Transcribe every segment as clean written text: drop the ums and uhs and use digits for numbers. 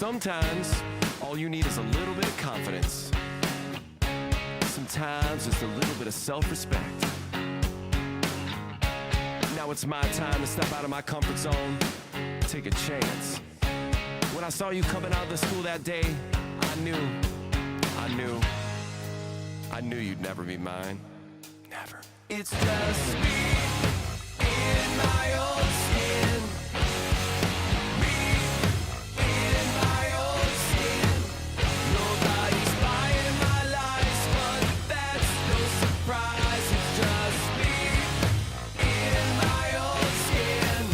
Sometimes, all you need is a little bit of confidence. Sometimes, just a little bit of self-respect. Now it's my time to step out of my comfort zone, take a chance. When I saw you coming out of the school that day, I knew you'd never be mine. Never. It's just me in my own skin. Me in my own skin. Nobody's buying my lies, but that's no surprise. It's just me in my own skin.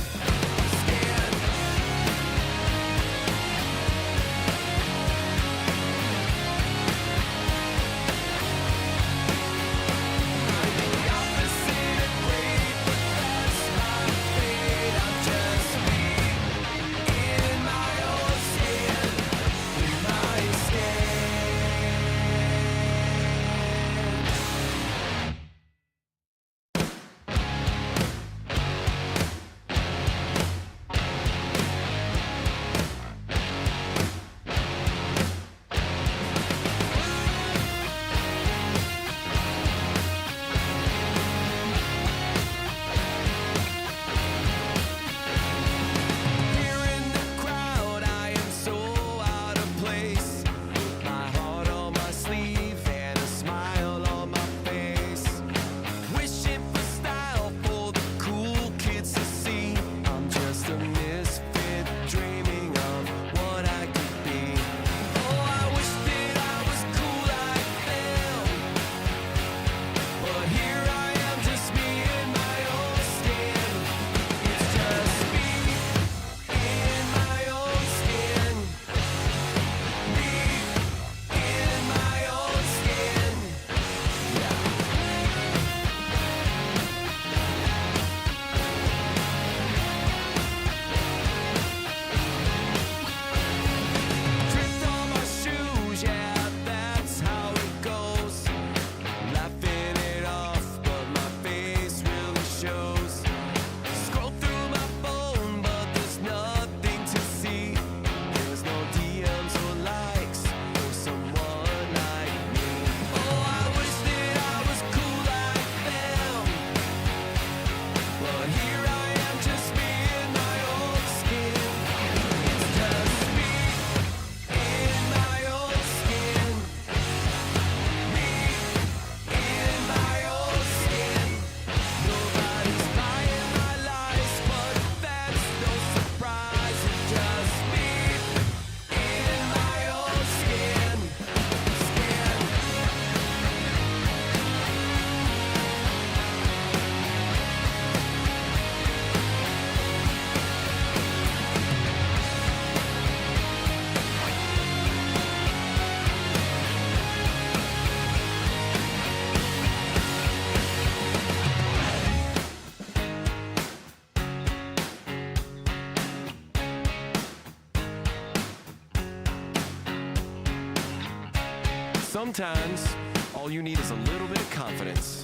Sometimes, all you need is a little bit of confidence.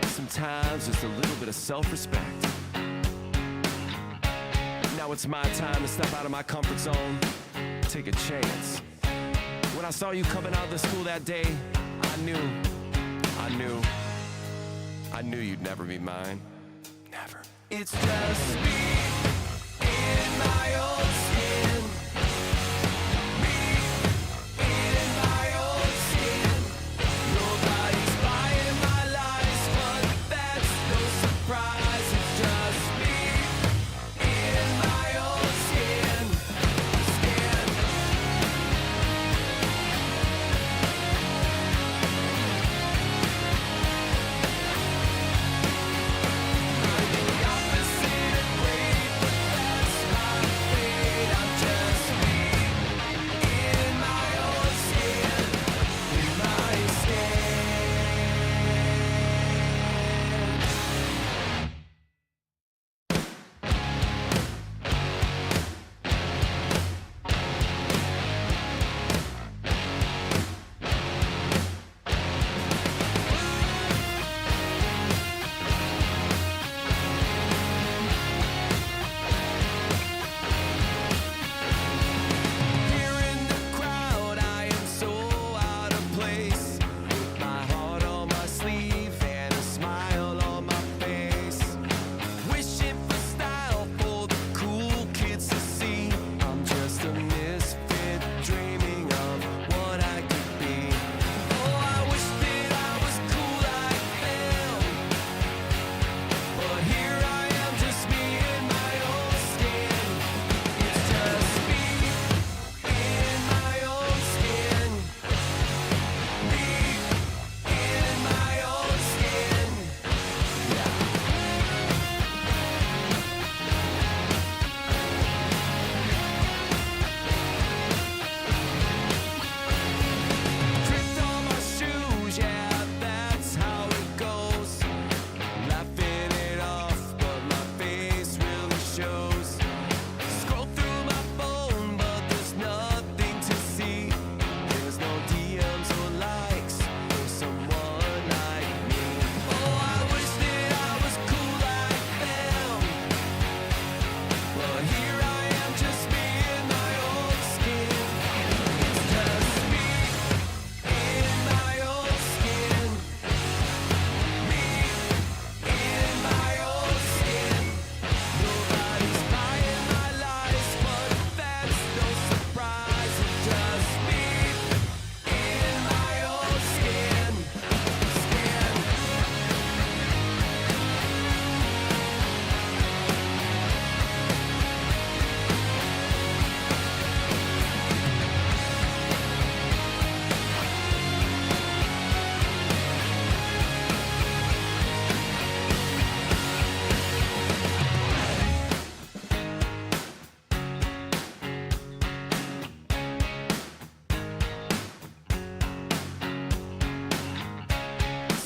Sometimes, just a little bit of self-respect. Now it's my time to step out of my comfort zone, take a chance. When I saw you coming out of the school that day, I knew you'd never be mine. Never. It's just me in my own skin.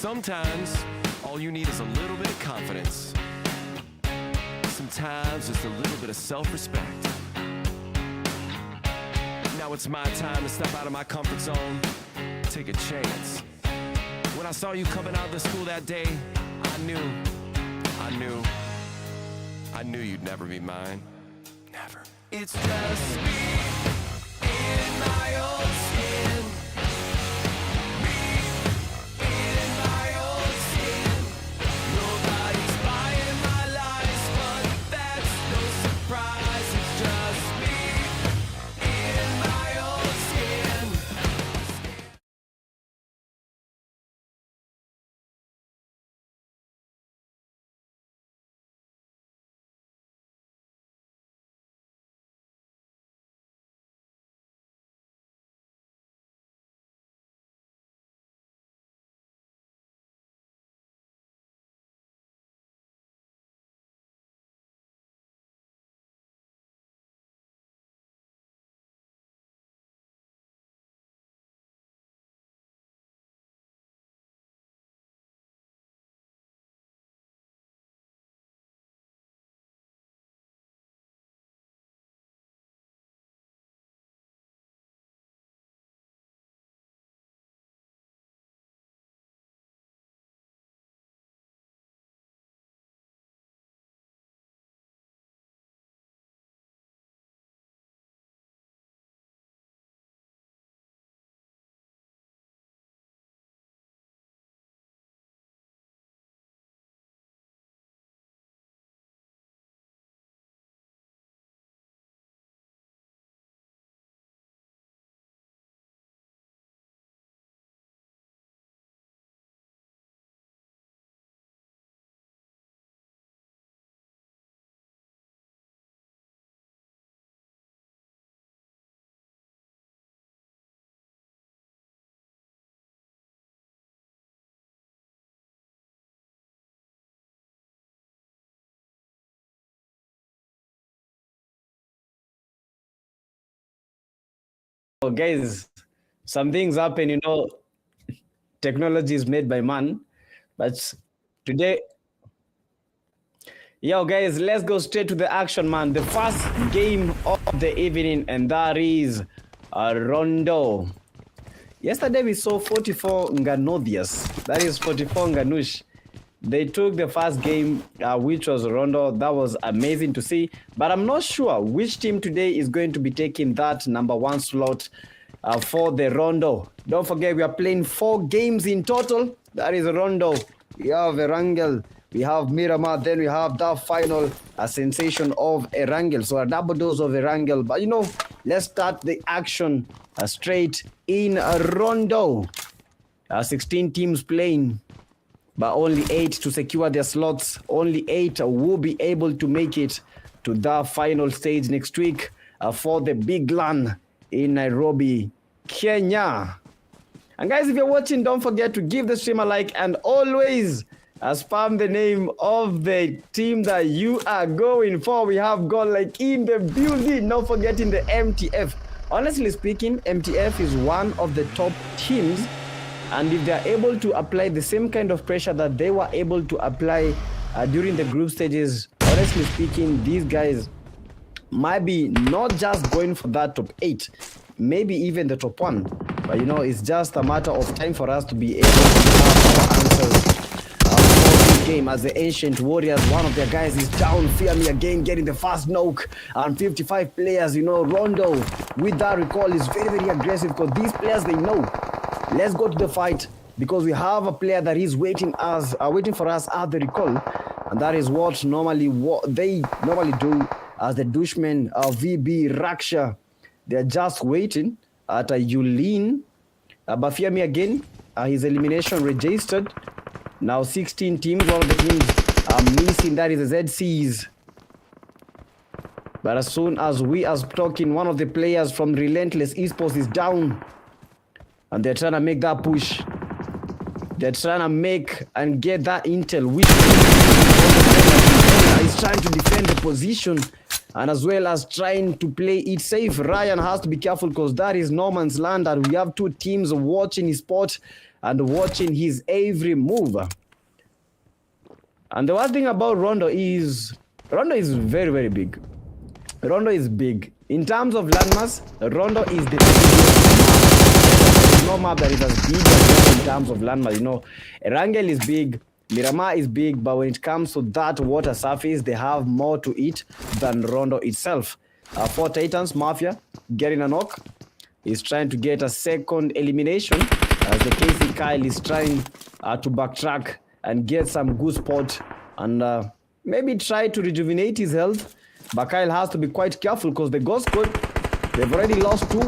Sometimes, all you need is a little bit of confidence. Sometimes, just a little bit of self-respect. Now it's my time to step out of my comfort zone, take a chance. When I saw you coming out of the school that day, I knew you'd never be mine. Never. It's just me in my own skin. Me in my own skin. Nobody's buying my lies, but that's no surprise. It's just me in my own skin. Oh, guys, some things happen, technology is made by man, but today, guys, let's go straight to the action, man. The first game of the evening, and that is Rondo. Yesterday we saw 44 Nganodias, that is 44 Nganush. They took the first game, which was Rondo. That was amazing to see. But I'm not sure which team today is going to be taking that #1 slot for the Rondo. Don't forget, we are playing 4 games in total. That is Rondo. We have Erangel. We have Miramar. Then we have that final sensation of Erangel. So a double dose of Erangel. But let's start the action straight in Rondo. 16 teams playing, but only 8 to secure their slots. Only 8 will be able to make it to the final stage next week for the big LAN in Nairobi, Kenya. And guys, if you're watching, don't forget to give the stream a like and always spam the name of the team that you are going for. We have Godlike in the building, not forgetting the MTF. Honestly speaking, MTF is one of the top teams. And if they are able to apply the same kind of pressure that they were able to apply during the group stages, honestly speaking, these guys might be not just going for that top 8, maybe even the top 1. But it's just a matter of time for us to be able to have our answers for this game. As the Ancient Warriors, one of their guys is down. Fear Me again, getting the first knock. And 55 players, Rondo with that recall is very, very aggressive, because these players, they know. Let's go to the fight, because we have a player that is waiting for us at the recall, and that is what they normally do as the Dushmen VB Raksha. They're just waiting at Yulin. But Fear Me again, his elimination registered. Now 16 teams, one of the teams are missing, that is the ZCs. But as soon as we are talking, one of the players from Relentless Esports is down. And they're trying to make that push. They're trying to make and get that intel, which is trying to defend the position, and as well as trying to play it safe. Ryan has to be careful, because that is no man's land, and we have 2 teams watching his spot. and watching his every move. And the one thing about Rondo is very, very big. Rondo is big. In terms of landmass, Rondo is the biggest. There's no map that is as big as Rondo in terms of landmass. You know, Erangel is big, Miramar is big, but when it comes to that water surface, they have more to it than Rondo itself. 4 Titans, Mafia, getting a knock. He's trying to get a second elimination as the KC Kyle is trying to backtrack and get some good spot and maybe try to rejuvenate his health. But Kyle has to be quite careful because the Ghost Squad, they've already lost 2.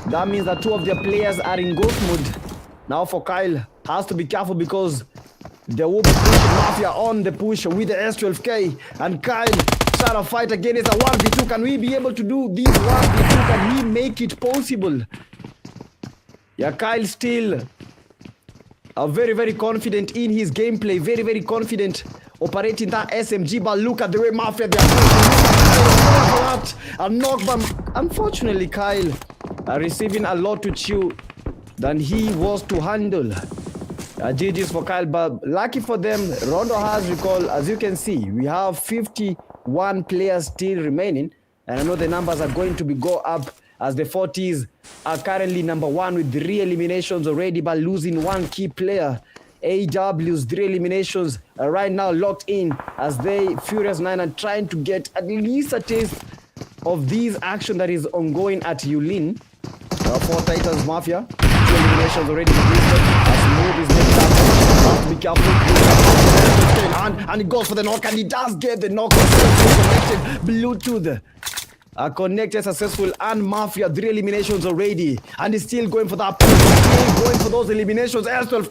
That means that 2 of their players are in Ghost mode. Now for Kyle, has to be careful because they will be pushing Mafia on the push with the S12K. And Kyle trying to fight again. It's a 1v2. Can we be able to do this 1v2? Can he make it possible? Yeah, Kyle still very, very confident in his gameplay. Very, very confident operating that SMG. But look at the way Mafia, they are pushing. A knockback. Unfortunately, Kyle receiving a lot to chew than he was to handle. GG's for Kyle, but lucky for them, Rondo has recall. As you can see, we have 51 players still remaining, and I know the numbers are going to go up as the 40s are currently number 1 with 3 eliminations already, but losing 1 key player. AW's 3 eliminations right now locked in as they Furious 9 are trying to get at least a taste of this action that is ongoing at Yulin. 4 Titans Mafia, 2 eliminations already completed. As Move is next up, has to be careful. And he goes for the knock, and he does get the knock. Connected Bluetooth. Connected successful, and Mafia 3 eliminations already, and he's still going for that push, still going for those eliminations. S12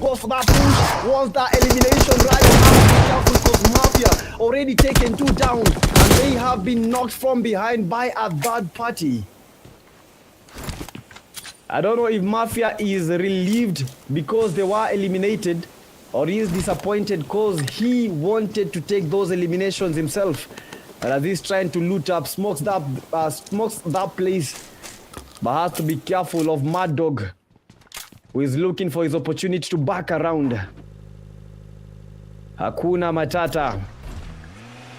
goes for that push, wants that elimination right now. Because Mafia already taken 2 down, and they have been knocked from behind by a third party. I don't know if Mafia is relieved because they were eliminated, or he is disappointed because he wanted to take those eliminations himself. And as he's trying to loot up, smokes that place, but has to be careful of Mad Dog, who is looking for his opportunity to back around. Hakuna Matata.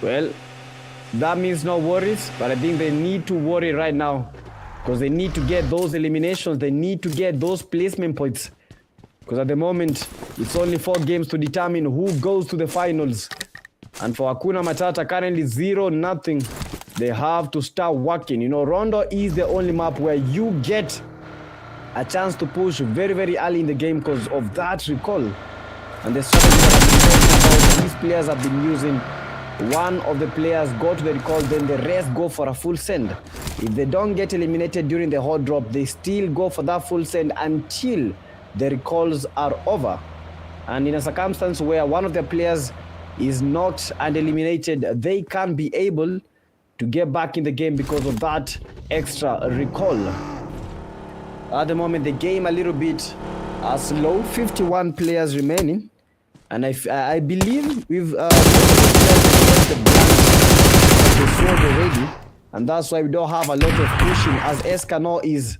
Well, that means no worries, but I think they need to worry right now because they need to get those eliminations. They need to get those placement points because at the moment, it's only 4 games to determine who goes to the finals. And for Hakuna Matata, currently 0-0. They have to start working. You know, Rondo is the only map where you get a chance to push very, very early in the game because of that recall. And the strategy that these players have been using, one of the players go to the recall, then the rest go for a full send. If they don't get eliminated during the hot drop, they still go for that full send until the recalls are over. And in a circumstance where one of the players is knocked and eliminated, they can't be able to get back in the game because of that extra recall. At the moment, the game a little bit slow. 51 players remaining, and I believe we've the sword already, and that's why we don't have a lot of pushing as Escanor is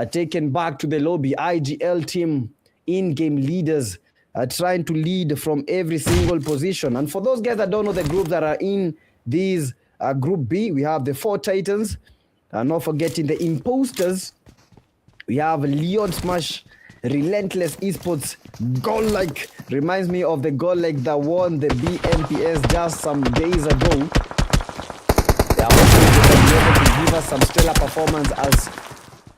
taken back to the lobby. IGL team in-game leaders trying to lead from every single position. And for those guys that don't know the groups that are in these Group B, we have the 4 Titans, not forgetting the Imposters. We have Llyod Smash, Relentless Esports, Godlike. Reminds me of the Godlike that won the BMPS just some days ago. They are hoping to be able to give us some stellar performance as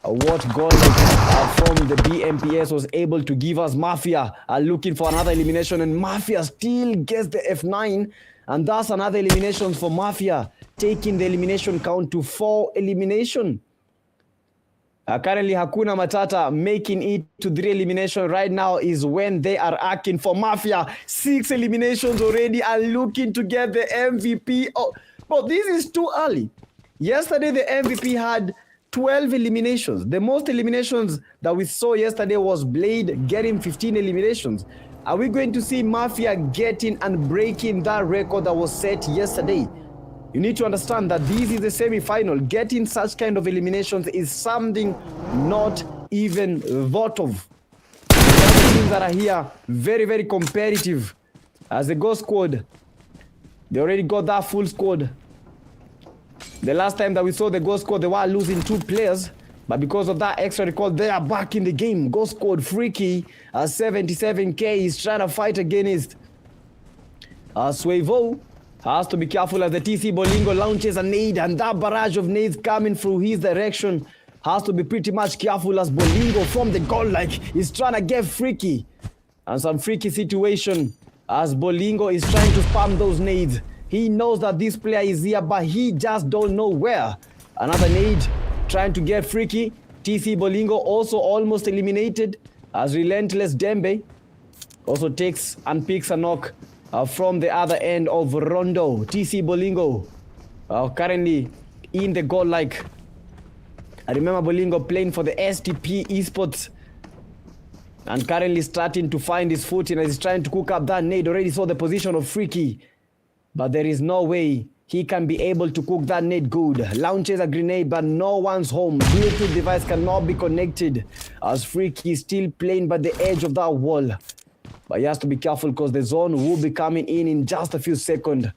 what Godlike from the BMPS was able to give us. Mafia are looking for another elimination, and Mafia still gets the F9, and that's another elimination for Mafia, taking the elimination count to 4 elimination. Currently, Hakuna Matata making it to 3 elimination right now is when they are acting for Mafia. 6 eliminations already are looking to get the MVP. Oh, but this is too early. Yesterday, the MVP had 12 eliminations. The most eliminations that we saw yesterday was Blade getting 15 eliminations. Are we going to see Mafia getting and breaking that record that was set yesterday? You need to understand that this is the semi-final. Getting such kind of eliminations is something not even thought of. The teams that are here, very, very competitive. As the Ghost Squad, they already got that full squad. The last time that we saw the Ghost Squad, they were losing 2 players. But because of that extra recall, they are back in the game. Ghost Squad, Freaky, 77k, is trying to fight against Swevo. Has to be careful as the TC Bolingo launches a nade, and that barrage of nades coming through his direction. Has to be pretty much careful as Bolingo from the Godlike is trying to get Freaky. And some freaky situation as Bolingo is trying to spam those nades. He knows that this player is here, but he just don't know where. Another nade trying to get Freaky. TC Bolingo also almost eliminated as Relentless Dembe also takes and picks a knock from the other end of Rondo. TC Bolingo currently in the Godlike. I remember Bolingo playing for the MTF Esports and currently starting to find his footing as he's trying to cook up that nade. Already saw the position of Freaky, but there is no way he can be able to cook that nade good. Launches a grenade, but no one's home. Bluetooth device cannot be connected as Freaky is still playing by the edge of that wall. But he has to be careful because the zone will be coming in just a few seconds.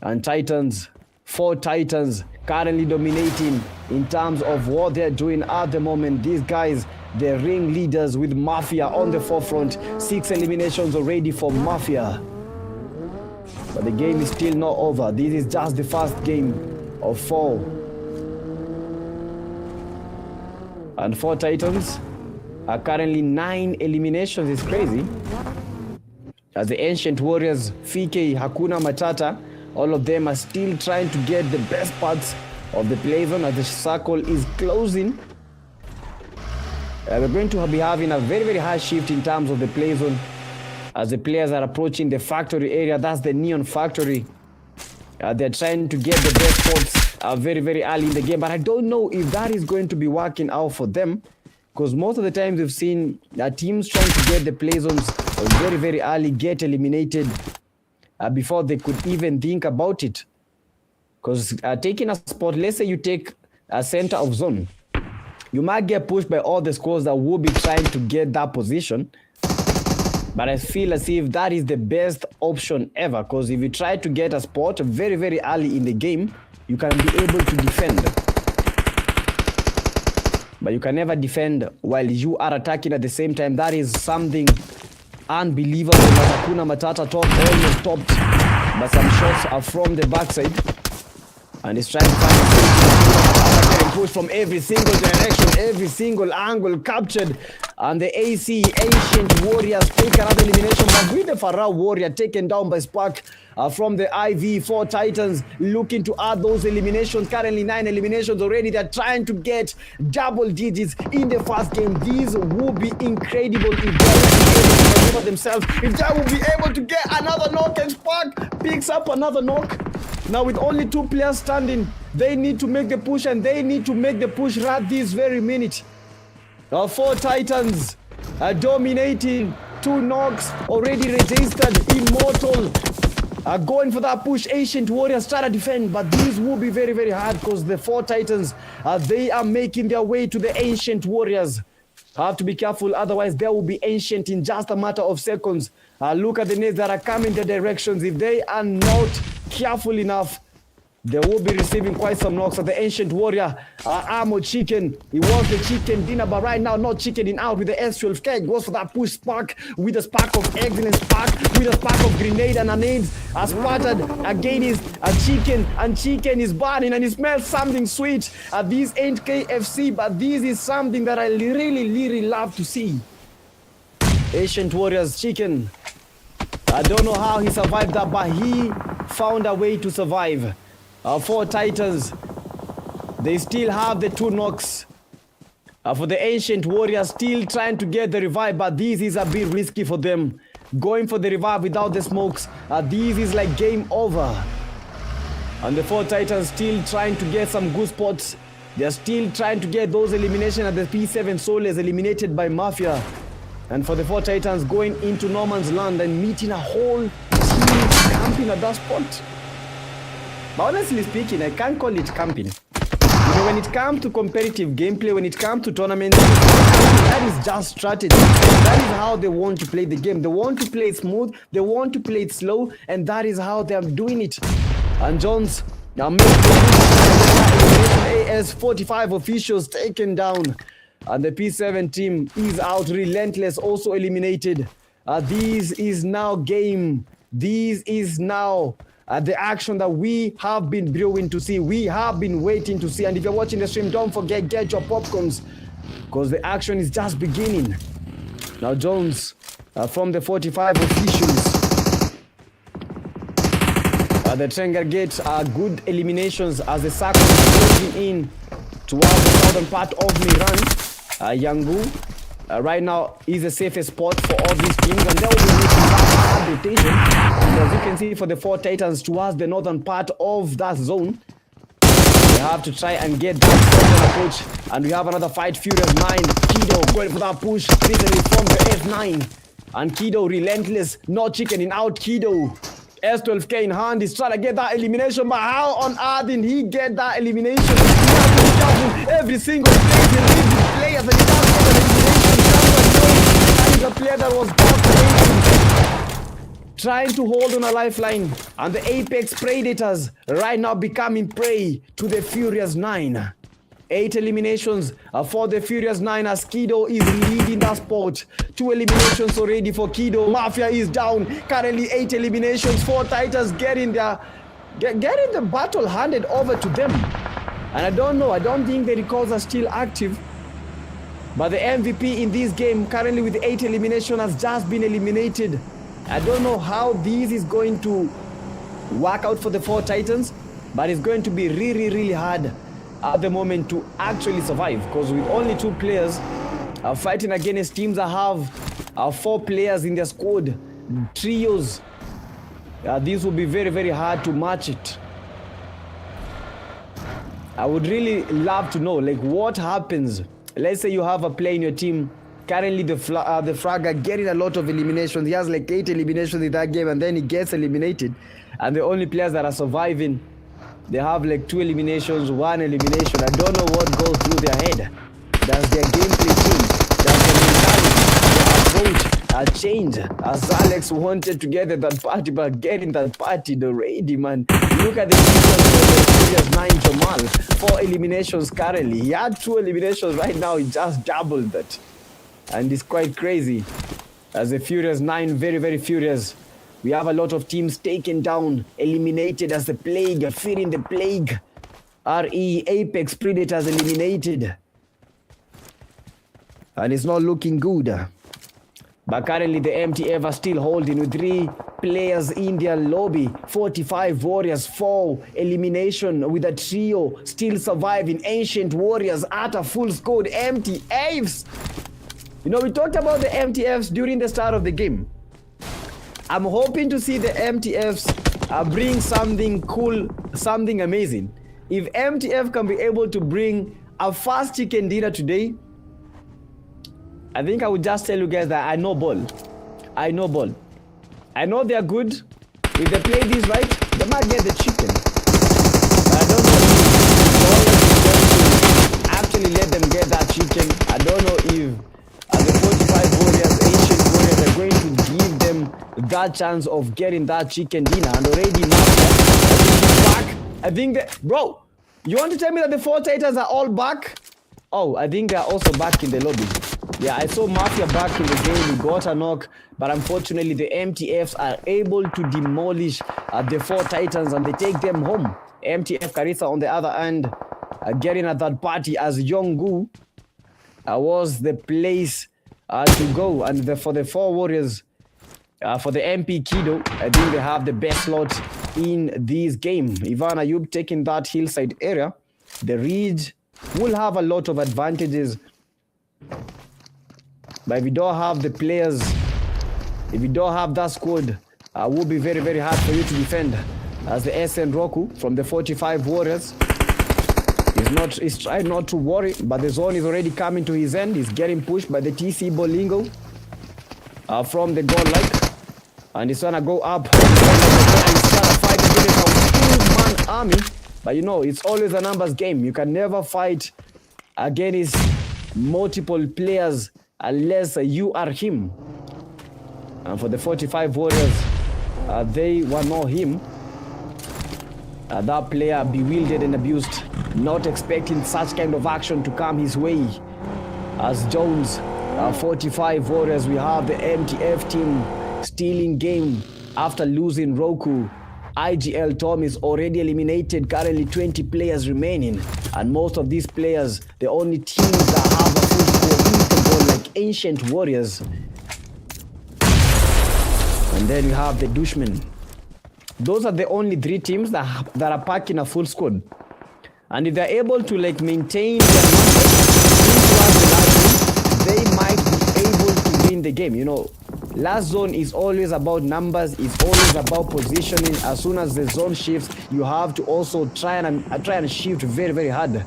And Titans, 4 Titans, currently dominating in terms of what they're doing at the moment. These guys, they're ring leaders with Mafia on the forefront. 6 eliminations already for Mafia. But the game is still not over. This is just the first game of 4. And 4 Titans are currently 9 eliminations. It's crazy. As the Ancient Warriors, FK, Hakuna Matata, all of them are still trying to get the best parts of the play zone as the circle is closing. We're going to be having a very, very high shift in terms of the play zone as the players are approaching the factory area. That's the Neon Factory. They're trying to get the best spots very, very early in the game. But I don't know if that is going to be working out for them, because most of the times we've seen teams trying to get the play zones very, very early get eliminated before they could even think about it. Because taking a spot, let's say you take a center of zone, you might get pushed by all the squads that will be trying to get that position. But I feel as if that is the best option ever, because if you try to get a spot very, very early in the game, you can be able to defend. But you can never defend while you are attacking at the same time. That is something unbelievable. Hakuna Matata almost stopped, but some shots are from the backside. And he's trying to find a push from every single direction, every single angle captured. And the AC Ancient Warriors take another elimination, but with the Pharaoh Warrior taken down by Spark from the IV. 4 Titans looking to add those eliminations. Currently 9 eliminations already. They're trying to get double digits in the first game. These will be incredible if they will be able to deliver themselves. If they will be able to get another knock, and Spark picks up another knock. Now with only 2 players standing, they need to make the push, and they need to make the push right this very minute. 4 Titans are dominating. 2 knocks already registered. Immortal are going for that push. Ancient Warriors try to defend, but these will be very, very hard because the 4 Titans, they are making their way to the Ancient Warriors. Have to be careful, otherwise there will be Ancient in just a matter of seconds. Look at the nades that are coming the directions. If they are not careful enough, they will be receiving quite some knocks. The Ancient Warrior, Armored Chicken. He wants the chicken dinner, but right now not chickening out with the S12K. Goes for that push. Spark with a spark of excellence. Spark with a spark of grenade, and a nades are splattered against a chicken, and chicken is burning, and it smells something sweet. These ain't KFC, but this is something that I really, really love to see. Ancient Warriors chicken. I don't know how he survived that, but he found a way to survive. 4 Titans, they still have the 2 knocks. For the Ancient Warriors, still trying to get the revive, but this is a bit risky for them. Going for the revive without the smokes, this is like game over. And the 4 Titans still trying to get some good spots. They're still trying to get those eliminations, and the P7 Soul is eliminated by Mafia. And for the 4 Titans going into no man's land and meeting a whole team camping at that spot. But honestly speaking, I can't call it camping. In a when it comes to competitive gameplay, when it comes to tournaments, that is just strategy. That is how they want to play the game. They want to play it smooth, they want to play it slow, and that is how they are doing it. And Jones now makes AS 45 officials taken down. And the P7 team is out. Relentless also eliminated. This is now game. This is now the action that we have been brewing to see. We have been waiting to see. And if you're watching the stream, don't forget, get your popcorns, because the action is just beginning. Now Jones from the 45 officials. The Trengar gets good eliminations as the circle is closing in towards the southern part of Miran. Yangu right now is the safest spot for all these teams, and they will be making that rotation. As you can see, for the 4 Titans towards the northern part of that zone, they have to try and get that approach. And we have another fight. Furious 9, Kido going for that push recently from the F9, and Kido Relentless, no chicken in out. Kido S12K in hand, he's trying to get that elimination, but how on earth did he get that elimination? He has to juggle every single place, he leaves his players, and he does get an elimination. That is a player that was trying to hold on a lifeline, and the Apex Predators right now becoming prey to the Furious 9. 8 eliminations for the Furious 9 as Kido is leading that spot. 2 eliminations already for Kido. Mafia is down. Currently 8 eliminations. 4 Titans getting the battle handed over to them. And I don't know. I don't think the records are still active. But the MVP in this game, currently with 8 eliminations, has just been eliminated. I don't know how this is going to work out for the 4 Titans, but it's going to be really, really hard at the moment to actually survive, because with only 2 players fighting against teams that have 4 players in their squad, trios, this will be very, very hard to match it. I would really love to know, like, what happens. Let's say you have a player in your team. Currently the Fragger getting a lot of eliminations. He has like 8 eliminations in that game, and then he gets eliminated, and the only players that are surviving, they have like 2 eliminations, 1 elimination. I don't know what goes through their head. Does their gameplay change? Does their mentality, their approach change? As Alex wanted to get at that party, but getting that party already, man. Look at the difference for the Furious 9 Jamal. 4 eliminations currently. He had 2 eliminations right now. He just doubled that. And it's quite crazy. As the Furious 9, very, very furious. We have a lot of teams taken down, eliminated as the plague, fearing the plague. RE, Apex Predators eliminated. And it's not looking good. But currently the MTF are still holding with 3 players in their lobby. 45 Warriors, 4 elimination with a trio still surviving. Ancient Warriors at a full squad. MTFs. You know, we talked about the MTFs during the start of the game. I'm hoping to see the MTFs bring something cool, something amazing. If MTF can be able to bring a fast chicken dinner today, I think I would just tell you guys that I know ball. I know ball. I know they're good. If they play this right, they might get the chicken. But I don't know if to actually let them get that chicken. I don't know if the 45 Warriors, Ancient Warriors, are going to give them that chance of getting that chicken dinner. And already Mafia is back. I think that, bro, you want to tell me that the 4 Titans are all back? Oh, I think they are also back in the lobby. Yeah, I saw Mafia back in the game. We got a knock, but unfortunately the MTFs are able to demolish the 4 Titans, and they take them home. MTF Carissa on the other end, getting at that party as Yonggu was the place to go. And for the 4 Warriors, for the MP Kido, I think they have the best slot in this game. Ivan Ayub taking that hillside area. The Ridge will have a lot of advantages. But if you don't have the players, if you don't have that squad, it will be very, very hard for you to defend. As the SN Roku from the 45 Warriors is trying not to worry, but the zone is already coming to his end. He's getting pushed by the TC Bolingo from the Godlike. And he's trying to go up. And he's trying to fight against a 2-man army. But you know, it's always a numbers game. You can never fight against multiple players unless you are him. And for the 45 Warriors, they were not him. That player bewildered and abused, not expecting such kind of action to come his way. As Jones, 45 Warriors, we have the MTF team stealing game after losing Roku. IGL Tom is already eliminated, currently 20 players remaining. And most of these players, the only teams that have a full score is the goal, like Ancient Warriors. And then you have the Dushmen. Those are the only 3 teams that are packing a full squad. And if they're able to like maintain their numbers, they might be able to win the game. You know, last zone is always about numbers, it's always about positioning. As soon as the zone shifts, you have to also try and shift very, very hard.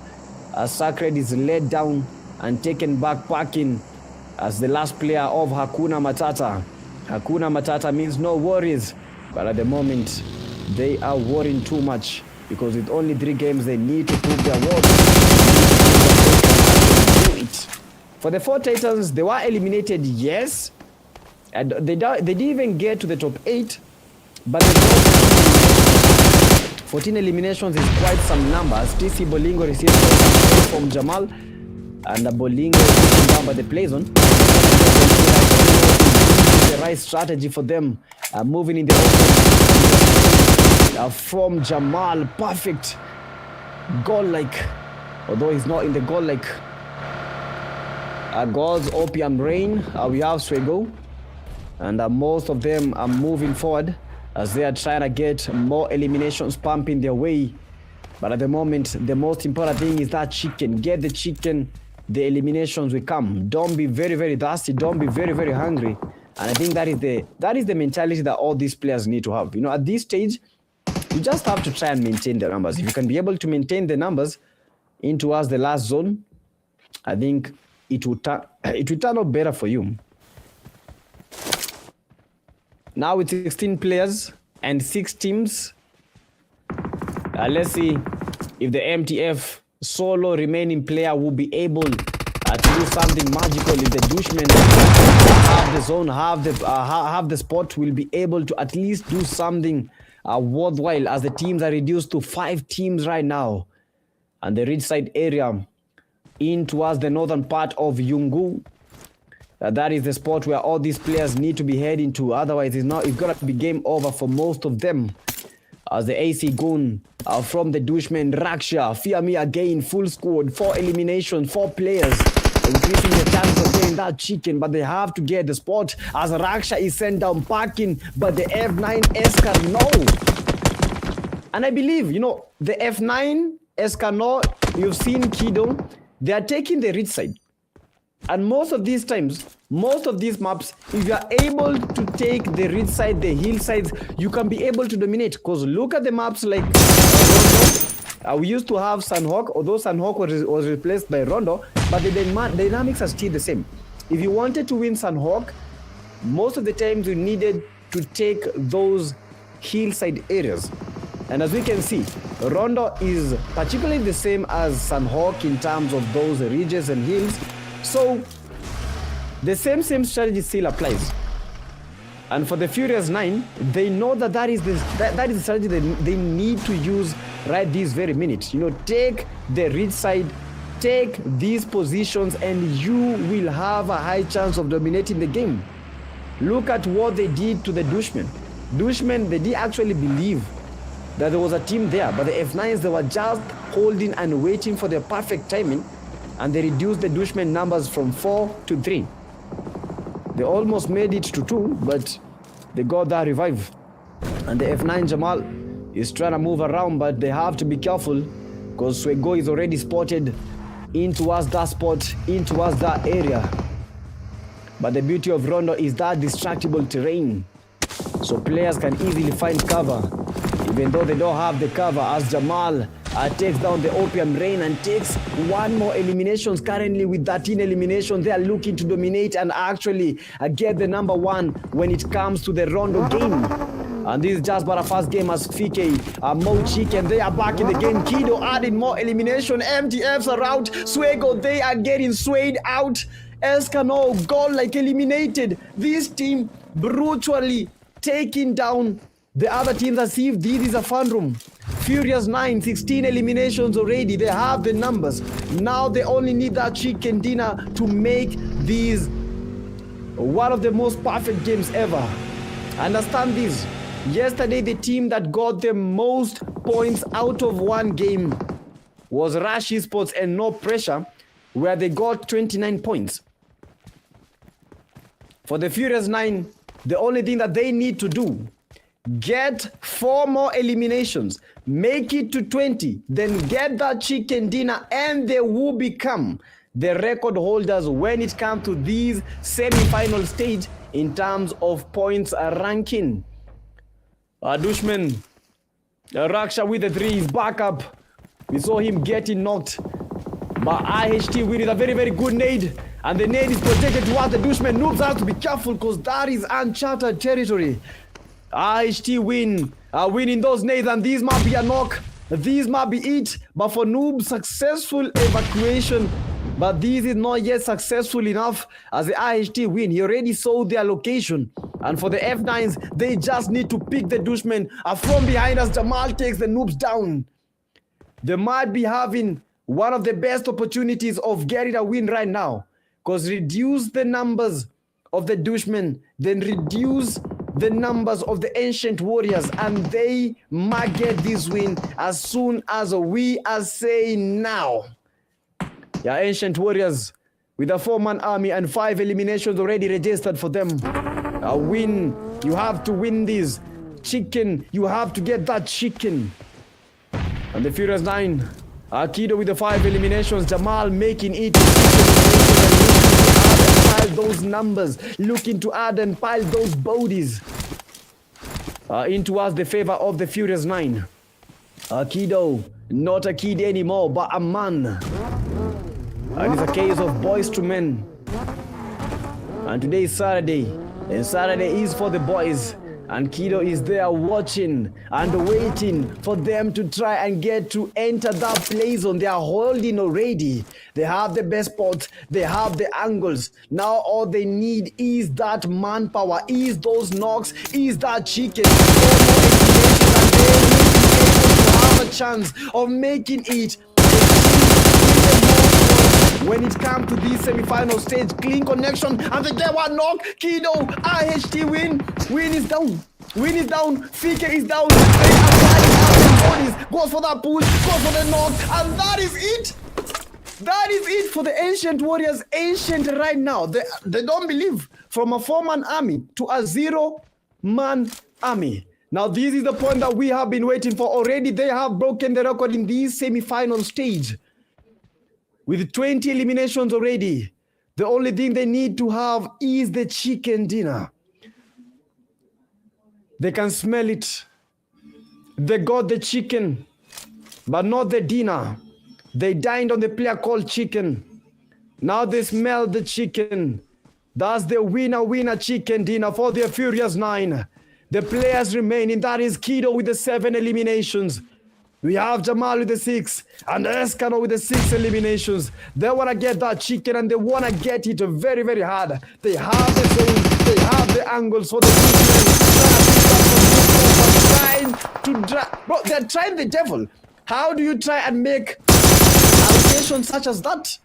As Sacred is led down and taken back packing as the last player of Hakuna Matata. Hakuna Matata means no worries. But at the moment, they are worrying too much because with only 3 games, they need to prove their worth. For the 4 Titans, they were eliminated, yes. And they didn't even get to the top 8. But the 14 eliminations is quite some numbers. TC Bolingo received from Jamal. And Bolingo is down by the play zone. The right strategy for them. Moving in the open from Jamal, perfect Godlike, although he's not in the Godlike. God's Opium Rain, we have Swego, and most of them are moving forward as they are trying to get more eliminations pumping their way. But at the moment, the most important thing is that chicken. Get the chicken, the eliminations will come. Don't be very, very thirsty. Don't be very, very hungry. And I think that is the mentality that all these players need to have. You know, at this stage, you just have to try and maintain the numbers. If you can be able to maintain the numbers in towards the last zone, I think it will turn out better for you. Now with 16 players and 6 teams, let's see if the MTF solo remaining player will be able to do something magical. If the Dushmen have the zone, have the spot, will be able to at least do something worthwhile, as the teams are reduced to 5 teams right now. And the ridge side area in towards the northern part of Yungu, that is the spot where all these players need to be heading to. Otherwise, it's gonna be game over for most of them. As the AC Goon from the Dushmen, Raksha, Fear Me Again, full squad, 4 eliminations, 4 players, increasing the chance of getting that chicken, but they have to get the spot as Raksha is sent down parking, but the F9 Escano. And I believe, you know, the F9 Escano, you've seen Kido, they are taking the ridge side. And most of these times, most of these maps, if you are able to take the ridge side, the hill sides, you can be able to dominate. Because look at the maps like Rondo. We used to have Sunhawk, although Sunhawk was replaced by Rondo, but the dynamics are still the same. If you wanted to win Sunhawk, most of the times you needed to take those hillside areas. And as we can see, Rondo is particularly the same as Sunhawk in terms of those ridges and hills. So the same strategy still applies. And for the Furious 9, they know that that is the strategy that they need to use right this very minute. You know, take the ridge side, take these positions, and you will have a high chance of dominating the game. Look at what they did to the Dushmen. Dushmen, they did actually believe that there was a team there, but the F9s, they were just holding and waiting for their perfect timing, and they reduced the Dushmen numbers from 4 to 3. They almost made it to 2, but they got that revive. And the F9 Jamal is trying to move around, but they have to be careful because Swego is already spotted in towards that spot, in towards that area. But the beauty of Rondo is that distractible terrain, so players can easily find cover, even though they don't have the cover, as Jamal takes down the Opium Rain and takes 1 more eliminations. Currently with 13 eliminations, they are looking to dominate and actually get the number 1 when it comes to the Rondo game. And this is just but a first game as FK, Mo Chicken, they are back in the game. Kido adding more elimination. MTFs are out. Swego, they are getting swayed out. Escano, Godlike eliminated. This team brutally taking down the other teams as if this is a fun room. Furious 9, 16 eliminations already. They have the numbers. Now they only need that chicken dinner to make these one of the most perfect games ever. Understand this. Yesterday, the team that got the most points out of one game was Rush Esports and No Pressure, where they got 29 points. For the Furious 9, the only thing that they need to do, get 4 more eliminations, make it to 20, then get that chicken dinner, and they will become the record holders when it comes to these semi-final stage in terms of points ranking. Dushmen, Raksha with the 3 is back up. We saw him getting knocked. But IHT with a very, very good nade. And the nade is protected towards the Dushmen. Noobs have to be careful because that is uncharted territory. IHT winning those nades, and these might be a knock. These might be it. But for Noob, successful evacuation. But this is not yet successful enough as the IHT win. He already saw their location. And for the F9s, they just need to pick the Dushmen from behind as Jamal takes the Noobs down. They might be having one of the best opportunities of getting a win right now. Because reduce the numbers of the Dushmen, then reduce the numbers of the Ancient Warriors, and they might get this win as soon as we are saying now. Yeah, Ancient Warriors with a 4-man army and 5 eliminations already registered for them. A win. You have to win this. Chicken. You have to get that chicken. And the Furious 9. Akido with the 5 eliminations. Jamal making it. Pile those numbers. Looking to add and pile those bodies into us the favor of the Furious 9. Akido. Not a kid anymore, but a man. And it's a case of boys to men. And today is Saturday. And Saturday is for the boys. And Kido is there watching and waiting for them to try and get to enter that play zone. They are holding already. They have the best spots. They have the angles. Now all they need is that manpower, is those knocks, is that chicken. And they will be able to have a chance of making it when it comes to this semi-final stage. Clean connection, and they get one knock. Kido, IHT win. Win is down. Win is down. Fike is down. They are flying out their bodies. Goes for that push. Goes for the knock. And that is it. That is it for the Ancient Warriors. Ancient right now. They don't believe from a 4-man army to a 0-man army. Now this is the point that we have been waiting for. Already they have broken the record in this semi-final stage. With 20 eliminations already, the only thing they need to have is the chicken dinner. They can smell it. They got the chicken, but not the dinner. They dined on the player called chicken. Now they smell the chicken. That's the winner chicken dinner for the Furious 9. The players remaining, that is Kido with the 7 eliminations. We have Jamal with the 6 and Escano with the 6 eliminations. They want to get that chicken and they want to get it very, very hard. They have the zone. They have the angles for the Bro, they're trying the devil. How do you try and make allocations such as that?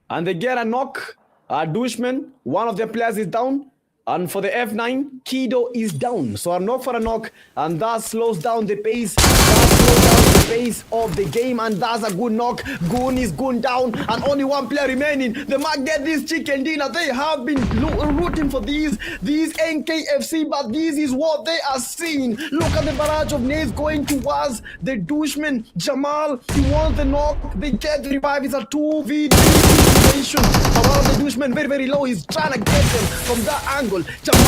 And they get a knock. Dushmen, one of their players is down. And for the F9, Kido is down. So a knock for a knock. And that slows down the pace. That slows down the pace of the game. And that's a good knock. Goon is going down. And only one player remaining. They might get this chicken dinner. They have been rooting for these NKFC. But this is what they are seeing. Look at the barrage of nades going towards the Dushmen. Jamal, he wants the knock. They get the revive. It's a 2v3 situation. But one of the Dushmen very, very low. He's trying to get them from that angle. Jamal,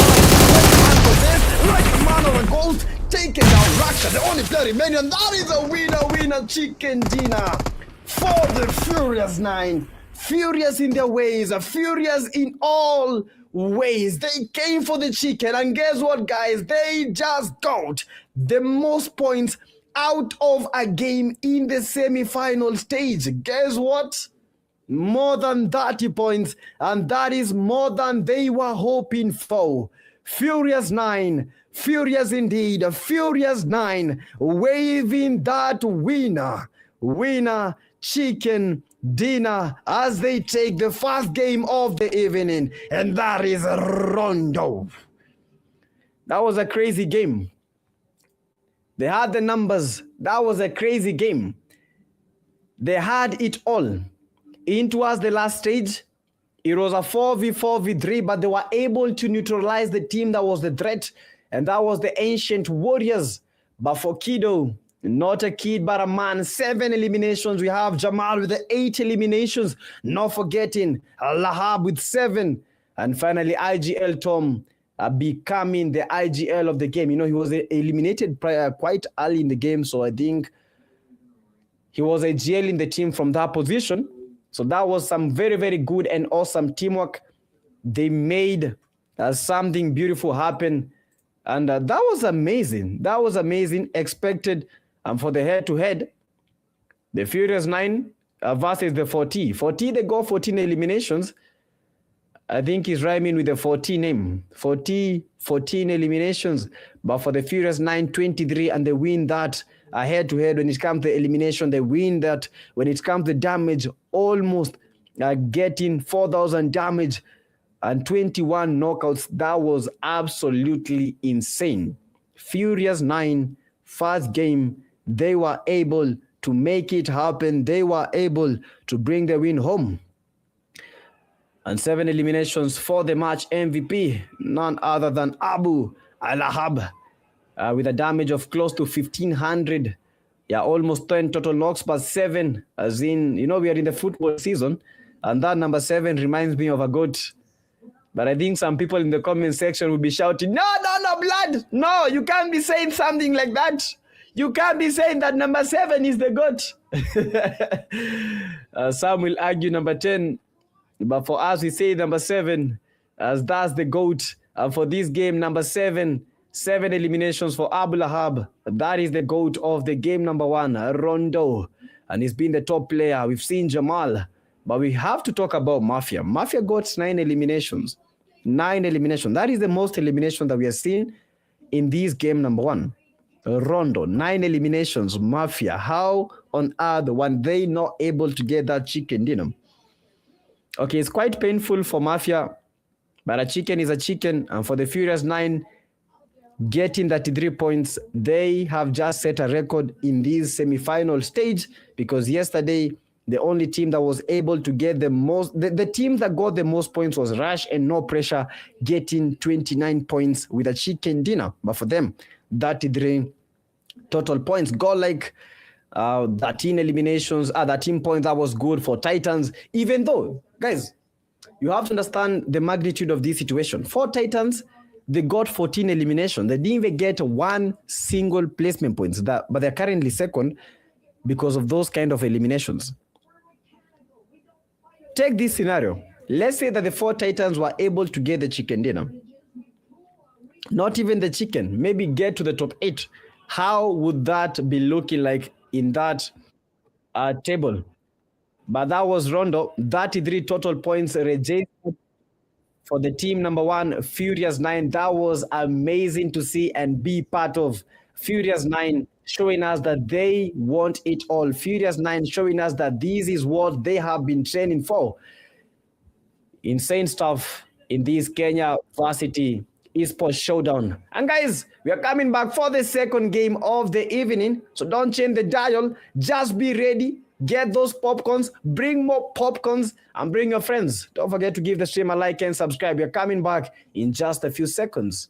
right man on a gold, taken down Raksha, the only player remaining, and that is a winner chicken dinner for the Furious 9. Furious in their ways, furious in all ways. They came for the chicken, and guess what, guys? They just got the most points out of a game in the semi-final stage. Guess what? More than 30 points, and that is more than they were hoping for. Furious 9, furious indeed, furious 9, waving that winner chicken dinner as they take the first game of the evening, and that is Rondo. That was a crazy game. They had the numbers. That was a crazy game. They had it all. In towards the last stage, it was a 4v3, but they were able to neutralize the team that was the threat, and that was the Ancient Warriors. But for Kido, not a kid, but a man, 7 eliminations. We have Jamal with the 8 eliminations, not forgetting Lahab with 7. And finally, IGL Tom becoming the IGL of the game. You know, he was eliminated quite early in the game, so I think he was a GL in the team from that position. So that was some very, very good and awesome teamwork. They made something beautiful happen. And that was amazing. That was amazing. Expected for the head-to-head. The Furious 9 versus the 40. 40, they got 14 eliminations. I think he's rhyming with the 14 name. 14 eliminations. But for the Furious 9, 23, and they win that head-to-head. When it comes to elimination, they win that. When it comes to damage, almost getting 4,000 damage and 21 knockouts. That was absolutely insane. Furious 9, first game, they were able to make it happen. They were able to bring the win home. And 7 eliminations for the match MVP, none other than Abu Al-Ahab, with a damage of close to 1,500. Yeah, almost 10 total knocks, but 7, as in, you know, we are in the football season, and that number 7 reminds me of a goat. But I think some people in the comment section will be shouting, no, blood. No, you can't be saying something like that. You can't be saying that number 7 is the goat. Some will argue number 10. But for us, we say number 7, as that's the GOAT. And for this game, number 7, 7 eliminations for Abu Lahab. That is the GOAT of the game number 1, Rondo. And he's been the top player. We've seen Jamal. But we have to talk about Mafia. Mafia got 9 eliminations. 9 eliminations. That is the most elimination that we have seen in this game number 1. Rondo, 9 eliminations. Mafia. How on earth were they not able to get that chicken dinner? Okay, it's quite painful for Mafia, but a chicken is a chicken. And for the Furious 9, getting 33 points, they have just set a record in this semi-final stage, because yesterday, the only team that was able to get the most, the team that got the most points was Rush and No Pressure, getting 29 points with a chicken dinner. But for them, 33 total points. Godlike, 13 eliminations, 13 points. That was good for Titans, even though, guys, you have to understand the magnitude of this situation. For Titans, they got 14 eliminations. They didn't even get one single placement points, but they're currently second because of those kind of eliminations. Take this scenario. Let's say that the 4 Titans were able to get the chicken dinner. Not even the chicken, maybe get to the top 8. How would that be looking like in that table? But that was Rondo. 33 total points registered for the team number 1, Furious 9. That was amazing to see and be part of. Furious 9 showing us that they want it all. Furious 9 showing us that this is what they have been training for. Insane stuff in this Kenya Varsity Esports Showdown. And guys, we are coming back for the second game of the evening. So don't change the dial. Just be ready. Get those popcorns. Bring more popcorns and bring your friends. Don't forget to give the stream a like and subscribe. We are coming back in just a few seconds.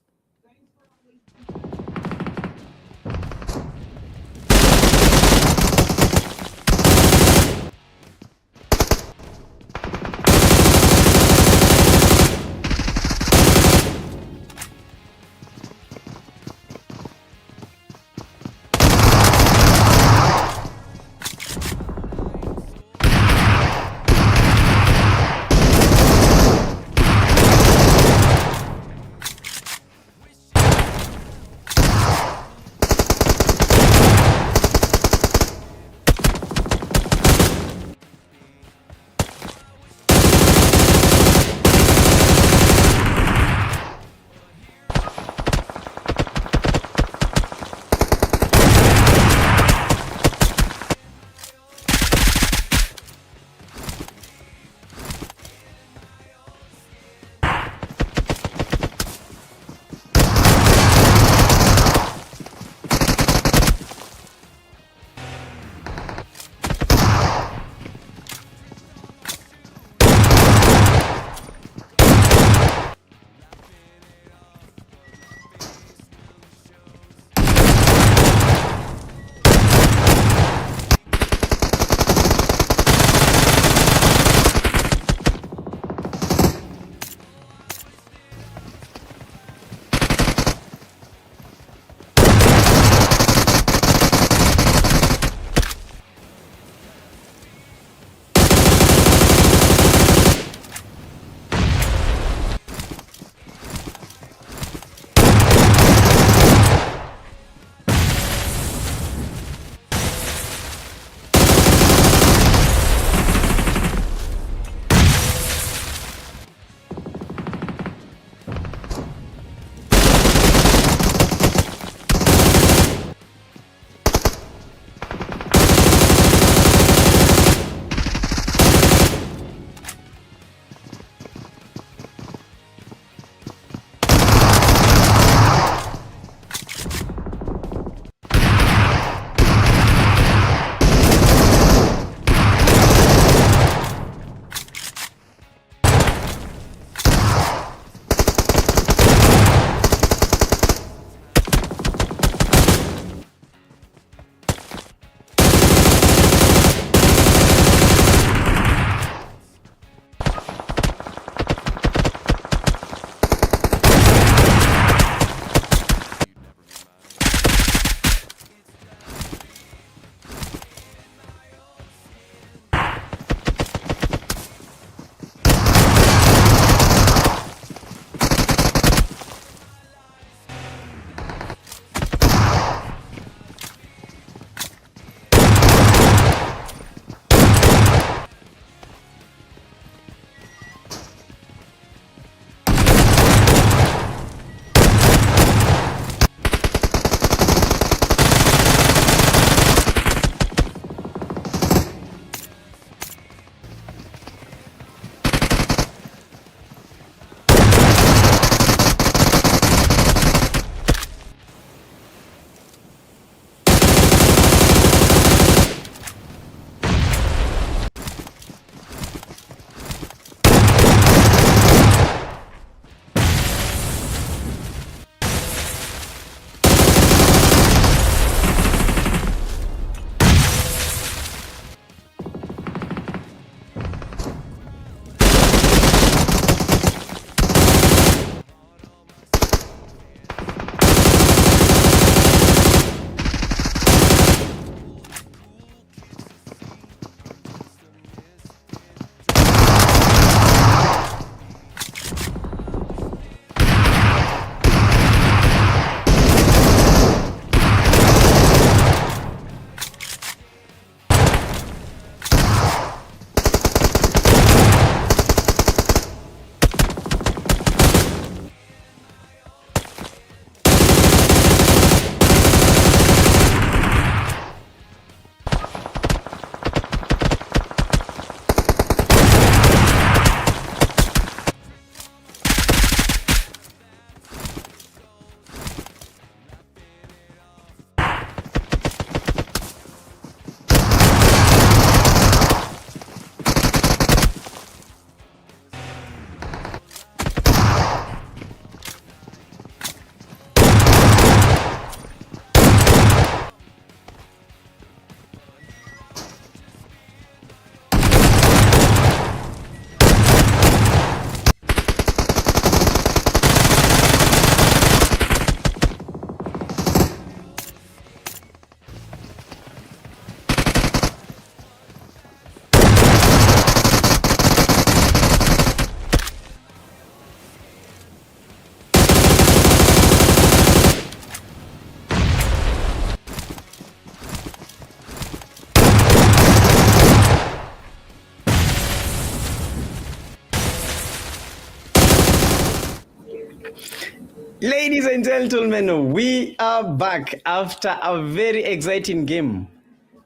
Ladies and gentlemen, we are back after a very exciting game.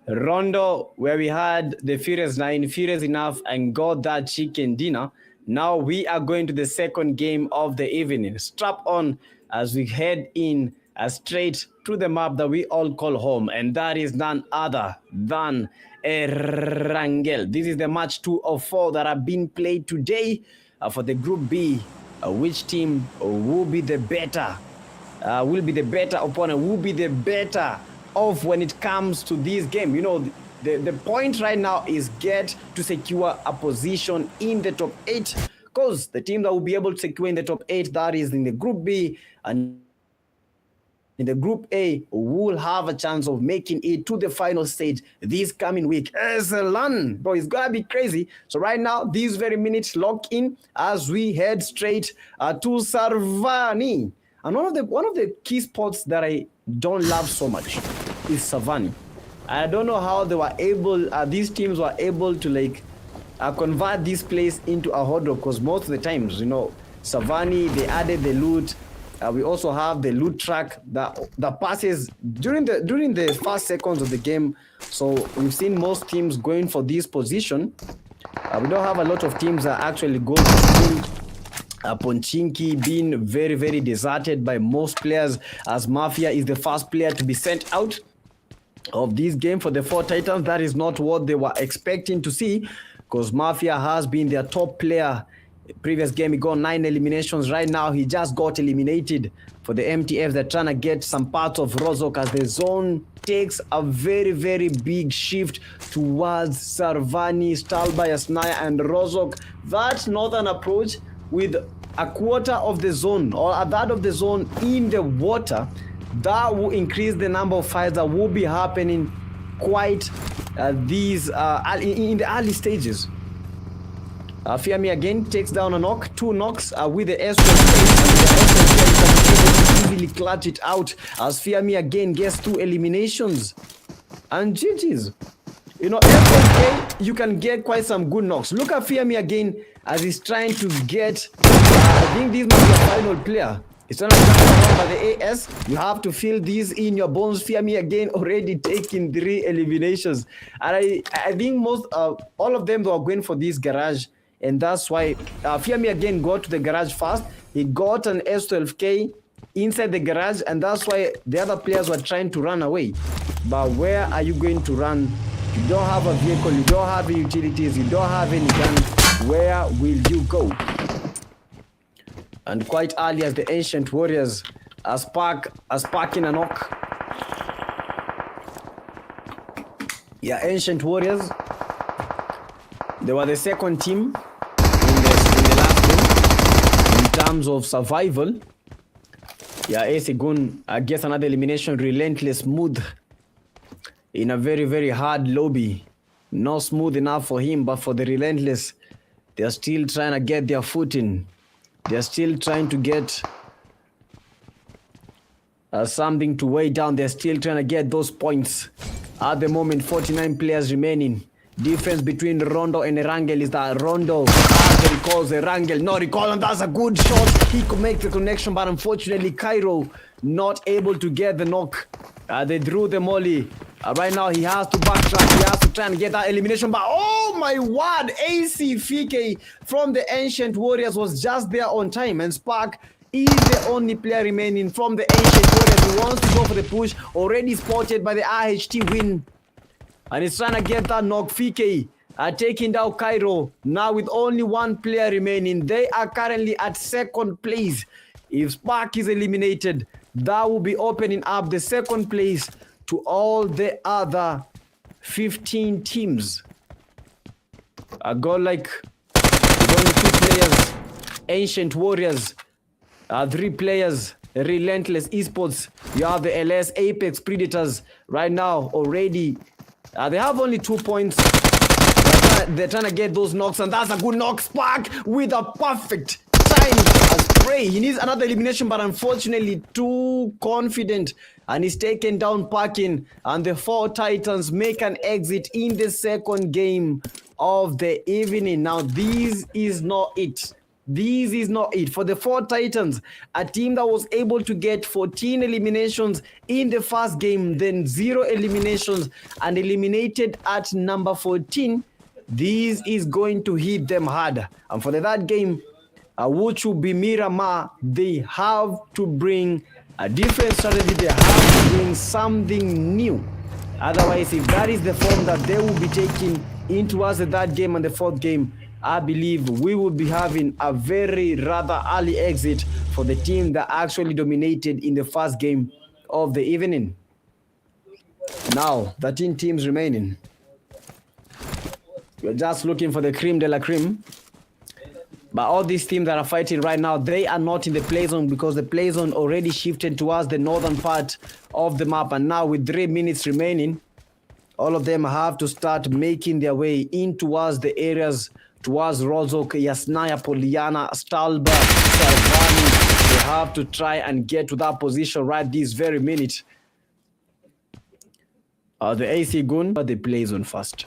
Rondo, where we had the Furious 9, Furious Enough, and got that chicken dinner. Now we are going to the second game of the evening. Strap on as we head in straight to the map that we all call home, and that is none other than Erangel. This is the match 2 of 4 that have been played today for the Group B. Which team will be the better? Will be the better opponent? Will be the better off when it comes to this game? You know, the point right now is get to secure a position in the top 8, because the team that will be able to secure in the top 8, that is in the Group B, and in the Group A, will have a chance of making it to the final stage this coming week. Excellent, bro, it's gonna be crazy. So right now, these very minutes lock in as we head straight to Sarvani. And one of the key spots that I don't love so much is Savani. I don't know how they were able, these teams were able to like convert this place into a horde, because most of the times, you know, Savani, they added the loot. We also have the loot track that passes during the first seconds of the game. So we've seen most teams going for this position. We don't have a lot of teams that actually go to Ponchinki being very, very deserted by most players, as Mafia is the first player to be sent out of this game for the 4 Titans. That is not what they were expecting to see, because Mafia has been their top player. Previous game he got 9 eliminations. Right now he just got eliminated. For the MTF, they're trying to get some parts of Rozok as the zone takes a very, very big shift towards Sarvani, Stalba, Yasnaya, and Rozok. That northern approach with a quarter of the zone or a third of the zone in the water, that will increase the number of fights that will be happening quite in the early stages. Fear Me again takes down a knock, 2 knocks with the S1 easily clutch it out as Fear Me again gets 2 eliminations. And GG's. You know, S1 you can get quite some good knocks. Look at Fear Me again as he's trying to get, I think this might be a final player. It's not like by the AS. You have to feel these in your bones. Fear Me again already taking 3 eliminations. And I think most all of them were going for this garage. And that's why Fear Me again got to the garage fast. He got an S12K inside the garage, and that's why the other players were trying to run away. But where are you going to run? You don't have a vehicle, you don't have any utilities, you don't have any gun. Where will you go? And quite early as the Ancient Warriors are sparking a knock. Yeah, Ancient Warriors, they were the second team in the last game in terms of survival. Yeah, Esigun gets another elimination. Relentless Smooth in a very, very hard lobby. Not smooth enough for him, but for the Relentless, they're still trying to get their footing. They're still trying to get something to weigh down. They're still trying to get those points. At the moment, 49 players remaining. Difference between Rondo and Erangel is that Rondo recalls Erangel. No recall, and that's a good shot. He could make the connection, but unfortunately, Cairo not able to get the knock. They drew the molly. Right now, he has to backtrack. He has to try and get that elimination. But oh my word, AC FK from the Ancient Warriors was just there on time. And Spark is the only player remaining from the Ancient Warriors who wants to go for the push. Already spotted by the RHT win. And he's trying to get that knock. FK taking down Cairo. Now with only 1 player remaining. They are currently at 2nd place. If Spark is eliminated, that will be opening up the 2nd place to all the other 15 teams. Godlike, only 2 players. Ancient Warriors, 3 players. Relentless Esports. You have the LS Apex Predators right now already. They have only 2 points. They're trying to get those knocks, and that's a good knock. Spark with a perfect time spray. He needs another elimination, but unfortunately too confident, and he's taken down Parkin, and the 4 Titans make an exit in the 2nd game of the evening. Now this is not it. this is not it. For the 4 Titans, a team that was able to get 14 eliminations in the first game, then 0 eliminations, and eliminated at number 14, this is going to hit them hard. And for the third game, which will be Miramar, they have to bring a different strategy. They have to bring something new. Otherwise, if that is the form that they will be taking into us the third game and the fourth game, I believe we will be having a very rather early exit for the team that actually dominated in the first game of the evening. Now, 13 teams remaining. We're just looking for the cream de la cream. But all these teams that are fighting right now, they are not in the play zone because the play zone already shifted towards the northern part of the map. And now with 3 minutes remaining, all of them have to start making their way in towards the areas, towards Rozok, Yasnaya, Poliana, Stalba, Salvani. They have to try and get to that position right this very minute. The AC Gun, but the play zone first.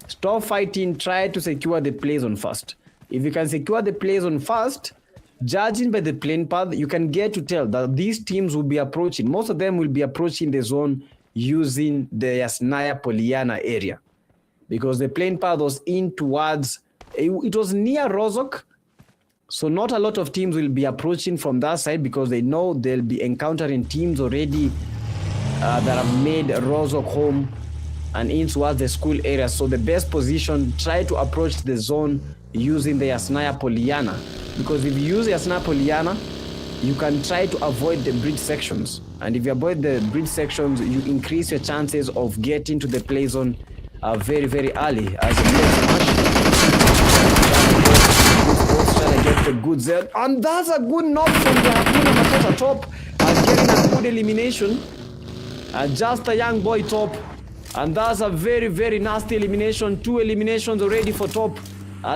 Stop fighting, try to secure the play zone first. If you can secure the play zone first, judging by the plane path, you can get to tell that these teams will be approaching. Most of them will be approaching the zone using the Yasnaya Poliana area. Because the plane path was in towards, it was near Rozok. So not a lot of teams will be approaching from that side because they know they'll be encountering teams already that have made Rozok home and in towards the school area. So the best position, try to approach the zone using the Yasnaya Poliana. Because if you use Yasnaya Poliana, you can try to avoid the bridge sections. And if you avoid the bridge sections, you increase your chances of getting to the play zone very, very early. As trying to get the goods there. And that's a good knock from the Hakuna Matata top. Getting a good elimination. Just a young boy top. And that's a very, very nasty elimination. 2 eliminations already for top.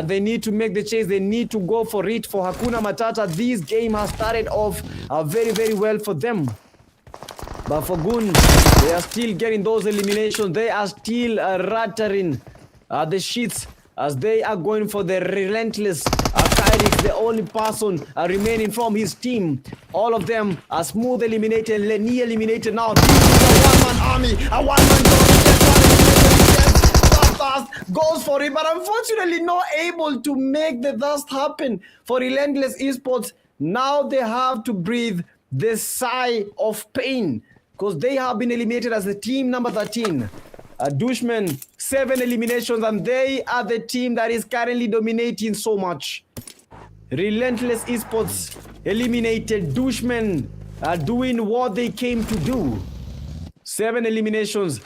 They need to make the chase. They need to go for it for Hakuna Matata. This game has started off very, very well for them. But for Gun, they are still getting those eliminations. They are still rattling the sheets as they are going for the Relentless Kyrix, the only person remaining from his team. All of them are smooth eliminated. Lenny eliminated now. This is a one-man army, a one-man Dust goes for it, but unfortunately not able to make the dust happen for Relentless Esports. Now they have to breathe the sigh of pain because they have been eliminated as the team number 13. Dushmen, 7 eliminations, and they are the team that is currently dominating so much. Relentless Esports eliminated. Dushmen are doing what they came to do. 7 eliminations.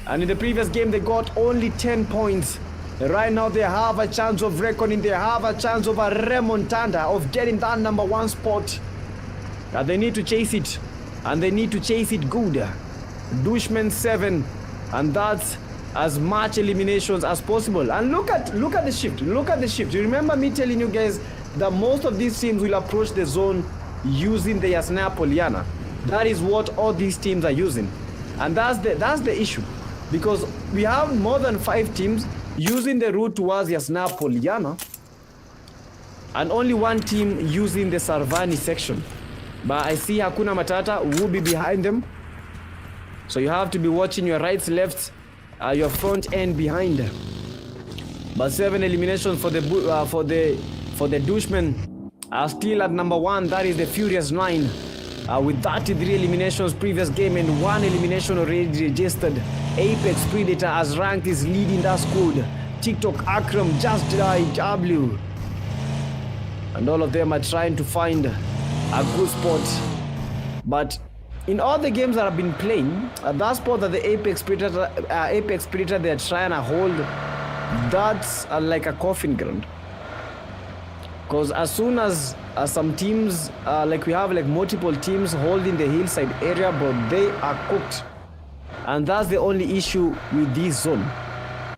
And in the previous game, they got only 10 points. Right now, they have a chance of reckoning. They have a chance of a remontada, of getting that number 1 spot. They need to chase it. And they need to chase it good. Dushmen 7. And that's as much eliminations as possible. And look at the shift. Look at the shift. You remember me telling you guys that most of these teams will approach the zone using the Yasnaya Poliana. That is what all these teams are using. And that's the issue. Because we have more than 5 teams using the route towards Yasnaya Poliana and only 1 team using the Sarvani section. But I see Hakuna Matata will be behind them. So you have to be watching your rights, lefts, your front end behind. But 7 eliminations for the Dushmen are still at number 1. That is the Furious 9. With 33 eliminations previous game and 1 elimination already registered. Apex Predator as ranked is leading that squad. TikTok Akram just died W. And all of them are trying to find a good spot. But in all the games that I've been playing, that spot that the Apex Predator they're trying to hold, that's like a coffin ground. Because as soon as some teams, like we have like multiple teams holding the hillside area, but they are cooked. And that's the only issue with this zone.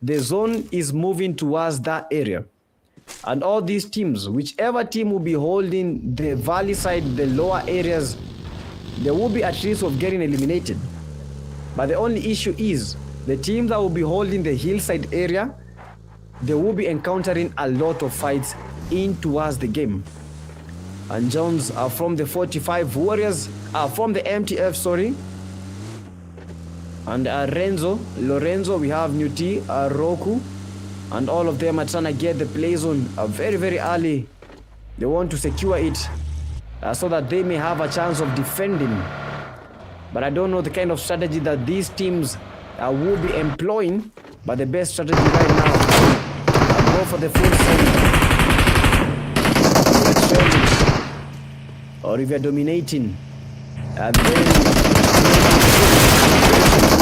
The zone is moving towards that area. And all these teams, whichever team will be holding the valley side, the lower areas, there will be at risk of getting eliminated. But the only issue is the teams that will be holding the hillside area, they will be encountering a lot of fights in towards the game. And Jones are from the 45 Warriors, from the MTF, sorry. And Lorenzo, we have Nuti, Roku, and all of them are trying to get the play zone very, very early. They want to secure it so that they may have a chance of defending. But I don't know the kind of strategy that these teams will be employing. But the best strategy right now, go for the full send. Or if you're dominating, then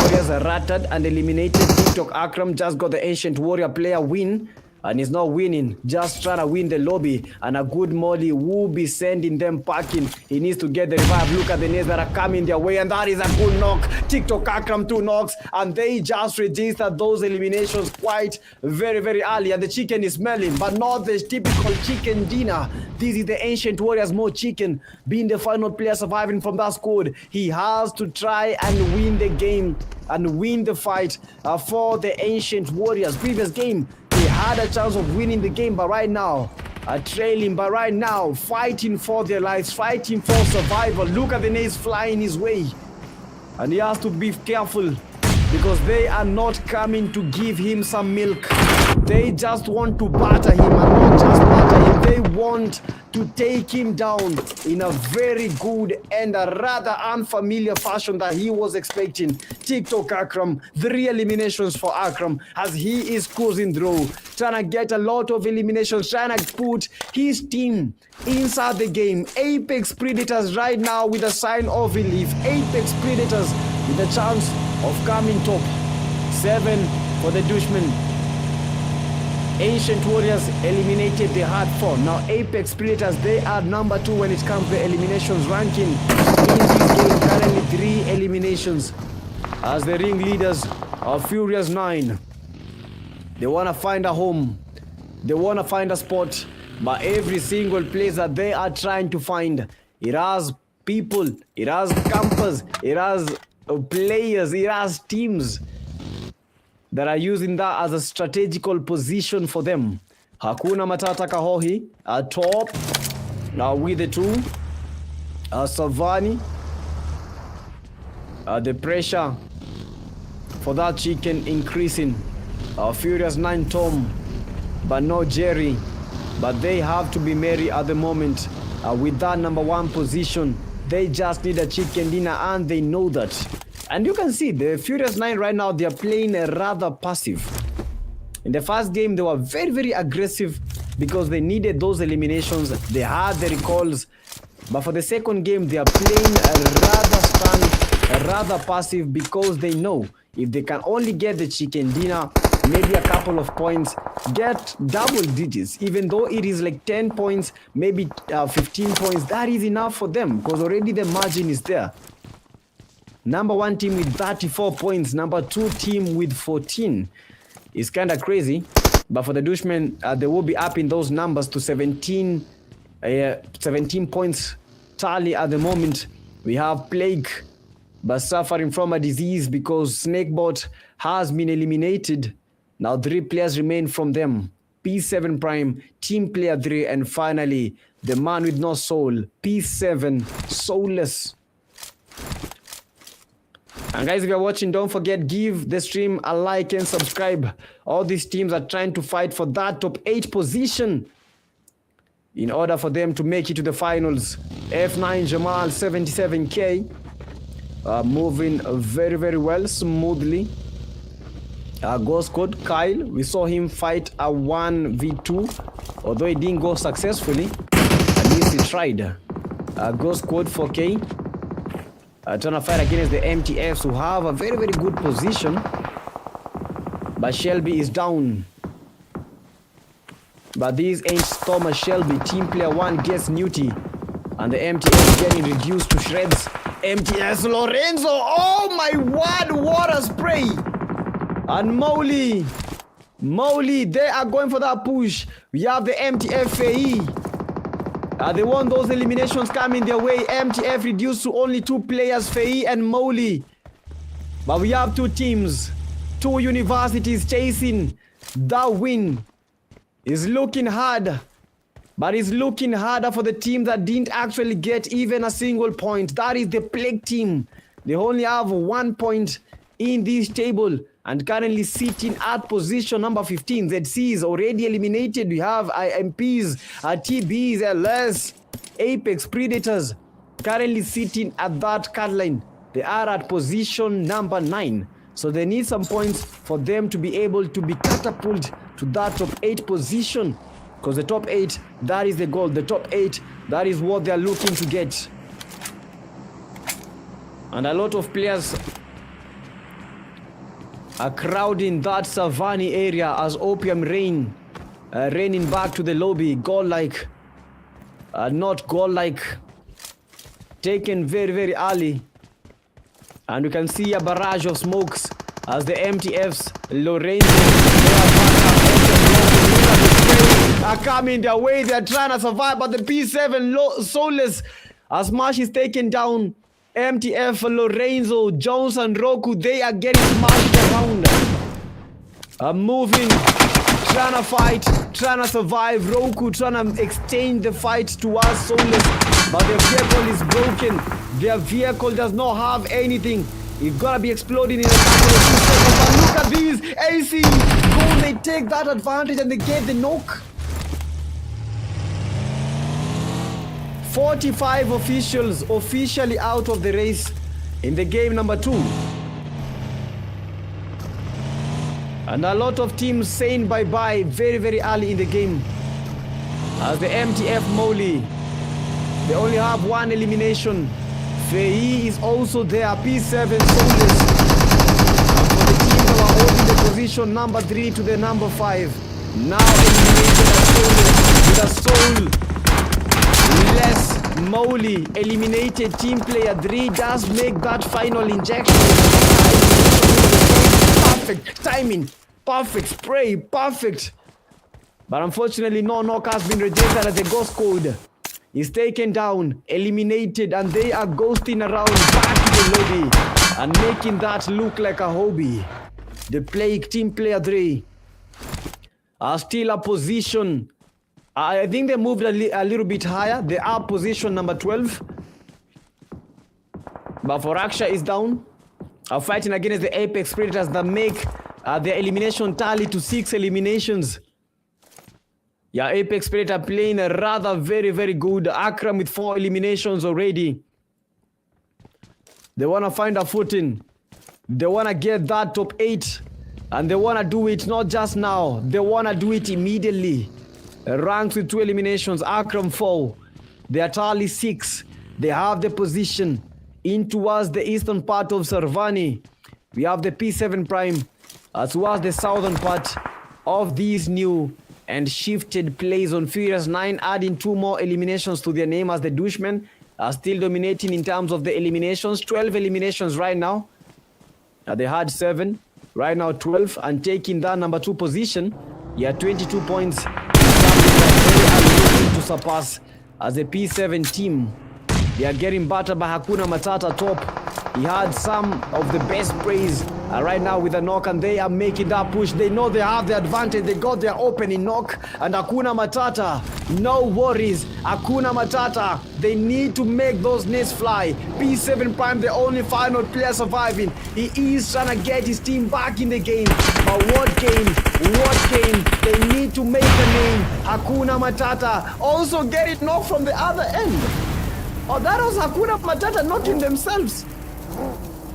Warriors are ratted and eliminated. TikTok Akram just got the Ancient Warrior player win. And he's not winning, just trying to win the lobby. And a good molly will be sending them packing. He needs to get the revive. Look at the nades that are coming their way. And that is a good knock. TikTok Akram 2 knocks. And they just registered those eliminations quite very, very early. And the chicken is smelling, but not the typical chicken dinner. This is the Ancient Warriors more chicken. Being the final player surviving from that squad, he has to try and win the game and win the fight for the Ancient Warriors. Previous game, they had a chance of winning the game, but right now, trailing, but right now, fighting for their lives, fighting for survival. Look at the nades flying his way. And he has to be careful because they are not coming to give him some milk. They just want to batter him, and not just batter him. They want to take him down in a very good and a rather unfamiliar fashion that he was expecting. TikTok Akram, 3 eliminations for Akram as he is cruising through, trying to get a lot of eliminations, trying to put his team inside the game. Apex Predators right now with a sign of relief. Apex Predators with a chance of coming top. 7 for the Dushmen. Ancient Warriors eliminated the hard 4. Now Apex Predators, they are number 2 when it comes to the eliminations ranking. In this game, currently 3 eliminations as the ringleaders of Furious 9. They want to find a home. They want to find a spot. But every single place that they are trying to find, it has people, it has campers, it has players, it has teams that are using that as a strategical position for them. Hakuna Matata Kahohi at top. Now with the 2. Savani. The pressure for that chicken increasing. Furious 9 Tom. But no Jerry. But they have to be merry at the moment. With that number 1 position. They just need a chicken dinner and they know that. And you can see the Furious 9 right now, they are playing rather passive. In the first game, they were very, very aggressive because they needed those eliminations. They had the recalls. But for the second game, they are playing rather stunned, rather passive because they know if they can only get the chicken dinner, maybe a couple of points, get double digits, even though it is like 10 points, maybe 15 points, that is enough for them because already the margin is there. Number 1 team with 34 points. Number 2 team with 14. It's kind of crazy. But for the Dushmen, they will be up in those numbers to 17 points tally at the moment. We have Plague, but suffering from a disease because Snakebot has been eliminated. Now 3 players remain from them. P7 Prime, Team Player 3, and finally, the man with no soul, P7, Soulless. And guys, if you're watching, don't forget, give the stream a like and subscribe. All these teams are trying to fight for that top 8 position in order for them to make it to the finals. F9 Jamal 77k moving very, very well, smoothly. Ghost Code Kyle, we saw him fight a 1v2, although it didn't go successfully. At least he tried. Ghost Code 4k. Trying to fight against the MTFs who have a very, very good position. But Shelby is down. But these ain't Thomas Shelby. Team Player 1 gets Newty. And the MTF is getting reduced to shreds. MTS Lorenzo. Oh my word, what a spray. And Molly, they are going for that push. We have the MTF FAE. They want those eliminations coming their way. MTF reduced to only 2 players, FAE and Molly. But we have 2 teams, 2 universities chasing that win. Is looking hard But it's looking harder for the team that didn't actually get even a single point. That is the Plague team. They only have 1 point in this table and currently sitting at position number 15. ZC is already eliminated. We have IMPs, TBs, LS, Apex Predators currently sitting at that cut line. They are at position number 9. So they need some points for them to be able to be catapulted to that top 8 position. Because the top 8, that is the goal. The top 8, that is what they are looking to get. And a lot of players are crowding that Savani area as Opium Rain raining back to the lobby. Godlike, not Godlike, taken very, very early. And we can see a barrage of smokes as the MTFs, Lorenzo, are coming their way. They're trying to survive, but the P7 soulless as Smash is taken down. MTF, Lorenzo, Jones, and Roku, they are getting smashed around. Moving, trying to fight, trying to survive. Roku trying to extend the fight towards soulless, but their vehicle is broken. Their vehicle does not have anything. It's gonna be exploding in a couple of seconds. But look at these AC goals. They take that advantage and they get the knock. 45 officials officially out of the race in the game number 2. And a lot of teams saying bye-bye very, very early in the game. As the MTF Molly, they only have 1 elimination. Fei is also there, P7 soulless. And for the teams that are holding the position number 3 to the number 5, now eliminated as soulless with a soul. Less Molly eliminated team player 3 does make that final injection. Perfect timing, perfect spray, perfect. But unfortunately, no knock has been registered as a ghost code. Is taken down, eliminated, and they are ghosting around back to the lobby and making that look like a hobby. The Plague team player 3 are still a position. I think they moved a little bit higher. They are position number 12. But for Aksha is down. Fighting against the Apex Predators that make their elimination tally to 6 eliminations. Yeah, Apex Predator playing a rather very, very good. Akram with 4 eliminations already. They want to find a footing. They want to get that top 8. And they want to do it not just now. They want to do it immediately. Ranks with 2 eliminations. Akram 4. They are tally 6. They have the position in towards the eastern part of Sarvani. We have the P7 Prime as towards the southern part of these new and shifted plays on Furious 9, adding 2 more eliminations to their name as the Dushmen are still dominating in terms of the eliminations. 12 eliminations right now. They had 7. Right now 12 and taking that number 2 position. Yeah, 22 points. To surpass as a P7 team. They are getting battered by Hakuna Matata top. He had some of the best praise right now with a knock, and they are making that push. They know they have the advantage. They got their opening knock, and Hakuna Matata, no worries. Hakuna Matata, they need to make those nets fly. P7 Prime, the only final player surviving. He is trying to get his team back in the game. But what game? What game? They need to make the name. Hakuna Matata also get it knocked from the other end. Oh, that was Hakuna Matata knocking themselves.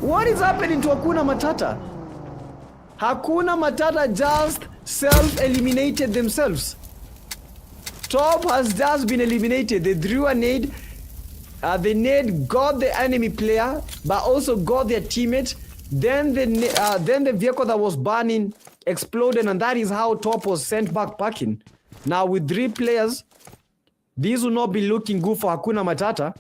What is happening to Hakuna Matata? Hakuna Matata just self-eliminated themselves. Top has just been eliminated. They drew a nade. The nade got the enemy player, but also got their teammate. Then the vehicle that was burning exploded, and that is how Top was sent back packing. Now with 3 players, this will not be looking good for Hakuna Matata,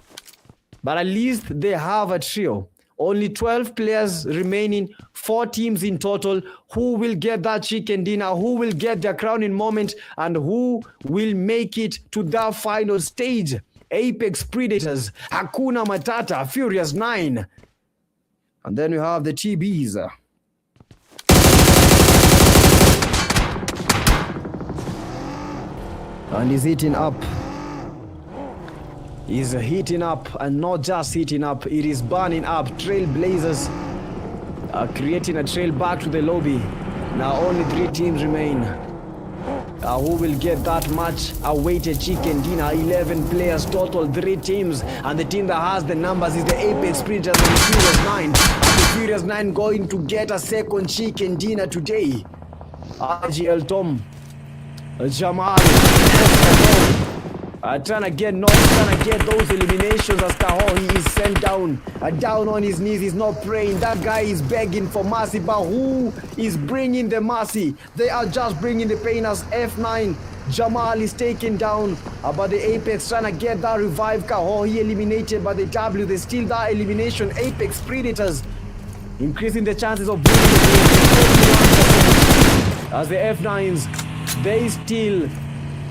but at least they have a trio. Only 12 players remaining, 4 teams in total. Who will get that chicken dinner? Who will get their crowning moment? And who will make it to that final stage? Apex Predators, Hakuna Matata, Furious 9. And then we have the TBs. And he's eating up. is heating up, and not just heating up, it is burning up. Trailblazers are creating a trail back to the lobby. Now only 3 teams remain. Who will get that much awaited chicken dinner? 11 players total, 3 teams, and the team that has the numbers is the Apex Predators and the Furious 9. And the Furious 9 going to get a second chicken dinner today. RGL Tom, Jamal, trying to get those eliminations as Kaho, he is sent down, down on his knees. He's not praying. That guy is begging for mercy, but who is bringing the mercy? They are just bringing the pain as F9. Jamal is taken down, but the Apex trying to get that revive. Kaho, he eliminated by the W. They steal that elimination. Apex Predators increasing the chances of winning the game. As the F9s, they still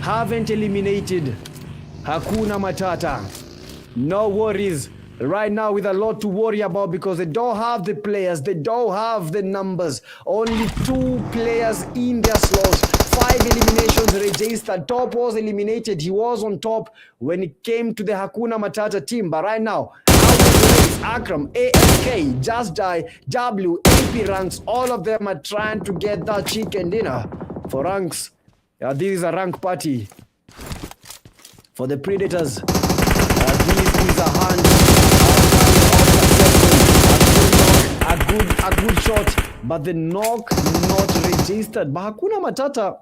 haven't eliminated Hakuna Matata. No worries right now, with a lot to worry about, because they don't have the players, they don't have the numbers. Only 2 players in their slots. 5 eliminations registered. Top was eliminated. He was on top when it came to the Hakuna Matata team. But right now, Akram, AFK, Just Die, W, AP ranks, all of them are trying to get that chicken dinner for ranks. This is a rank party for the Predators. This is a hand a good shot, but the knock not registered. But Hakuna Matata,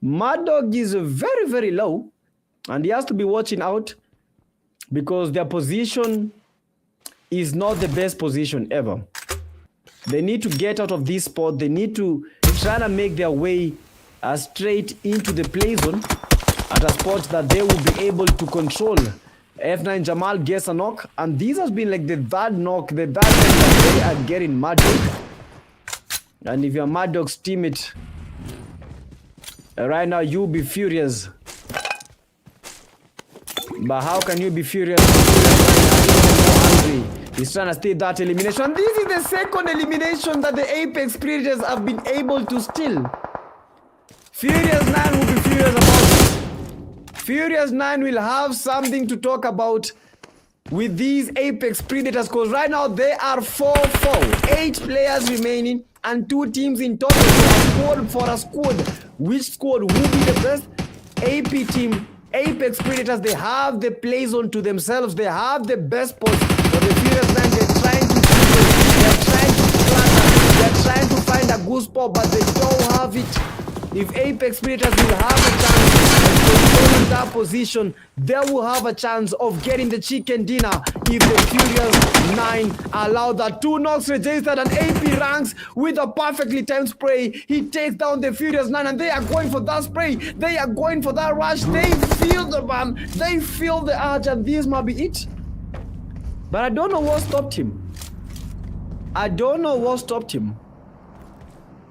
Mad Dog is very, very low, and he has to be watching out, because their position is not the best position ever. They need to get out of this spot. They need to try to make their way straight into the play zone at a spot that they will be able to control. F9 Jamal gets a knock, and this has been like the third knock, the third time that they are getting Mad Dog. And if you're Mad Dog's teammate right now, you'll be furious. But how can you be furious? He's trying to steal that elimination. This is the second elimination that the Apex Predators have been able to steal. Furious 9 will be furious about it. Furious 9 will have something to talk about with these Apex Predators, because right now they are 4-4. 8 players remaining and 2 teams in total. For a squad. Which squad will be the best? AP team, Apex Predators, they have the play zone to themselves. They have the best spots. But the Furious 9, they're trying to they're trying to find a good spot, but they don't have it. If Apex Predators will have a chance of controlling that position, they will have a chance of getting the chicken dinner if the Furious 9 allow that. 2 knocks registered, and AP ranks with a perfectly timed spray. He takes down the Furious 9, and they are going for that spray. They are going for that rush. They feel the man. They feel the urge, and this might be it. But I don't know what stopped him. I don't know what stopped him.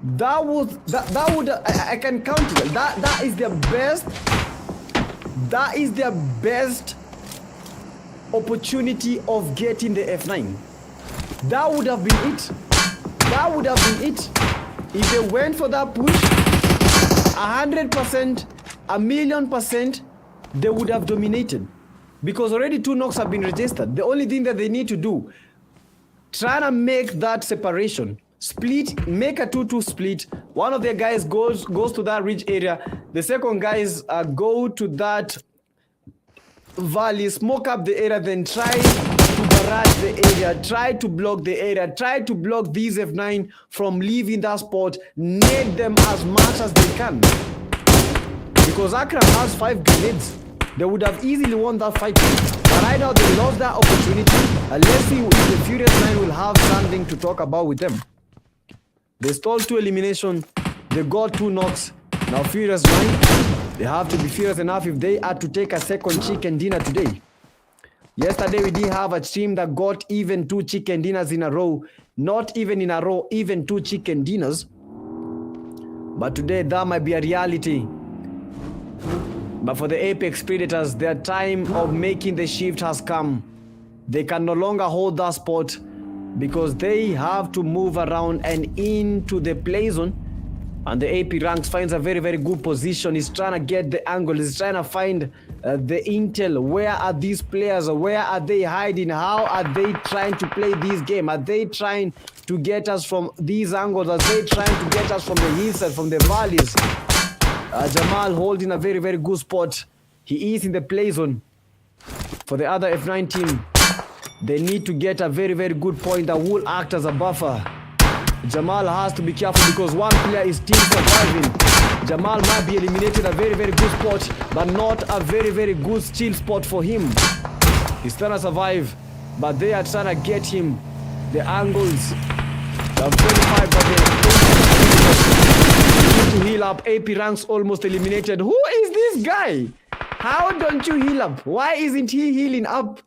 That would I can count it. That is their best. That is their best opportunity of getting the F9. That would have been it. That would have been it. If they went for that push, 100%, 1,000,000%, they would have dominated. Because already 2 knocks have been registered. The only thing that they need to do, try to make that separation. Split, make a 2-2 split. One of their guys goes to that ridge area. The second guys go to that valley, smoke up the area, then try to barrage the area, try to block the area, try to block these F9 from leaving that spot, nade them as much as they can. Because Akram has 5 grenades. They would have easily won that fight. But right now they lost that opportunity. Let's see if the Furious 9 will have something to talk about with them. They stole 2 eliminations. They got 2 knocks. Now Furious 9, they have to be furious enough if they are to take a second chicken dinner today. Yesterday we did have a team that got even 2 chicken dinners in a row. Not even in a row, even 2 chicken dinners. But today that might be a reality. But for the Apex Predators, their time of making the shift has come. They can no longer hold that spot, because they have to move around and into the play zone And the AP ranks finds a very, very good position. He's trying to get the angle. He's trying to find the intel. Where are these players? Where are they hiding? How are they trying to play this game? Are they trying to get us from these angles? Are they trying to get us from the hillside, from the valleys? Jamal holding a very, very good spot. He is in the play zone. For the other F9 team, they need to get a very, very good point that will act as a buffer. Jamal has to be careful because one player is still surviving. Jamal might be eliminated, a very, very good spot, but not a very, very good steal spot for him. He's trying to survive, but they are trying to get him. The angles are verified by the need to heal up. AP ranks almost eliminated. Who is this guy? How don't you heal up? Why isn't he healing up?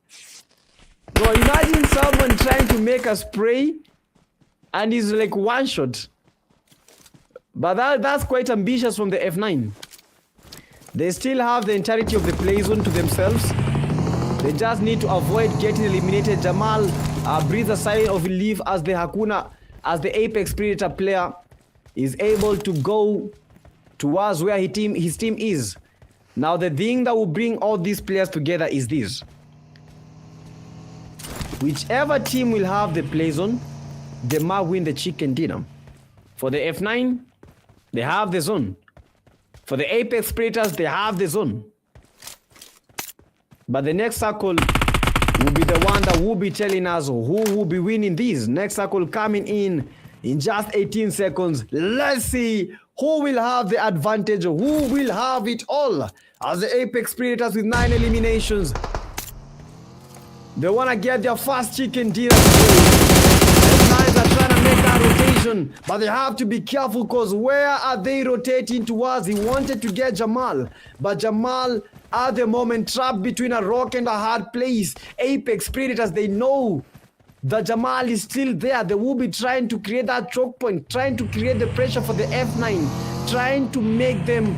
Bro, imagine someone trying to make a spray and he's like one shot. But that's quite ambitious from the F9. They still have the entirety of the play zone to themselves. They just need to avoid getting eliminated. Jamal breathes a sigh of relief as the Hakuna, as the Apex Predator player is able to go towards where his team is. Now the thing that will bring all these players together is this. Whichever team will have the play zone, they might win the chicken dinner. For the F9, they have the zone. For the Apex Predators, they have the zone. But the next circle will be the one that will be telling us who will be winning these. Next circle coming in just 18 seconds. Let's see who will have the advantage, who will have it all. As the Apex Predators with 9 eliminations. They want to get their first chicken dinner today. F9s are trying to make that rotation, but they have to be careful because where are they rotating towards? He wanted to get Jamal, but Jamal at the moment trapped between a rock and a hard place. Apex Predators, they know that Jamal is still there. They will be trying to create that choke point, trying to create the pressure for the F9, trying to make them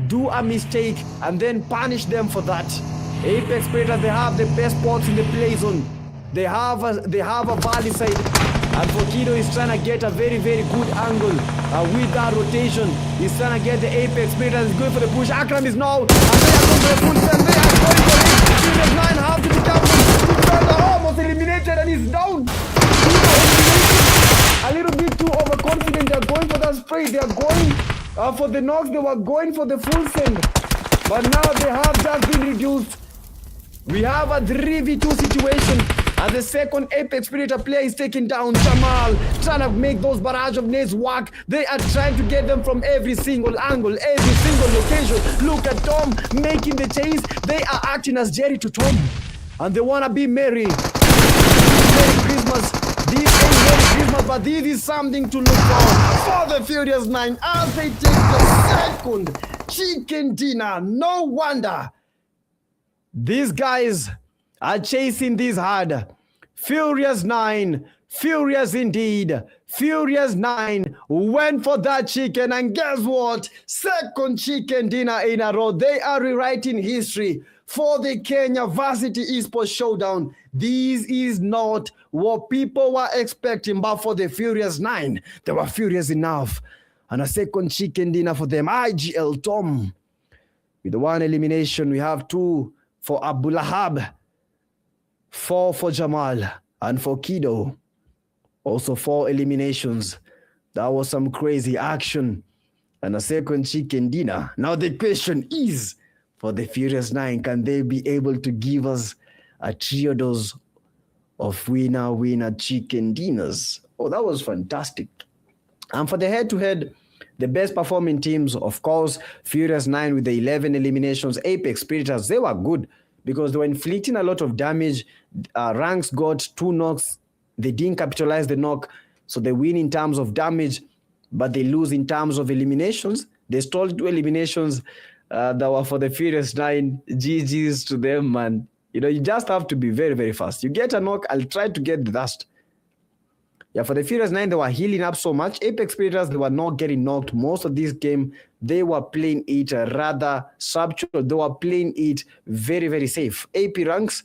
do a mistake and then punish them for that. Apex Predators, they have the best spots in the play zone. They have a valley side. And for Kido, he's trying to get a very, very good angle with that rotation. He's trying to get the Apex Predators. He's going for the push. Akram is now. And they are going for the full send. They are going for it. Series 9 have to be careful. He's almost eliminated and he's down. A little bit too overconfident. They are going for that spray. They are going for the knocks. They were going for the full send. But now they have just been reduced. We have a 3v2 situation. And the second Apex Predator player is taking down Jamal, trying to make those barrage of nades work. They are trying to get them from every single angle, every single location. Look at Tom making the chase. They are acting as Jerry to Tom. And they want to be merry. Merry Christmas. This ain't Merry Christmas, but this is something to look for the Furious 9 as they take the second chicken dinner. No wonder these guys are chasing this hard. Furious 9, furious indeed. Furious 9 went for that chicken, and guess what? Second chicken dinner in a row. They are rewriting history for the Kenya Varsity Esports Showdown. This is not what people were expecting, but for the Furious 9, they were furious enough. And a second chicken dinner for them. IGL Tom. With the 1 elimination, we have 2 for Abulahab, 4 for Jamal, and for Kido, also 4 eliminations. That was some crazy action. And a second chicken dinner. Now the question is, for the Furious 9, can they be able to give us a trio dose of winner chicken dinners? Oh, that was fantastic. And for the head-to-head, the best performing teams, of course, Furious 9 with the 11 eliminations. Apex Predators, they were good because they were inflicting a lot of damage. Ranks got 2 knocks. They didn't capitalize the knock, so they win in terms of damage, but they lose in terms of eliminations. They stole 2 eliminations that were for the Furious 9. GG's to them, man. You know, you just have to be very, very fast. You get a knock, I'll try to get the dust. Yeah, for the Furious 9, they were healing up so much. Apex Predators, they were not getting knocked. Most of this game, they were playing it rather subtle. They were playing it very, very safe. AP ranks,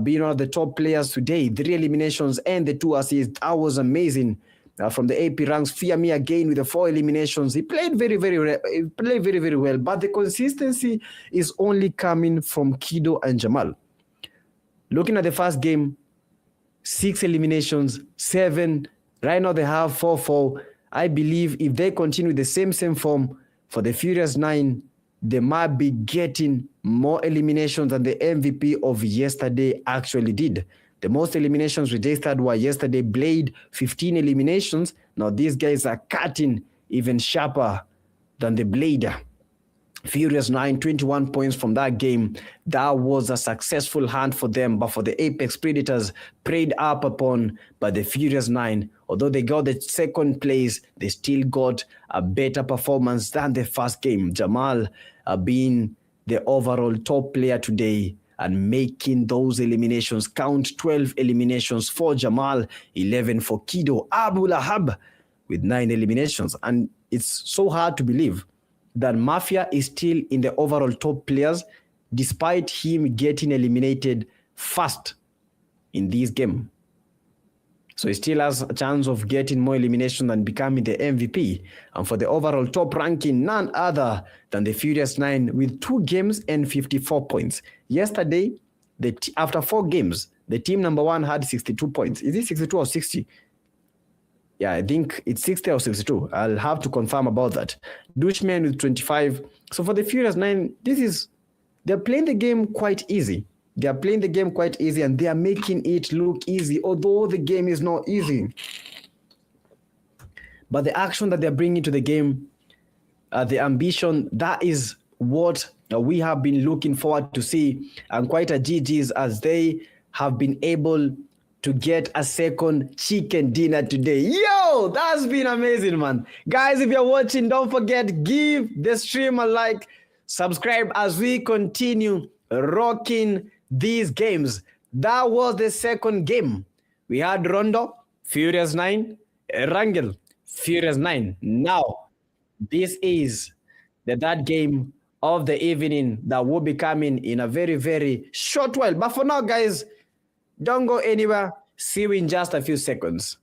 being one of the top players today, 3 eliminations and the 2 assists. That was amazing. from the AP ranks. Fear Me again with the 4 eliminations. He played very, very well. But the consistency is only coming from Kido and Jamal. Looking at the first game, 6 eliminations, 7. Right now they have 4-4. I believe if they continue the same form for the Furious 9, they might be getting more eliminations than the MVP of yesterday actually did. The most eliminations registered were yesterday. Blade, 15 eliminations. Now these guys are cutting even sharper than the Blade. Furious 9, 21 points from that game. That was a successful hunt for them, but for the Apex Predators, preyed up upon by the Furious 9. Although they got the second place, they still got a better performance than the first game. Jamal being the overall top player today and making those eliminations count. 12 eliminations for Jamal, 11 for Kido. Abu Lahab with 9 eliminations. And it's so hard to believe that Mafia is still in the overall top players despite him getting eliminated first in this game. So he still has a chance of getting more elimination and becoming the MVP. And for the overall top ranking, none other than the Furious 9 with 2 games and 54 points. Yesterday, after 4 games, the team number 1 had 62 points. Is it 62 or 60? Yeah, I think it's 60 or 62. I'll have to confirm about that. Dushmen with 25. So for the Furious 9, they're playing the game quite easy. They are playing the game quite easy and they are making it look easy, although the game is not easy. But the action that they're bringing to the game, the ambition, that is what we have been looking forward to see. And quite a GG's as they have been able to get a second chicken dinner today. Yo, that's been amazing, man. Guys, if you're watching, don't forget, give the stream a like, subscribe as we continue rocking these games. That was the second game. We had Rondo, Furious 9, Rangel, Furious 9. Now, this is the third game of the evening that will be coming in a very, very short while. But for now, guys, don't go anywhere. See you in just a few seconds.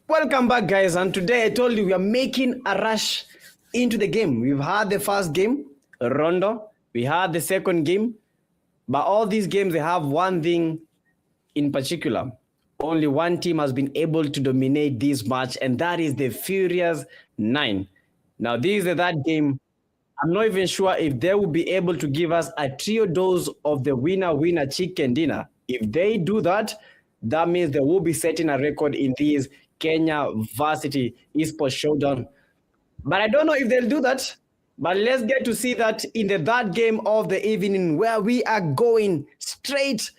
Welcome back, guys, and today I told you we are making a rush into the game. We've had the first game, Rondo. We had the second game, but all these games, they have one thing in particular. Only one team has been able to dominate this match, and that is the Furious 9. Now, this is that game. I'm not even sure if they will be able to give us a trio dose of the winner chicken dinner. If they do that, that means they will be setting a record in this Kenya Varsity Esports Showdown. But I don't know if they'll do that. But let's get to see that in the third game of the evening, where we are going straight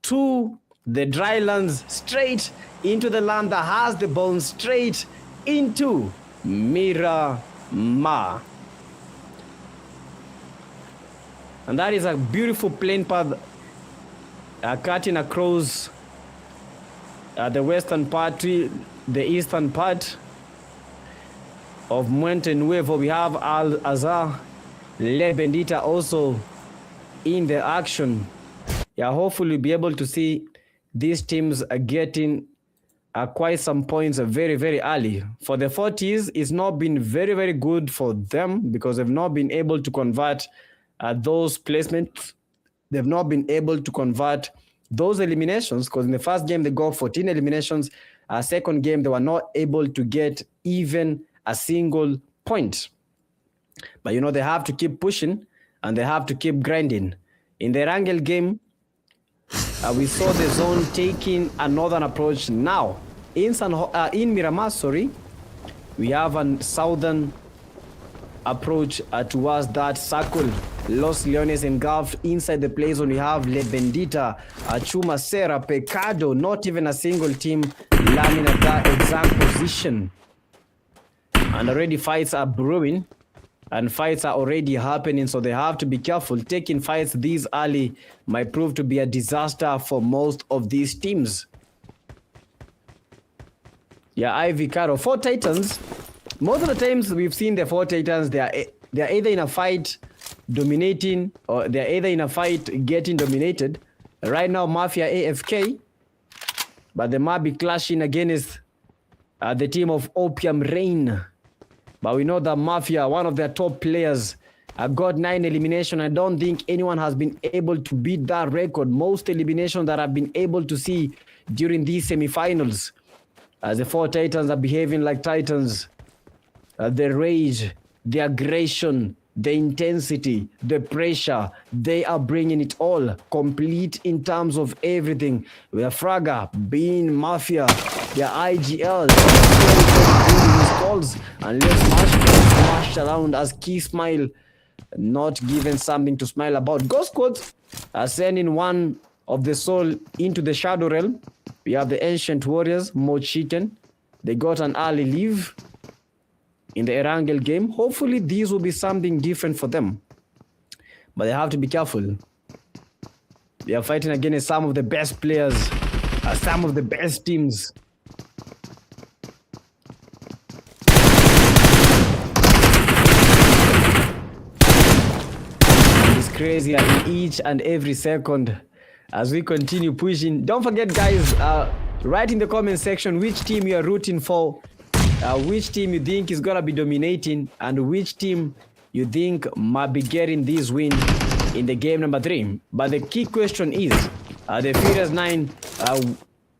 to the dry lands, straight into the land that has the bones, straight into Miramar. And that is a beautiful plain path cutting across the western part to the eastern part of Muente Nuevo. We have Al Azhar, Le Bendita also in the action. Yeah, hopefully we'll be able to see these teams are getting quite some points very, very early. For the 40s, it's not been very, very good for them because they've not been able to convert those placements. They've not been able to convert those eliminations because in the first game they got 14 eliminations. Second game they were not able to get even a single point. But you know, they have to keep pushing and they have to keep grinding. In the Rangel game, we saw the zone taking a northern approach. Now in Miramar, we have a southern approach towards that circle. Los Leones engulfed inside the play zone. We have Le Bendita, Chuma Serra, Pecado, not even a single team landing at that exact position. And already fights are brewing and fights are already happening, so they have to be careful. Taking fights these early might prove to be a disaster for most of these teams. Yeah, Ivy Caro, 4 Titans. Most of the times we've seen the 4 Titans, they are either in a fight dominating or they're either in a fight getting dominated. Right now, Mafia AFK, but they might be clashing against the team of Opium Rain. But we know that Mafia, one of their top players, got 9 eliminations. I don't think anyone has been able to beat that record. Most eliminations that I've been able to see during these semifinals. As the 4 Titans are behaving like Titans. The rage, the aggression, the intensity, the pressure, they are bringing it all, complete in terms of everything. We have Fraga being Mafia, their IGL, calls, and let's smash around as Key Smile, not given something to smile about. Ghost Squad are sending one of the soul into the Shadow Realm. We have the Ancient Warriors, Mochiken. They got an early leave in the Erangel game. Hopefully these will be something different for them. But they have to be careful. They are fighting against some of the best players, some of the best teams. It's crazy in each and every second as we continue pushing. Don't forget, guys, write in the comment section which team you are rooting for. Which team you think is gonna be dominating and which team you think might be getting this win in the game number 3. But the key question is, are the Furious 9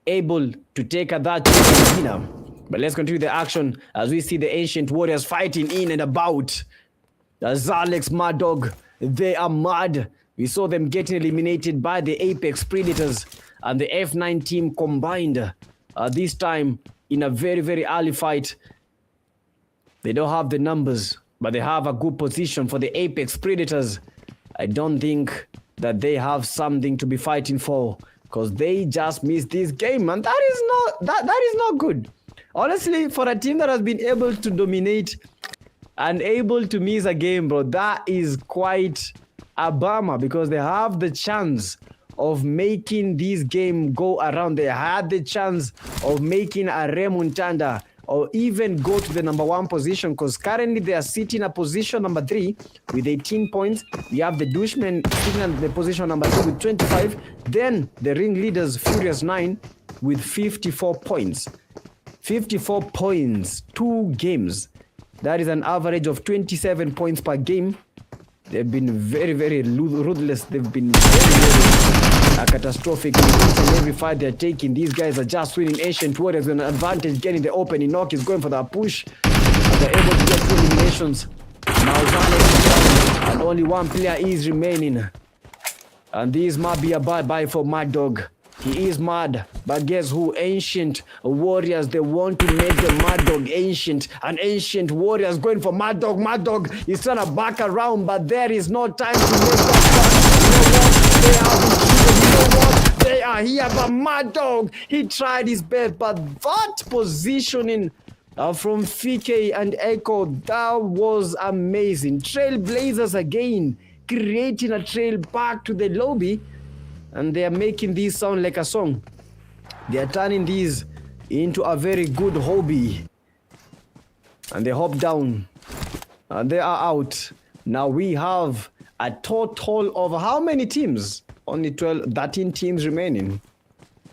able to take that winner? But let's continue the action as we see the Ancient Warriors fighting in and about. The Zalex Mad Dog, they are mad. We saw them getting eliminated by the Apex Predators and the F9 team combined. This time in a very, very early fight. They don't have the numbers, but they have a good position for the Apex Predators. I don't think that they have something to be fighting for because they just missed this game, and that is not good. Honestly, for a team that has been able to dominate and able to miss a game, bro, that is quite a bummer because they have the chance of making this game go around. They had the chance of making a remontada or even go to the number 1 position because currently they are sitting at position number 3 with 18 points. We have the Dushmen sitting at the position number 2 with 25. Then the ring leaders Furious 9 with 54 points. 54 points, 2 games. That is an average of 27 points per game. They've been very, very ruthless. They've been very catastrophic in each and every fight they're taking. These guys are just winning. Ancient Warriors with an advantage, getting the opening knock. Is going for that push. And they're able to get 2 eliminations. Now Zane, and only 1 player is remaining. And this might be a bye-bye for Mad Dog. He is mad, but guess who? Ancient Warriors, they want to make the Mad Dog ancient. And Ancient Warriors going for Mad Dog. Mad Dog is trying to back around, but there is no time to make that. They are here, but Mad Dog, he tried his best, but that positioning from FK and Echo, that was amazing. Trailblazers again, creating a trail back to the lobby. And they are making these sound like a song. They are turning these into a very good hobby. And they hop down. And they are out. Now we have a total of how many teams? Only 13 teams remaining.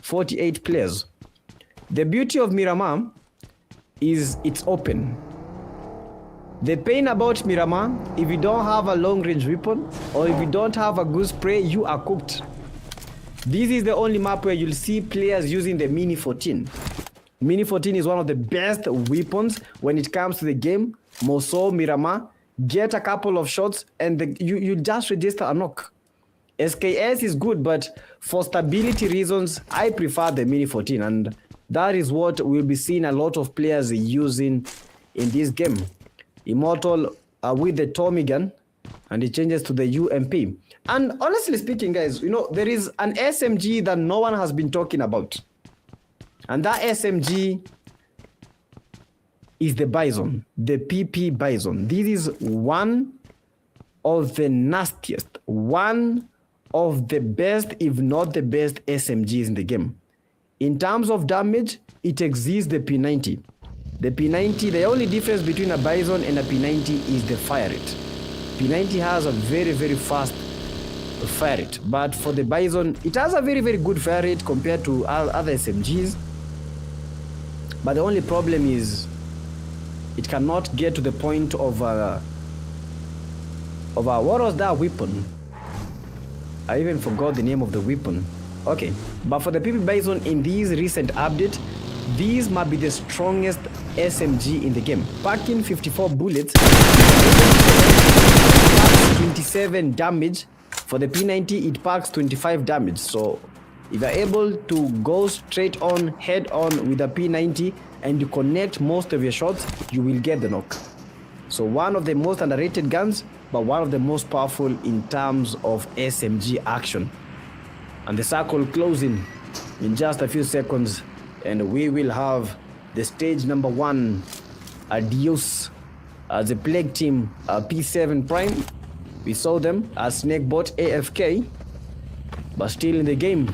48 players. The beauty of Miramar is it's open. The pain about Miramar, if you don't have a long range weapon or if you don't have a good spray, you are cooked. This is the only map where you'll see players using the Mini 14. Mini 14 is one of the best weapons when it comes to the game. Moso, Miramar, get a couple of shots and you just register a knock. SKS is good, but for stability reasons, I prefer the Mini 14. And that is what we'll be seeing a lot of players using in this game. Immortal with the Tommy gun, and it changes to the UMP. And honestly speaking, guys, you know, there is an SMG that no one has been talking about. And that SMG is the Bison, the PP Bison. This is one of the nastiest, one of the best, if not the best SMGs in the game. In terms of damage, it exceeds the P90. The P90, the only difference between a Bison and a P90 is the fire rate. P90 has a very, very fast fire rate, but for the Bison, it has a very, very good fire rate compared to other SMGs. But the only problem is it cannot get to the point of what was that weapon? I even forgot the name of the weapon. Okay, but for the PP Bison in these recent update, these might be the strongest SMG in the game. Packing 54 bullets, 27 damage. For the P90, it packs 25 damage. So if you're able to go straight on, head on with a P90 and you connect most of your shots, you will get the knock. So one of the most underrated guns, but one of the most powerful in terms of SMG action. And the circle closing in just a few seconds, and we will have the stage number 1, Adios, as the Plague Team, P7 Prime. We saw them as Snakebot AFK, but still in the game.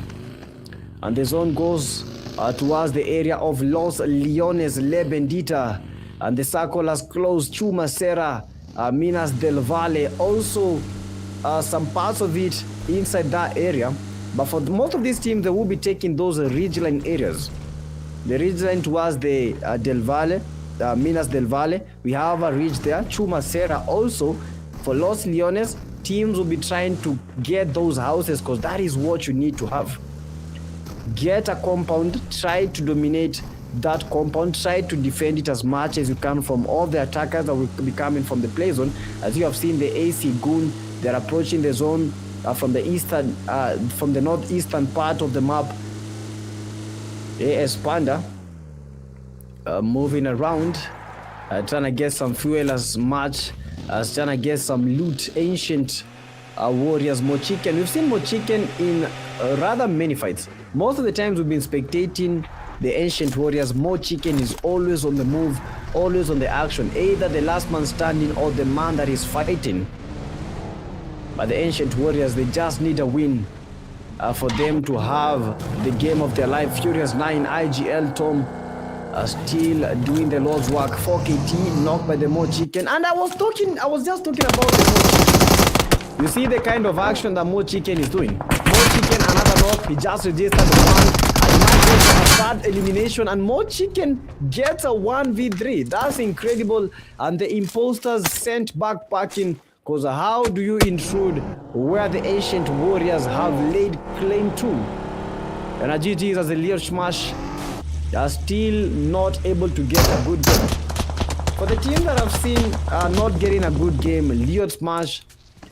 And the zone goes towards the area of Los Leones, Le Bendita. And the circle has closed Chuma Serra, Minas del Valle. Also, some parts of it inside that area. But for most of these teams, they will be taking those ridgeline areas. The ridgeline towards the Del Valle, Minas del Valle. We have a ridge there. Chuma Serra also. For Los Leones, teams will be trying to get those houses because that is what you need to have. Get a compound, try to dominate that compound, try to defend it as much as you can from all the attackers that will be coming from the play zone. As you have seen, the AC Goon, they're approaching the zone from the northeastern part of the map. AS Panda moving around, trying to get some fuel as much as trying to get some loot. Ancient Warriors, Mochiken. We've seen Mochiken in rather many fights. Most of the times we've been spectating the Ancient Warriors. Mochiken is always on the move, always on the action, either the last man standing or the man that is fighting. But the Ancient Warriors, they just need a win for them to have the game of their life. Furious 9, IGL, Tom still doing the Lord's work. 4KT knocked by the Mochiken. And I was just talking about the Mochiken. You see the kind of action that Mochiken is doing. Mochiken, another knock, he just registered the one. And that elimination, and Mo Chicken gets a 1v3. That's incredible. And the Imposters sent back packing, because how do you intrude where the ancient warriors have laid claim to? And GG's as the Llyod Smash are still not able to get a good game. For the team that I've seen not getting a good game, Llyod Smash,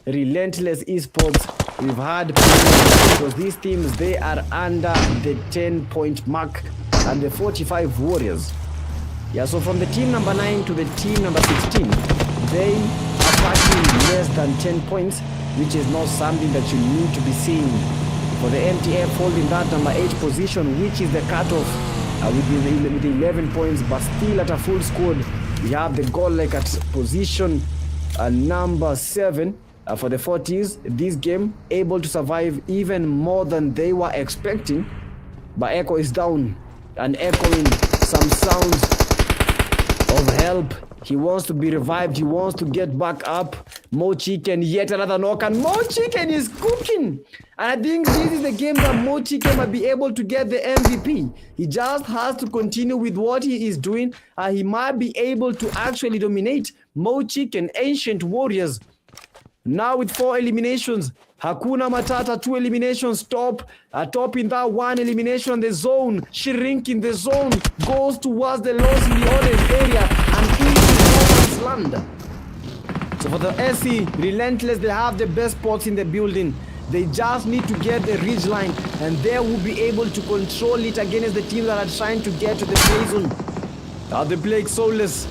Relentless Esports, we've had because these teams, they are under the 10-point mark, and the 45 warriors. Yeah, so from the team number 9 to the team number 16, they are packing less than 10 points, which is not something that you need to be seeing. For the MTF holding that number 8 position, which is the cutoff with 11 points, but still at a full squad. We have the Godlike at position number 7 for the 40s. This game able to survive even more than they were expecting, but Echo is down and echoing some sounds of help. He wants to be revived. He wants to get back up. Mo Chicken, yet another knock, and Mo Chicken is cooking. And I think this is the game that Mo Chicken might be able to get the MVP. He just has to continue with what he is doing, and he might be able to actually dominate. Mo Chicken, Ancient Warriors, now with 4 eliminations. Hakuna Matata, 2 eliminations, top in that 1 elimination. The zone, shrinking the zone, goes towards the Los Leones area and into Norman's land. So for the SC, Relentless, they have the best spots in the building. They just need to get the ridge line, and they will be able to control it against the teams that are trying to get to the play zone. The Plague Soulless,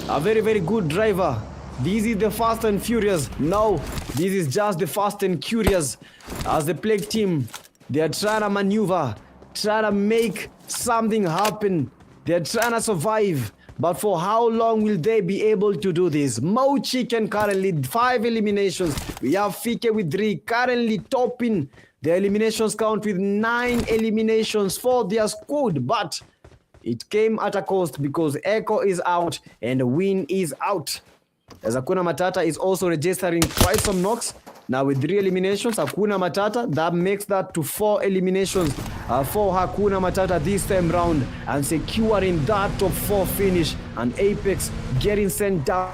a very, very good driver. This is the Fast and Furious. No, this is just the Fast and Curious. As the Plague team, they are trying to maneuver, trying to make something happen. They are trying to survive. But for how long will they be able to do this? Mo Chicken currently 5 eliminations. We have Fike with 3, currently topping the eliminations count with 9 eliminations for their squad. But it came at a cost because Echo is out and Win is out. As Hakuna Matata is also registering quite some knocks. Now with 3 eliminations, Hakuna Matata, that makes that to 4 eliminations for Hakuna Matata this time round, and securing that top 4 finish, and Apex getting sent down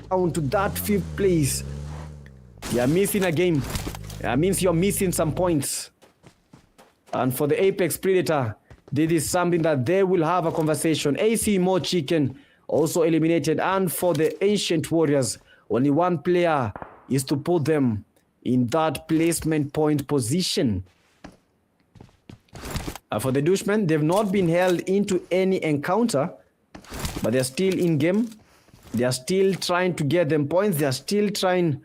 to that 5th place. You're missing a game. That means you're missing some points. And for the Apex Predator, this is something that they will have a conversation. AC Mo Chicken also eliminated, and for the Ancient Warriors, only one player is to put them in that placement point position. For the Dushmen, they've not been held into any encounter, but they're still in game. They are still trying to get them points. They are still trying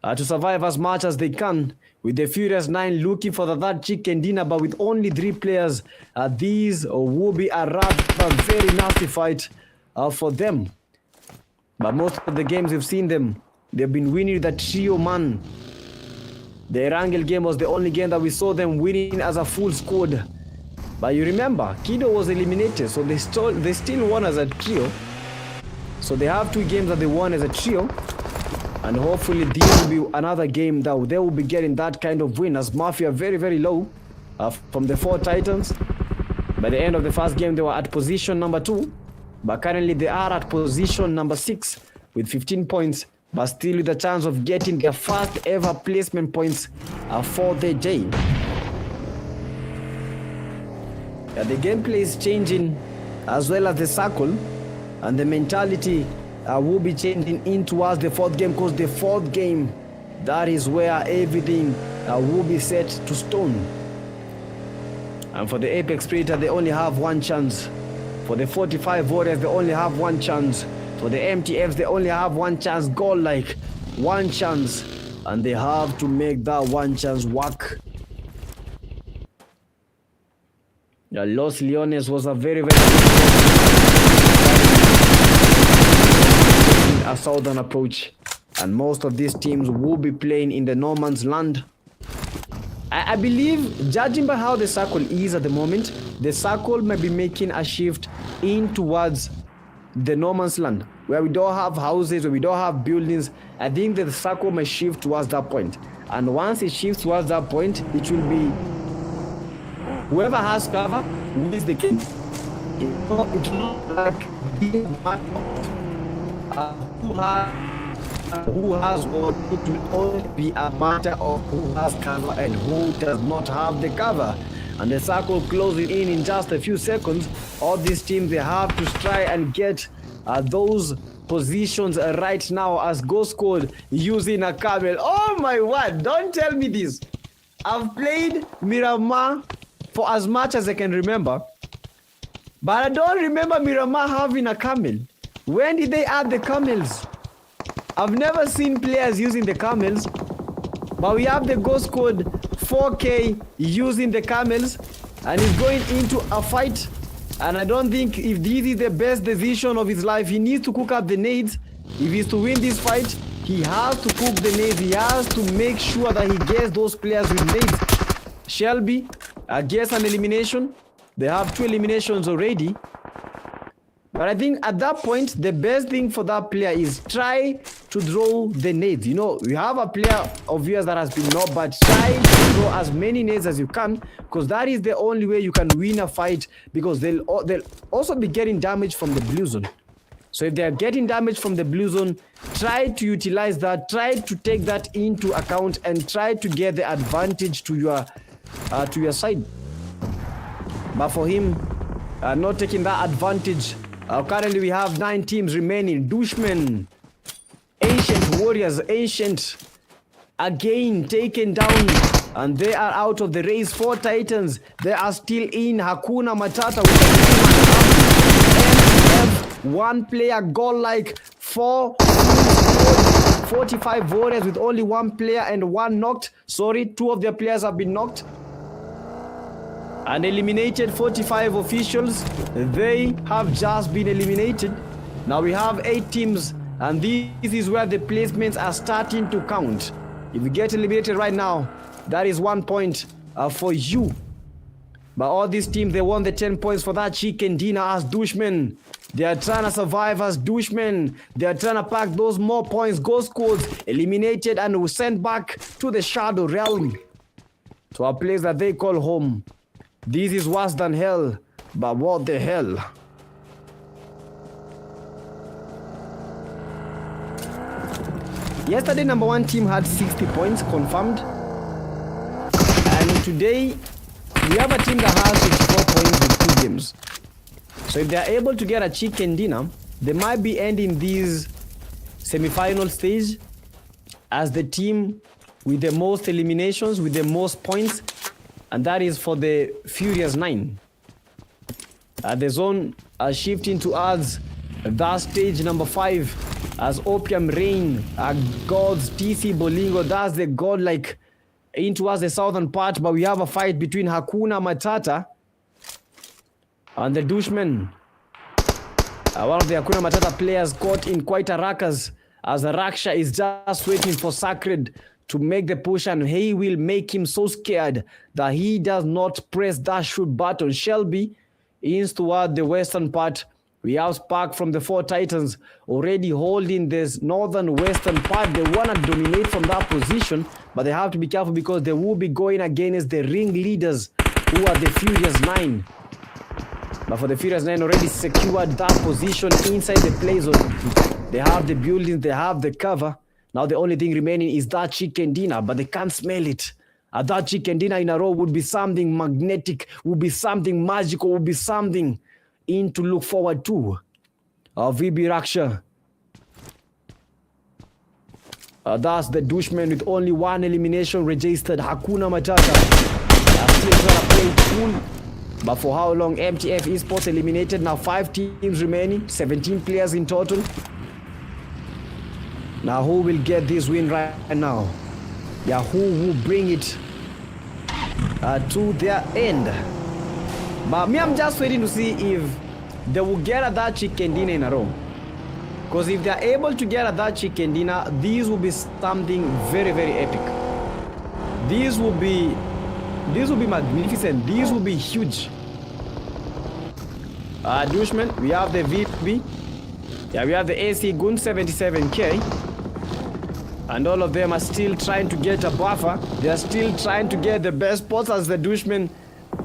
to survive as much as they can, with the Furious 9 looking for that chicken dinner, but with only 3 players. These will be a rather very nasty fight for them. But most of the games we've seen them, they've been winning the trio man. The Erangel game was the only game that we saw them winning as a full squad. But you remember, Kido was eliminated, so they still won as a trio. So they have 2 games that they won as a trio. And hopefully this will be another game that they will be getting that kind of win, as Mafia very, very low from the 4 Titans. By the end of the first game, they were at position number 2. But currently they are at position number 6 with 15 points. But still with a chance of getting their first ever placement points for the day. The gameplay is changing, as well as the circle, and the mentality will be changing in towards the 4th game, because the 4th game, that is where everything will be set to stone. And for the Apex Predator, they only have 1 chance. For the 45 Warriors, they only have 1 chance. For the MTFs, they only have 1 chance. Godlike, 1 chance, and they have to make that 1 chance work. Los Leones was a very, very a southern approach, and most of these teams will be playing in the no man's land. I believe, judging by how the circle is at the moment, the circle might be making a shift in towards the no man's land, where we don't have houses, where we don't have buildings. I think that the circle may shift towards that point, and once it shifts towards that point, it will be Whoever has cover wins the game. It's not like who has what. It will only be a matter of who has cover and who does not have the cover. And the circle closing in just a few seconds. All these teams, they have to try and get those positions right now as Ghost Squad using a camel. Oh my word, don't tell me this. I've played Miramar for as much as I can remember, but I don't remember Miramar having a camel. When did they add the camels? I've never seen players using the camels, but we have the Ghost Squad 4K using the camels and he's going into a fight. And I don't think if this is the best decision of his life, he needs to cook up the nades. If he's to win this fight, he has to cook the nades. He has to make sure that he gets those players with nades. Shelby gets an elimination. They have 2 eliminations already. But I think at that point, the best thing for that player is try to draw the nades. You know, you have a player of yours that has been knocked, but try to draw as many nades as you can, because that is the only way you can win a fight, because they'll also be getting damage from the blue zone. So if they're getting damage from the blue zone, try to utilize that, try to take that into account and try to get the advantage to your side. But for him, not taking that advantage, currently we have 9 teams remaining. Dushmen, Ancient Warriors, Ancient again taken down, and they are out of the race. 4 Titans, they are still in. Hakuna Matata with MTF, 1 player, Godlike, 45 Warriors with only 1 player and 1 knocked. Sorry, 2 of their players have been knocked. And eliminated 45 officials. They have just been eliminated. Now we have 8 teams, and this is where the placements are starting to count. If you get eliminated right now, that is 1 point for you. But all these teams, they won the 10 points for that chicken dinner as Dushmen. They are trying to survive as Dushmen. They are trying to pack those more points. Ghost Squads eliminated and sent back to the Shadow Realm, to a place that they call home. This is worse than hell, but what the hell? Yesterday, number 1 team had 60 points confirmed. And today, we have a team that has 64 points with 2 games. So if they are able to get a chicken dinner, they might be ending this semi-final stage as the team with the most eliminations, with the most points. And that is for the Furious 9. The zone shifting to us. That stage number 5 as Opium Rain, Gods, TC Bolingo. That's the Godlike in towards the southern part. But we have a fight between Hakuna Matata and the Dushmen. One of the Hakuna Matata players caught in quite a ruckus as Raksha is just waiting for Sacred to make the push, and he will make him so scared that he does not press that shoot button. Shelby is toward the western part. We have Spark from the 4 Titans already holding this northern western part. They want to dominate from that position, but they have to be careful because they will be going against the ring leaders who are the Furious 9. But for the Furious 9 already secured that position inside the play zone. They have the buildings, they have the cover. Now the only thing remaining is that chicken dinner, but they can't smell it. That chicken dinner in a row would be something magnetic, would be something magical, would be something in to look forward to. VB Raksha. That's the Dushmen with only 1 elimination registered. Hakuna Matata still trying to play cool. But for how long? MTF Esports eliminated. Now 5 teams remaining, 17 players in total. Now who will get this win right now? Yeah, who will bring it to their end? But me, I'm just waiting to see if they will get at that chicken dinner in a row. Because if they're able to get at that chicken dinner, this will be something very, very epic. This will be magnificent. This will be huge. Dushmen, we have the VB. Yeah, we have the AC Gun 77k. And all of them are still trying to get a buffer. They are still trying to get the best spots as the Dushmen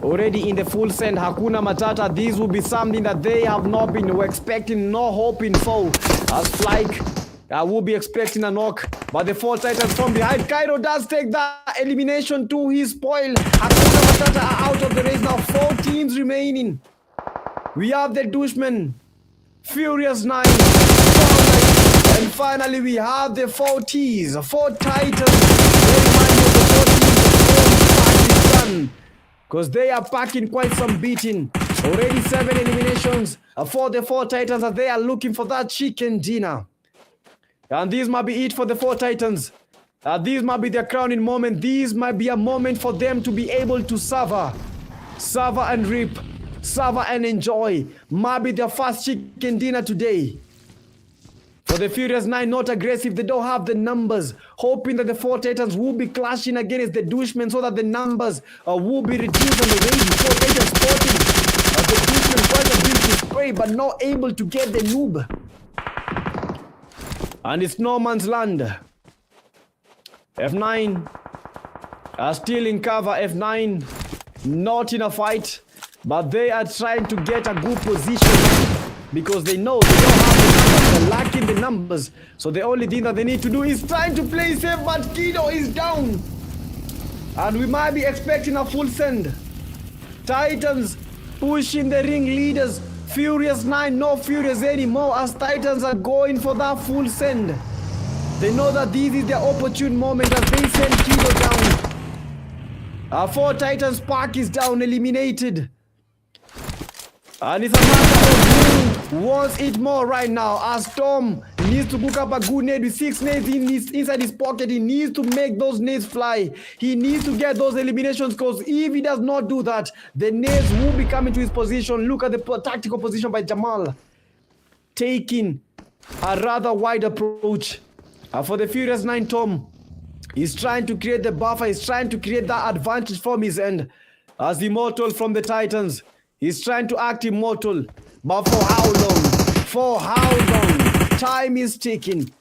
already in the full send. Hakuna Matata, this will be something that they have not been expecting nor hoping for. As Flike will be expecting a knock, but the 4 Titans from behind. Cairo does take that elimination to his spoil. Hakuna Matata are out of the race now. 4 teams remaining. We have the Dushmen, Furious 9, and finally we have the 4 T's, 4 Titans. They remind me of the 4 T's of Pakistan, because they are packing quite some beating. Already 7 eliminations for the 4 Titans as they are looking for that chicken dinner. And this might be it for the 4 Titans. This might be their crowning moment. This might be a moment for them to be able to savor and reap. Savor and enjoy. Might be their first chicken dinner today. For the Furious 9, not aggressive. They don't have the numbers. Hoping that the 4 Titans will be clashing against the Dushmen so that the numbers will be reduced on the range. 4 Titans spotting the Dushmen quite a bit to spray, but not able to get the noob. And it's no man's land. F9 are still in cover. F9 not in a fight, but they are trying to get a good position because they know they don't have the numbers. They're lacking the numbers. So the only thing that they need to do is trying to play safe, but Kido is down. And we might be expecting a full send. Titans pushing the ring leaders. Furious 9, no Furious anymore as Titans are going for that full send. They know that this is their opportune moment as they send Kido down. 4 Titans, Spark is down, eliminated. And it's a matter of who wants it more right now as Tom needs to book up a good nade with 6 nades inside his pocket. He needs to make those nades fly. He needs to get those eliminations because if he does not do that, the nades will be coming to his position. Look at the tactical position by Jamal. Taking a rather wide approach. For the Furious 9, Tom, he's trying to create the buffer. He's trying to create that advantage from his end. As Immortal from the Titans, he's trying to act immortal. But for how long? For how long? Time is ticking.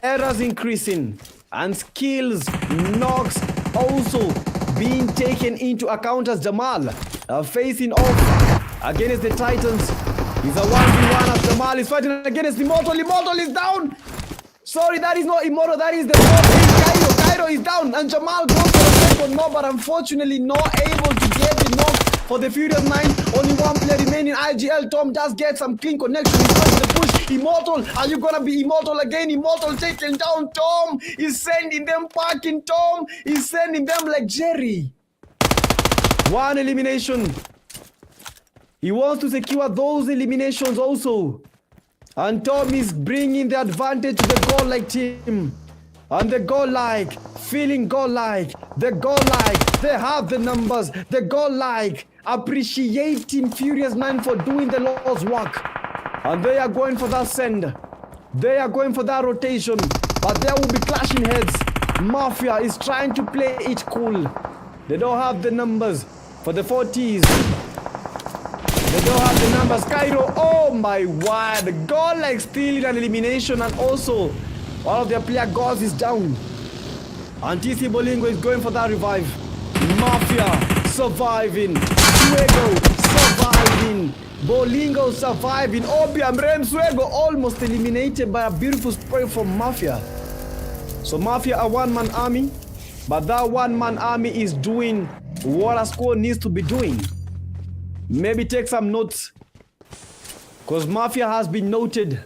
Errors increasing. And skills knocks also being taken into account as Jamal facing off against the Titans. He's a 1v1 as Jamal is fighting against Immortal. Immortal is down. Sorry, that is not Immortal. That is the Cairo. Cairo is down. And Jamal goes for the second knock, but unfortunately not able to get the knock. For the Furious 9, only 1 player remaining. IGL, Tom does get some clean connection. He's going to the push. Immortal, are you going to be Immortal again? Immortal taking down Tom. He's sending them packing. Tom is sending them like Jerry. 1 elimination. He wants to secure those eliminations also. And Tom is bringing the advantage to the Godlike team. And the Godlike, feeling Godlike, the Godlike, they have the numbers, the Godlike, appreciating Furious 9 for doing the Lord's work. And they are going for that send. They are going for that rotation. But there will be clashing heads. Mafia is trying to play it cool. They don't have the numbers for the 40s. They don't have the numbers. Cairo, oh my word. Godlike stealing an elimination and also all of their player gods is down. And TC Bolingo is going for that revive. Mafia surviving. Suego surviving. Bolingo surviving. Obiam Rem Suego almost eliminated by a beautiful spray from Mafia. So Mafia are 1-man army. But that 1-man army is doing what a squad needs to be doing. Maybe take some notes. Because Mafia has been noted.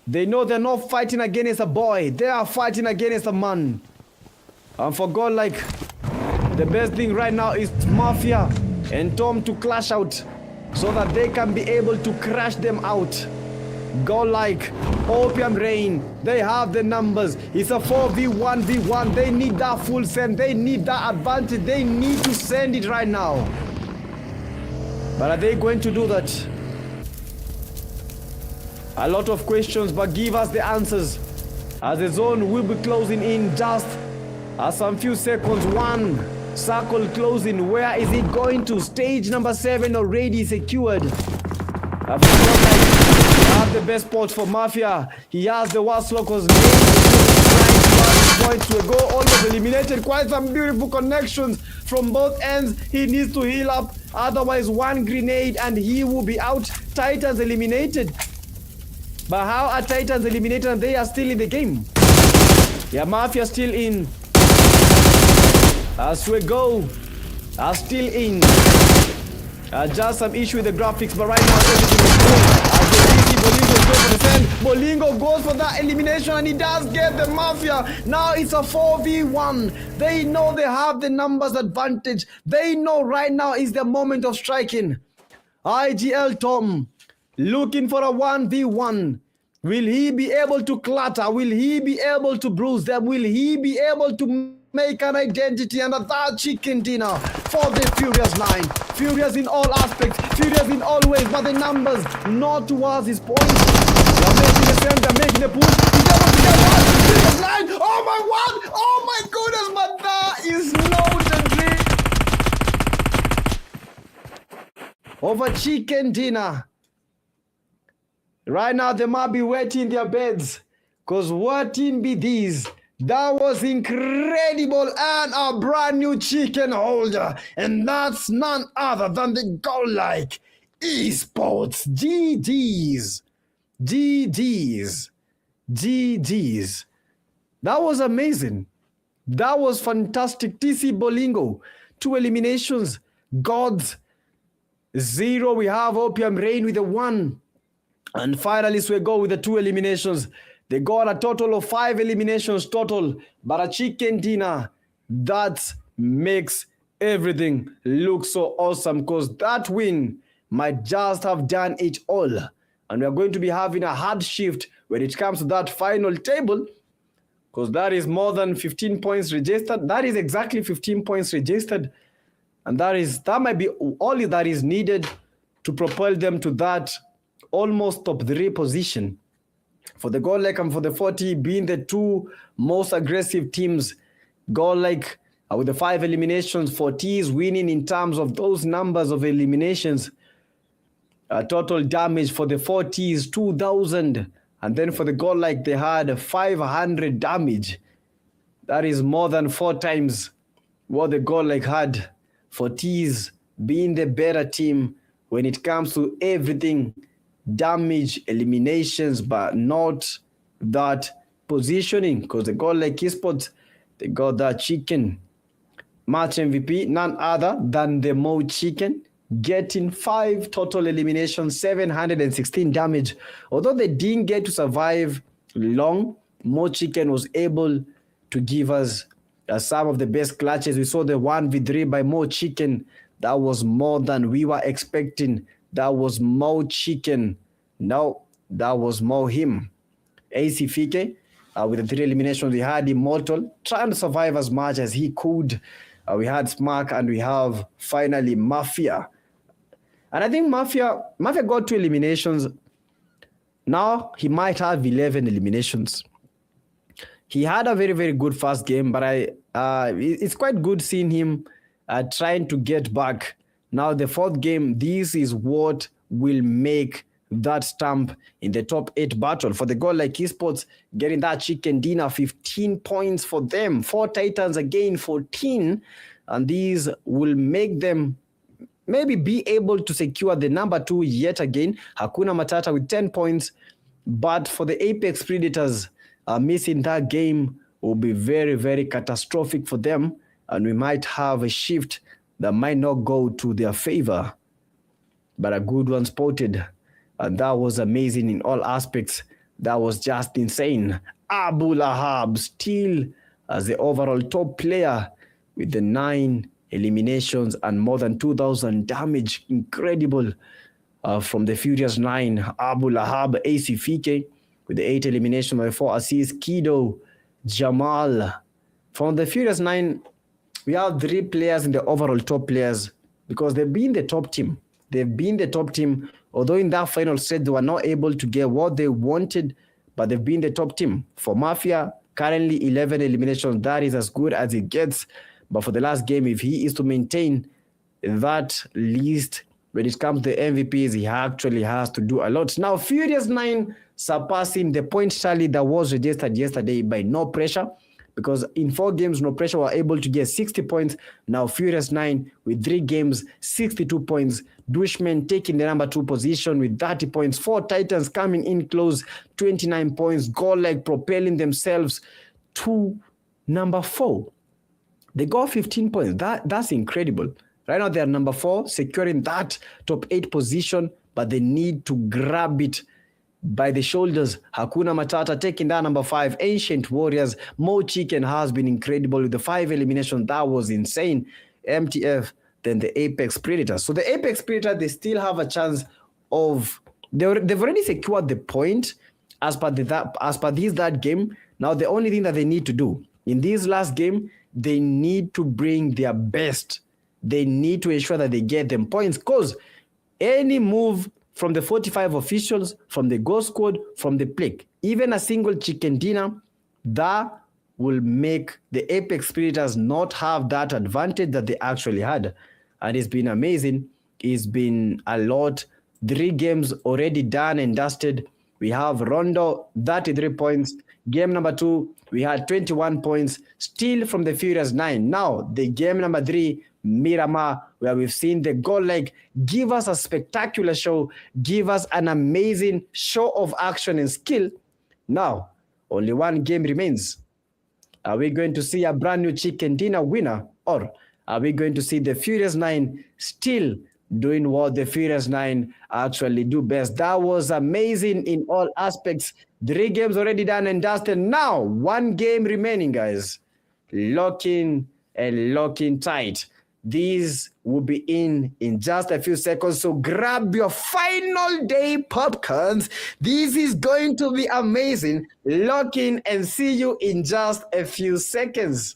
They know they're not fighting against a boy. They are fighting against a man. And for Godlike, the best thing right now is Mafia and Tom to clash out so that they can be able to crash them out. Godlike, Opium Rain, they have the numbers. It's a 4v1v1. They need that full send. They need that advantage. They need to send it right now. But are they going to do that? A lot of questions, but give us the answers. As the zone will be closing in just some few seconds. 1 circle closing. Where is it going to? Stage number 7 already secured. I have the best spot for Mafia. He has the worst luck because points to a goal. Almost eliminated. Quite some beautiful connections from both ends. He needs to heal up. Otherwise, one grenade and he will be out. Titans eliminated. But how are Titans eliminated and they are still in the game? Yeah, Mafia still in. As we go. Are still in. Just some issue with the graphics, but right now everything is good. Bolingo goes for that elimination and he does get the Mafia. Now it's a 4v1. They know they have the numbers advantage. They know right now is the moment of striking. IGL Tom looking for a 1v1. Will he be able to clatter? Will he be able to bruise them? Will he be able to make an identity under that chicken dinner for the Furious 9? Furious in all aspects, Furious in all ways, but the numbers not towards his points. They're making the same, they're making the push. He's able to get one. Furious 9. Oh my word! Oh my goodness, but that is not a dream. Over chicken dinner. Right now, they might be wetting their beds. Because what in be these? That was incredible and a brand new chicken holder. And that's none other than the Godlike Esports. GG's. GG's. GG's. That was amazing. That was fantastic. TC Bolingo. 2 eliminations. Gods. 0. We have Opium Rain with a 1. And finally, we go with the 2 eliminations. They got a total of 5 eliminations total. But a chicken dinner, that makes everything look so awesome. Because that win might just have done it all. And we are going to be having a hard shift when it comes to that final table. Because that is more than 15 points registered. That is exactly 15 points registered. And that might be all that is needed to propel them to that almost top 3 position. For the Godlike and for the 40 being the 2 most aggressive teams. Godlike with the 5 eliminations, 40 is winning in terms of those numbers of eliminations. Total damage for the 40 is 2,000. And then for the Godlike, they had 500 damage. That is more than 4 times what the Godlike had. 40s being the better team when it comes to everything. Damage, eliminations, but not that positioning. Because the Godlike Esports, they got that chicken. Match MVP, none other than the Mo Chicken, getting 5 total eliminations, 716 damage. Although they didn't get to survive long, Mo Chicken was able to give us some of the best clutches. We saw the 1v3 by Mo Chicken. That was more than we were expecting. That was Mo Chicken. No, that was Mo him. AC Fike, with the 3 eliminations, we had Immortal trying to survive as much as he could. We had Smack and we have finally Mafia. And I think Mafia got 2 eliminations. Now he might have 11 eliminations. He had a very, very good first game, but it's quite good seeing him trying to get back. Now the 4th game, this is what will make that stamp in the top 8 battle. For the Godlike Esports, getting that chicken dinner, 15 points for them. 4 Titans again, 14. And these will make them maybe be able to secure the number 2 yet again. Hakuna Matata with 10 points. But for the Apex Predators, missing that game will be very, very catastrophic for them. And we might have a shift that might not go to their favor. But a good one spotted. And that was amazing in all aspects. That was just insane. Abu Lahab still as the overall top player with the 9 eliminations and more than 2,000 damage. Incredible from the Furious 9. Abu Lahab, AC Fike with the 8 eliminations by 4 assists. Kido, Jamal. From the Furious 9, we have 3 players in the overall top players because they've been the top team. They've been the top team. Although in that final set, they were not able to get what they wanted, but they've been the top team. For Mafia, currently 11 eliminations. That is as good as it gets. But for the last game, if he is to maintain that list when it comes to MVPs, he actually has to do a lot. Now, Furious 9 surpassing the point tally that was registered yesterday by no pressure. because in 4 games, No Pressure were able to get 60 points. Now Furious 9 with 3 games, 62 points. Dushmen taking the number 2 position with 30 points. 4 Titans coming in close, 29 points. Godlike propelling themselves to number 4. They got 15 points. That's incredible. Right now, they're number 4, securing that top 8 position, but they need to grab it by the shoulders. Hakuna Matata taking that number 5. Ancient Warriors. Mo Chicken has been incredible with the 5 elimination. That was insane. MTF, then the Apex Predators. So the Apex Predators, they still have a chance of... They've already secured the point as per that game. Now, the only thing that they need to do in this last game, they need to bring their best. They need to ensure that they get them points, because any move from the 45 officials, from the Ghost Squad, from the Plague, even a single chicken dinner, that will make the Apex Predators not have that advantage that they actually had. And it's been amazing. It's been a lot. 3 games already done and dusted. We have Rondo, 33 points. Game number 2, we had 21 points, still from the Furious 9. Now, the game number 3, Miramar, where we've seen the Godlike give us a spectacular show, give us an amazing show of action and skill. Now, only 1 game remains. Are we going to see a brand new chicken dinner winner, or are we going to see the Furious 9 still doing what the Furious 9 actually do best? That was amazing in all aspects. 3 games already done and dusted. Now, 1 game remaining, guys. Locking and locking tight. These will be in just a few seconds. So grab your final day popcorns. This is going to be amazing. Lock in and see you in just a few seconds.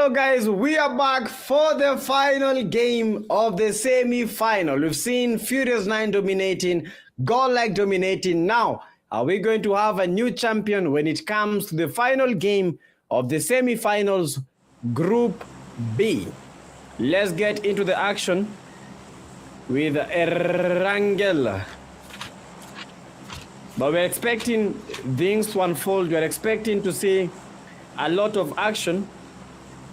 Hello guys, we are back for the final game of the semi-final. We've seen Furious 9 dominating, Godlike dominating. Now, are we going to have a new champion when it comes to the final game of the semi-finals, Group B? Let's get into the action with Erangel. But we're expecting things to unfold. We're expecting to see a lot of action.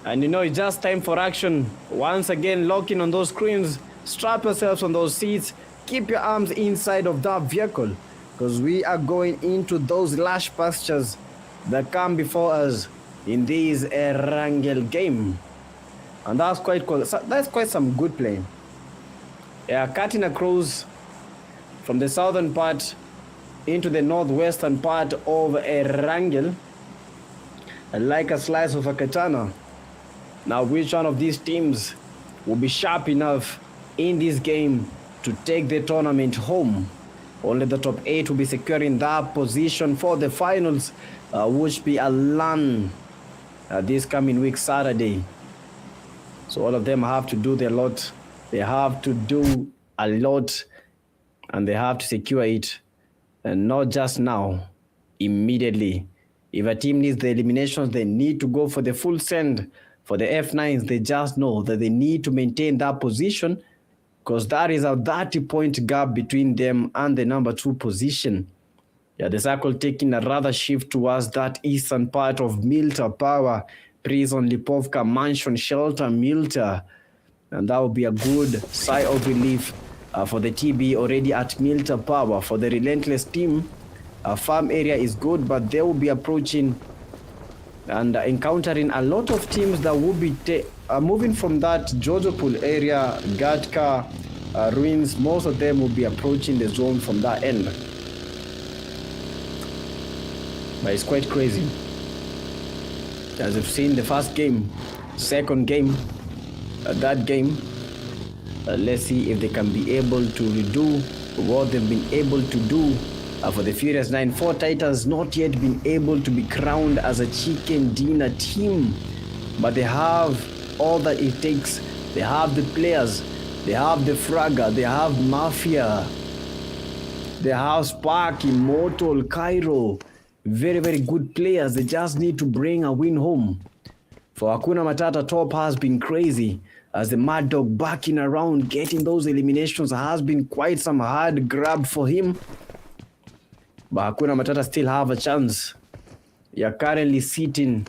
And you know, it's just time for action. Once again, lock in on those screens. Strap yourselves on those seats. Keep your arms inside of that vehicle. Because we are going into those lush pastures that come before us in this Erangel game. And that's quite cool. That's quite some good play. Yeah, cutting across from the southern part into the northwestern part of Erangel, like a slice of a katana. Now, which one of these teams will be sharp enough in this game to take the tournament home? Only the top 8 will be securing that position for the finals, which be a LAN this coming week, Saturday. So all of them have to do their lot. They have to do a lot, and they have to secure it. And not just now, immediately. If a team needs the eliminations, they need to go for the full send. For the F9s, they just know that they need to maintain that position because that is a 30-point gap between them and the number 2 position. Yeah, the circle taking a rather shift towards that eastern part of Milta Power, Prison, Lipovka, Mansion, Shelter, Milta. And that will be a good sigh of relief for the TB already at Milta Power. For the Relentless team, farm area is good, but they will be approaching and encountering a lot of teams that will be moving from that Jojo Pool area, Gatka, Ruins. Most of them will be approaching the zone from that end. But it's quite crazy. As you've seen the first game, second game, that game, let's see if they can be able to redo what they've been able to do for the Furious 9. 4 Titans not yet been able to be crowned as a chicken dinner team, but they have all that it takes. They have the players, they have the Fragger, they have Mafia, they have Spark, Immortal, Cairo. Very, very good players. They just need to bring a win home. For Hakuna Matata, top has been crazy. As the Mad Dog backing around, getting those eliminations has been quite some hard grab for him. But Hakuna Matata still have a chance. You're currently sitting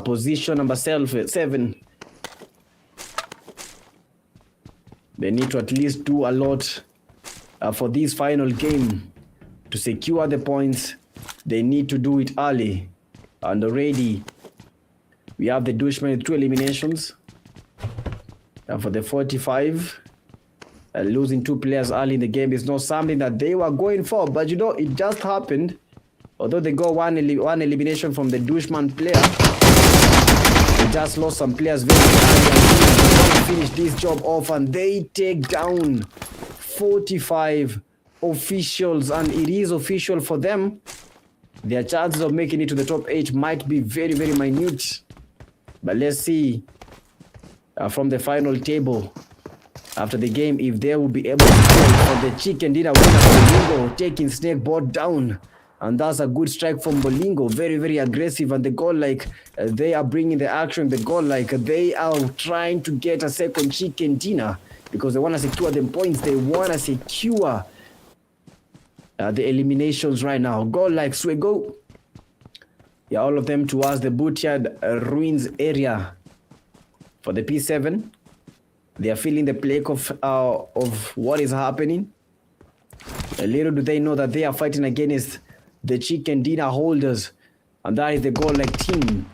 position number 7. They need to at least do a lot for this final game to secure the points. They need to do it early. And already we have the Dushmen with 2 eliminations. And for the 45, losing 2 players early in the game is not something that they were going for. But you know, it just happened. Although they got one elimination from the Dushmen player, they just lost some players very early and finish this job off. And they take down 45 officials. And it is official for them. Their chances of making it to the top 8 might be very, very minute. But let's see from the final table after the game if they will be able to play for the chicken dinner winner Bolingo, taking Snakeboard down. And that's a good strike from Bolingo. Very, very aggressive. And the Godlike, they are bringing the action. The Godlike, they are trying to get a second chicken dinner because they want to secure them points. They want to secure the eliminations right now. Godlike, Swego. Yeah, all of them towards the Bootyard Ruins area. For the P7, they are feeling the plague of what is happening. Little do they know that they are fighting against the chicken dinner holders, and that is the Godlike team.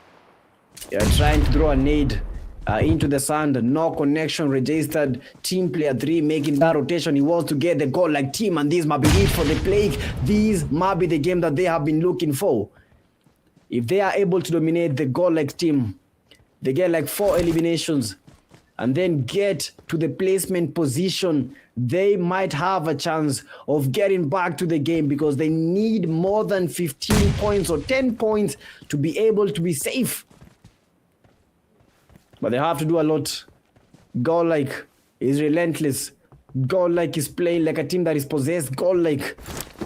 They are trying to throw a nade into the sand. No connection registered. Team player 3 making that rotation. He wants to get the Godlike team, and this might be it for the plague. This might be the game that they have been looking for. If they are able to dominate the Godlike team, they get like 4 eliminations and then get to the placement position, they might have a chance of getting back to the game because they need more than 15 points or 10 points to be able to be safe. But they have to do a lot. Godlike is relentless. Godlike is playing like a team that is possessed. Godlike,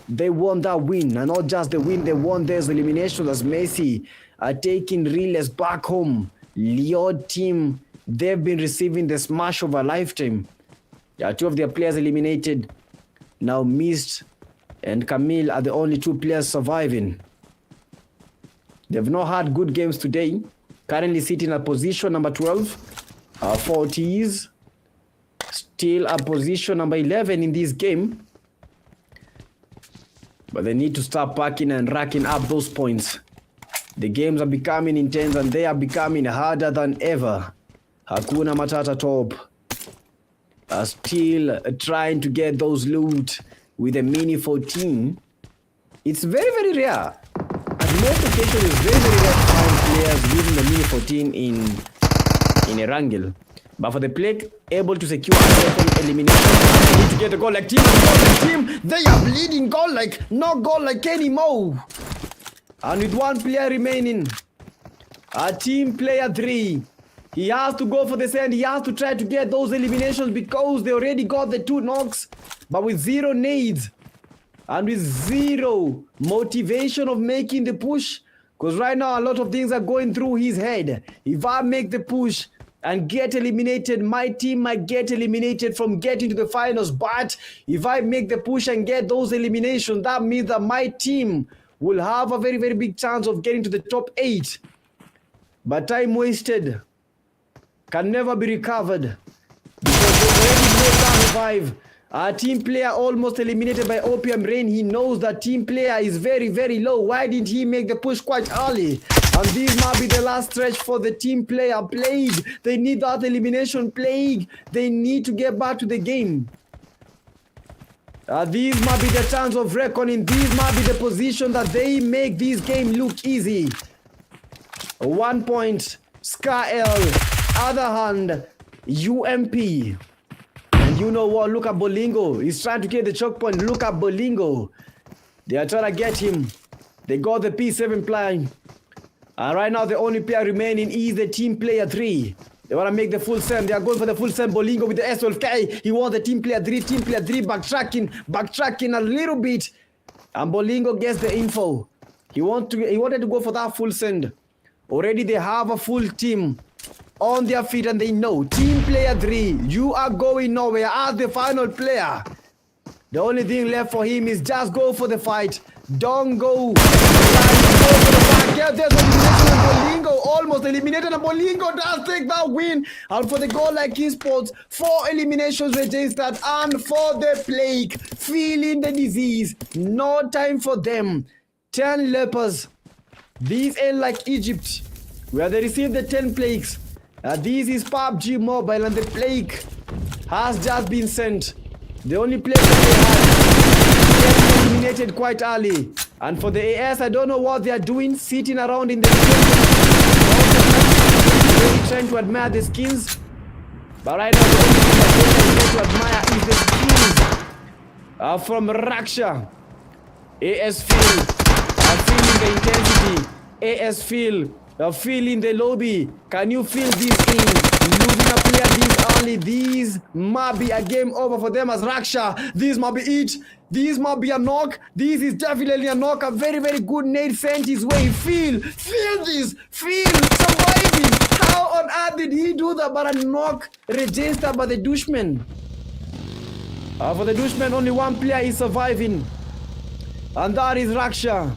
they won that win. And not just the win, they won their elimination as Messi are taking Relentless back home. Llyod team, they've been receiving the smash of a lifetime. Two of their players eliminated. Now Mist and Camille are the only two players surviving. They've not had good games today. Currently sitting at position number 12. 40s. Still at position number 11 in this game. But they need to start packing and racking up those points. The games are becoming intense and they are becoming harder than ever. Hakuna Matata top are still trying to get those loot with a mini 14. It's very, very rare. At most occasions, it's very, very rare to find players using the mini 14 in a wrangle. But for the plague able to secure a second elimination, they need to get a Godlike team. Godlike team, they are bleeding Godlike, not Godlike anymore. And with one player remaining, team player 3, he has to go for the send. He has to try to get those eliminations because they already got the 2 knocks, but with 0 nades and with 0 motivation of making the push. Because right now a lot of things are going through his head. If I make the push and get eliminated, my team might get eliminated from getting to the finals. But if I make the push and get those eliminations, that means that my team will have a very, very big chance of getting to the top 8. But time wasted can never be recovered because they already made down 5. Our team player almost eliminated by Opium Rain. He knows that team player is very, very low. Why didn't he make the push quite early? And this might be the last stretch for the team player. Plague, they need that elimination. Plague, they need to get back to the game. These might be the chance of reckoning. These might be the position that they make this game look easy. 1 point, Scar L, other hand, UMP. And you know what? Look at Bolingo. He's trying to get the choke point. Look at Bolingo. They are trying to get him. They got the P7 playing. And right now the only player remaining is the team player 3. They want to make the full send. They are going for the full send. Bolingo with the S12K. He wants the team player 3. Team player 3 backtracking a little bit. And Bolingo gets the info. He wanted to go for that full send. Already they have a full team on their feet and they know. Team player 3, you are going nowhere as the final player. The only thing left for him is just go for the fight. Don't go. Go for the fight. Yeah, there's elimination of Bolingo. Almost eliminated, and Bolingo does take that win. And for the Godlike Esports, 4 eliminations registered. And for the plague, feeling the disease. No time for them. 10 lepers. These ain't like Egypt, where they received the 10 plagues. This is Pubg Mobile, and the plague has just been sent. The only plague that they had eliminated quite early. And for the AS, I don't know what they are doing, sitting around in the really trying to admire the skins. But right now, the only thing that they are to admire is the skins from Raksha. AS feel, feeling the intensity. AS feel, feeling the lobby. Can you feel this thing? Losing a player this early. These might be a game over for them as Raksha. This might be it. This might be a knock. This is definitely a knock. A very, very good nade sent his way. Feel this. Feel surviving. How on earth did he do that? But a knock registered by the Dushmen. For the Dushmen, only one player is surviving. And that is Raksha.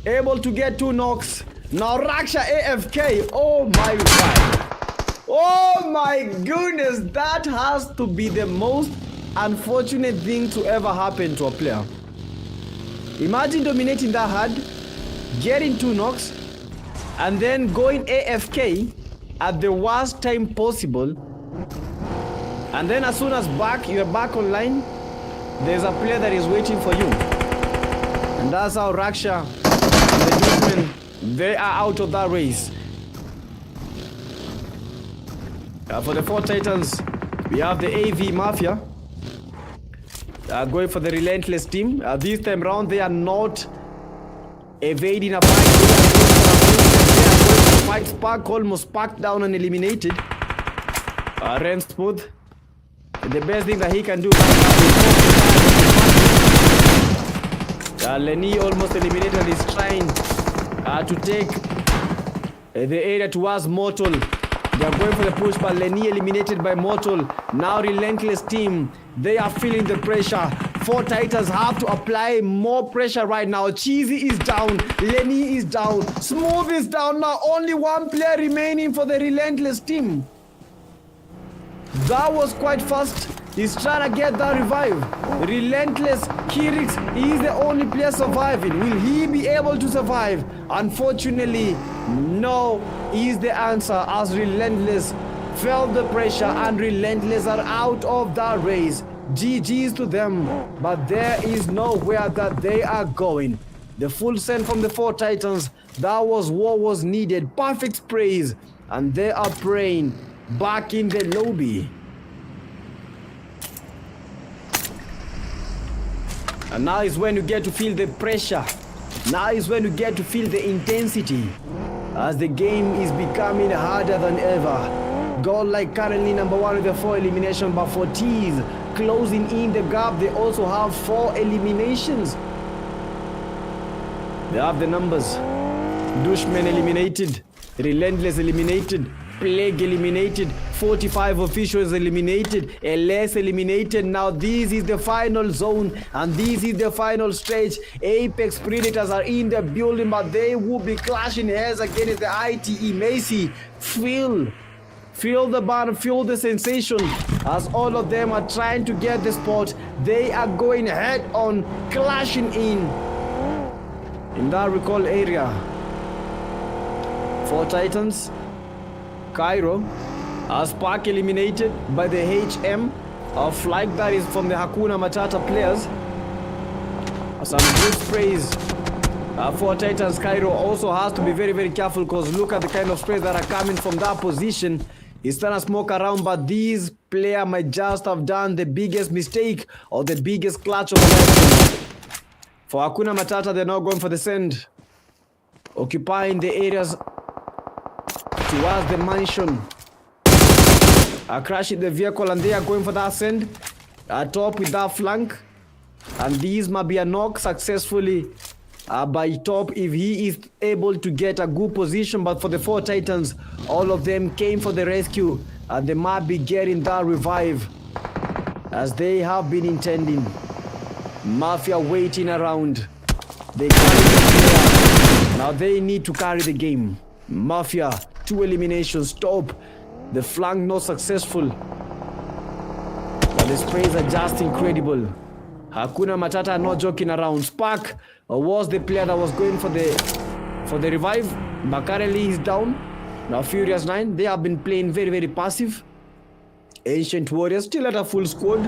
Able to get 2 knocks. Now Raksha AFK. Oh my god. Oh my goodness. That has to be the most unfortunate thing to ever happen to a player. Imagine dominating that hard, getting 2 knocks, and then going AFK at the worst time possible. And then as soon as you're back online, there's a player that is waiting for you. And that's how Raksha and the Dushmen, they are out of that race. For the 4 Titans, we have the AV Mafia. Going for the Relentless team. This time round, they are not evading a fight. They are going to fight. Spark almost sparked down and eliminated. Ren Smooth. The best thing that he can do Lenny almost eliminated. He's trying to take the area towards Mortal. They are going for the push, but Lenny eliminated by Mortal. Now Relentless team, they are feeling the pressure. 4 Titans have to apply more pressure right now. Cheesy is down, Lenny is down, Smooth is down. Now only 1 player remaining for the Relentless team. That was quite fast. He's trying to get that revive. Relentless Kirix is the only player surviving. Will he be able to survive? Unfortunately, no is the answer, as Relentless felt the pressure and Relentless are out of that race. GG's to them, but there is nowhere that they are going. The full send from the 4 Titans, that was what was needed. Perfect sprays, and they are praying back in the lobby. And now is when you get to feel the pressure. Now is when you get to feel the intensity, as the game is becoming harder than ever. Godlike currently number 1 with the 4 elimination, but for T's closing in the gap, they also have 4 eliminations. They have the numbers. Dushmen eliminated, Relentless eliminated, Plague eliminated, 45 officials eliminated, LS eliminated. Now this is the final zone and this is the final stage. Apex Predators are in the building, but they will be clashing heads against the ITE. Macy, feel the burn, feel the sensation, as all of them are trying to get the spot. They are going head on, clashing in that recall area. 4 Titans, Cairo, Spark eliminated by the HM of flag that is from the Hakuna Matata players. Some good sprays. 4 Titans, Cairo also has to be very, very careful, because look at the kind of sprays that are coming from that position. He's trying to smoke around, but these player might just have done the biggest mistake or the biggest clutch of the night. For Hakuna Matata, they're now going for the send, occupying the areas towards the mansion. Crashing the vehicle, and they are going for that send. Top with that flank, and these might be a knock successfully by Top if he is able to get a good position. But for the 4 Titans, all of them came for the rescue, and they might be getting that revive as they have been intending. Mafia waiting around. They carry the player. Now they need to carry the game. Mafia, 2 eliminations. Top, the flank not successful, but the sprays are just incredible. Hakuna Matata not joking around. Spark was the player that was going for the revive, but currently he's down. Now Furious 9, they have been playing very, very passive. Ancient Warriors still at a full squad.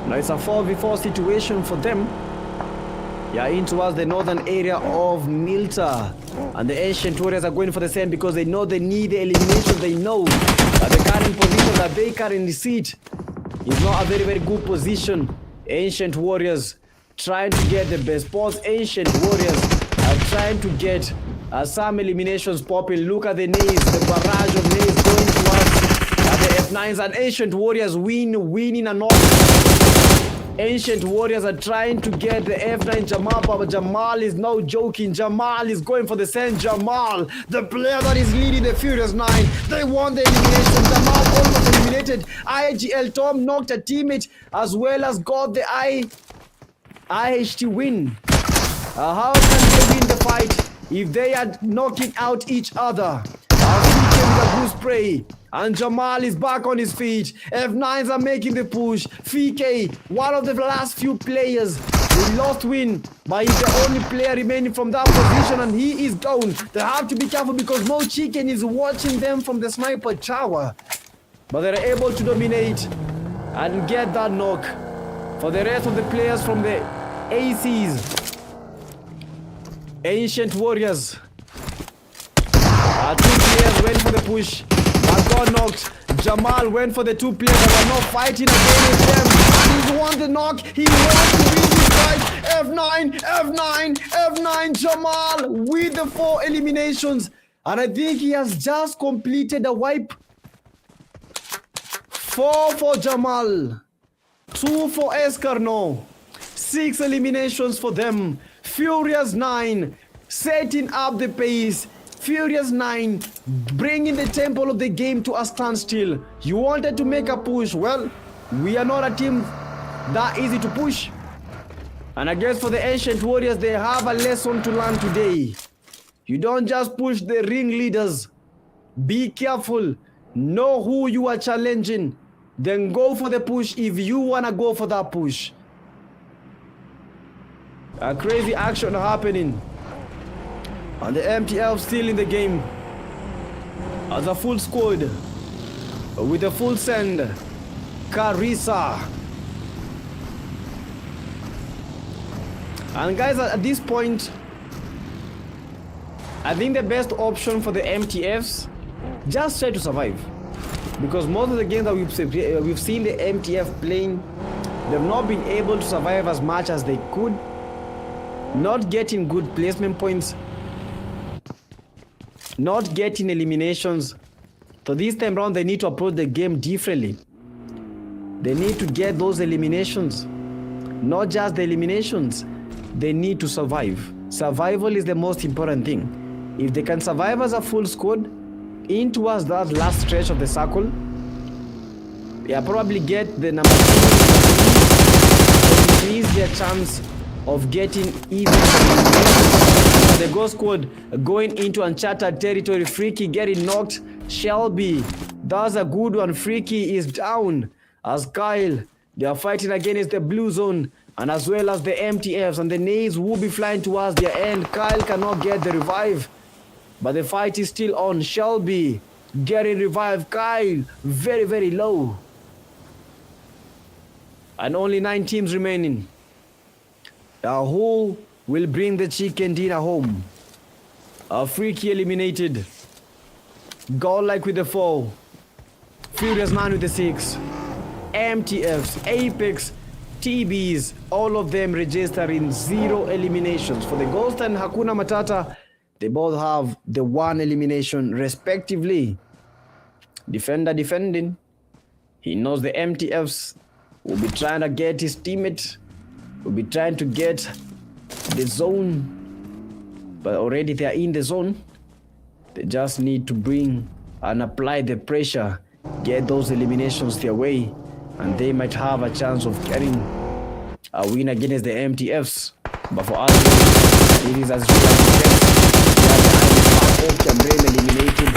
Now it's a 4v4 situation for them. Yeah, in towards the northern area of Milta. And the Ancient Warriors are going for the same because they know they need the elimination. They know that the current position that they currently sit is not a very, very good position. Ancient Warriors trying to get the best spots. Ancient Warriors are trying to get some eliminations popping. Look at the nades, the barrage of nades going towards the F9s, and Ancient Warriors winning a knock. Ancient Warriors are trying to get the F9 Jamal, but Jamal is no joking. Jamal is going for the send. Jamal, the player that is leading the Furious 9. They won the elimination. Jamal almost eliminated. IGL Tom knocked a teammate as well as got the IHT win. How can they win the fight if they are knocking out each other? A good spray, and Jamal is back on his feet. F9s are making the push. FK, one of the last few players. They lost win, but he's the only player remaining from that position, and he is down. They have to be careful because no chicken is watching them from the sniper tower. But they're able to dominate and get that knock. For the rest of the players from the ACs, Ancient Warriors, 2 players went for the push, but got knocked. Jamal went for the 2 players that are not fighting against them, and he's won the knock. He wants to win this fight. F9, F9, F9. Jamal with the 4 eliminations. And I think he has just completed a wipe. 4 for Jamal. 2 for Escarno. 6 eliminations for them. Furious 9 setting up the pace. Furious 9 bringing the tempo of the game to a standstill. You wanted to make a push. Well, we are not a team that easy to push. And I guess for the Ancient Warriors, they have a lesson to learn today. You don't just push the ring leaders. Be careful. Know who you are challenging. Then go for the push if you want to go for that push. A crazy action happening. And the MTF still in the game. As a full squad. With a full send. Carissa. And guys, at this point, I think the best option for the MTFs, just try to survive. Because most of the games that we've seen the MTF playing, they've not been able to survive as much as they could. Not getting good placement points. Not getting eliminations. So this time around, they need to approach the game differently. They need to get those eliminations. Not just the eliminations. They need to survive. Survival is the most important thing. If they can survive as a full squad in towards that last stretch of the circle, yeah, probably get the number 2, increase their chance of getting even. The Ghost Squad going into uncharted territory. Freaky getting knocked. Shelby, that's a good one. Freaky is down. As Kyle, they are fighting against the blue zone. And as well as the MTFs, and the nades will be flying towards their end. Kyle cannot get the revive, but the fight is still on. Shelby getting revived. Kyle very, very low. And only 9 teams remaining. Who will bring the chicken dinner home? Freaky eliminated. Godlike with the 4. Furious 9 with the 6. MTFs, Apex, TBs, all of them registering 0 eliminations. For the Ghost and Hakuna Matata, they both have the 1 elimination respectively. Defender defending. He knows the MTFs will be trying to get his teammate, will be trying to get the zone, but already they are in the zone. They just need to bring and apply the pressure, get those eliminations their way, and they might have a chance of getting a win against the MTFs. But for us, it is as real as it gets. Eliminated,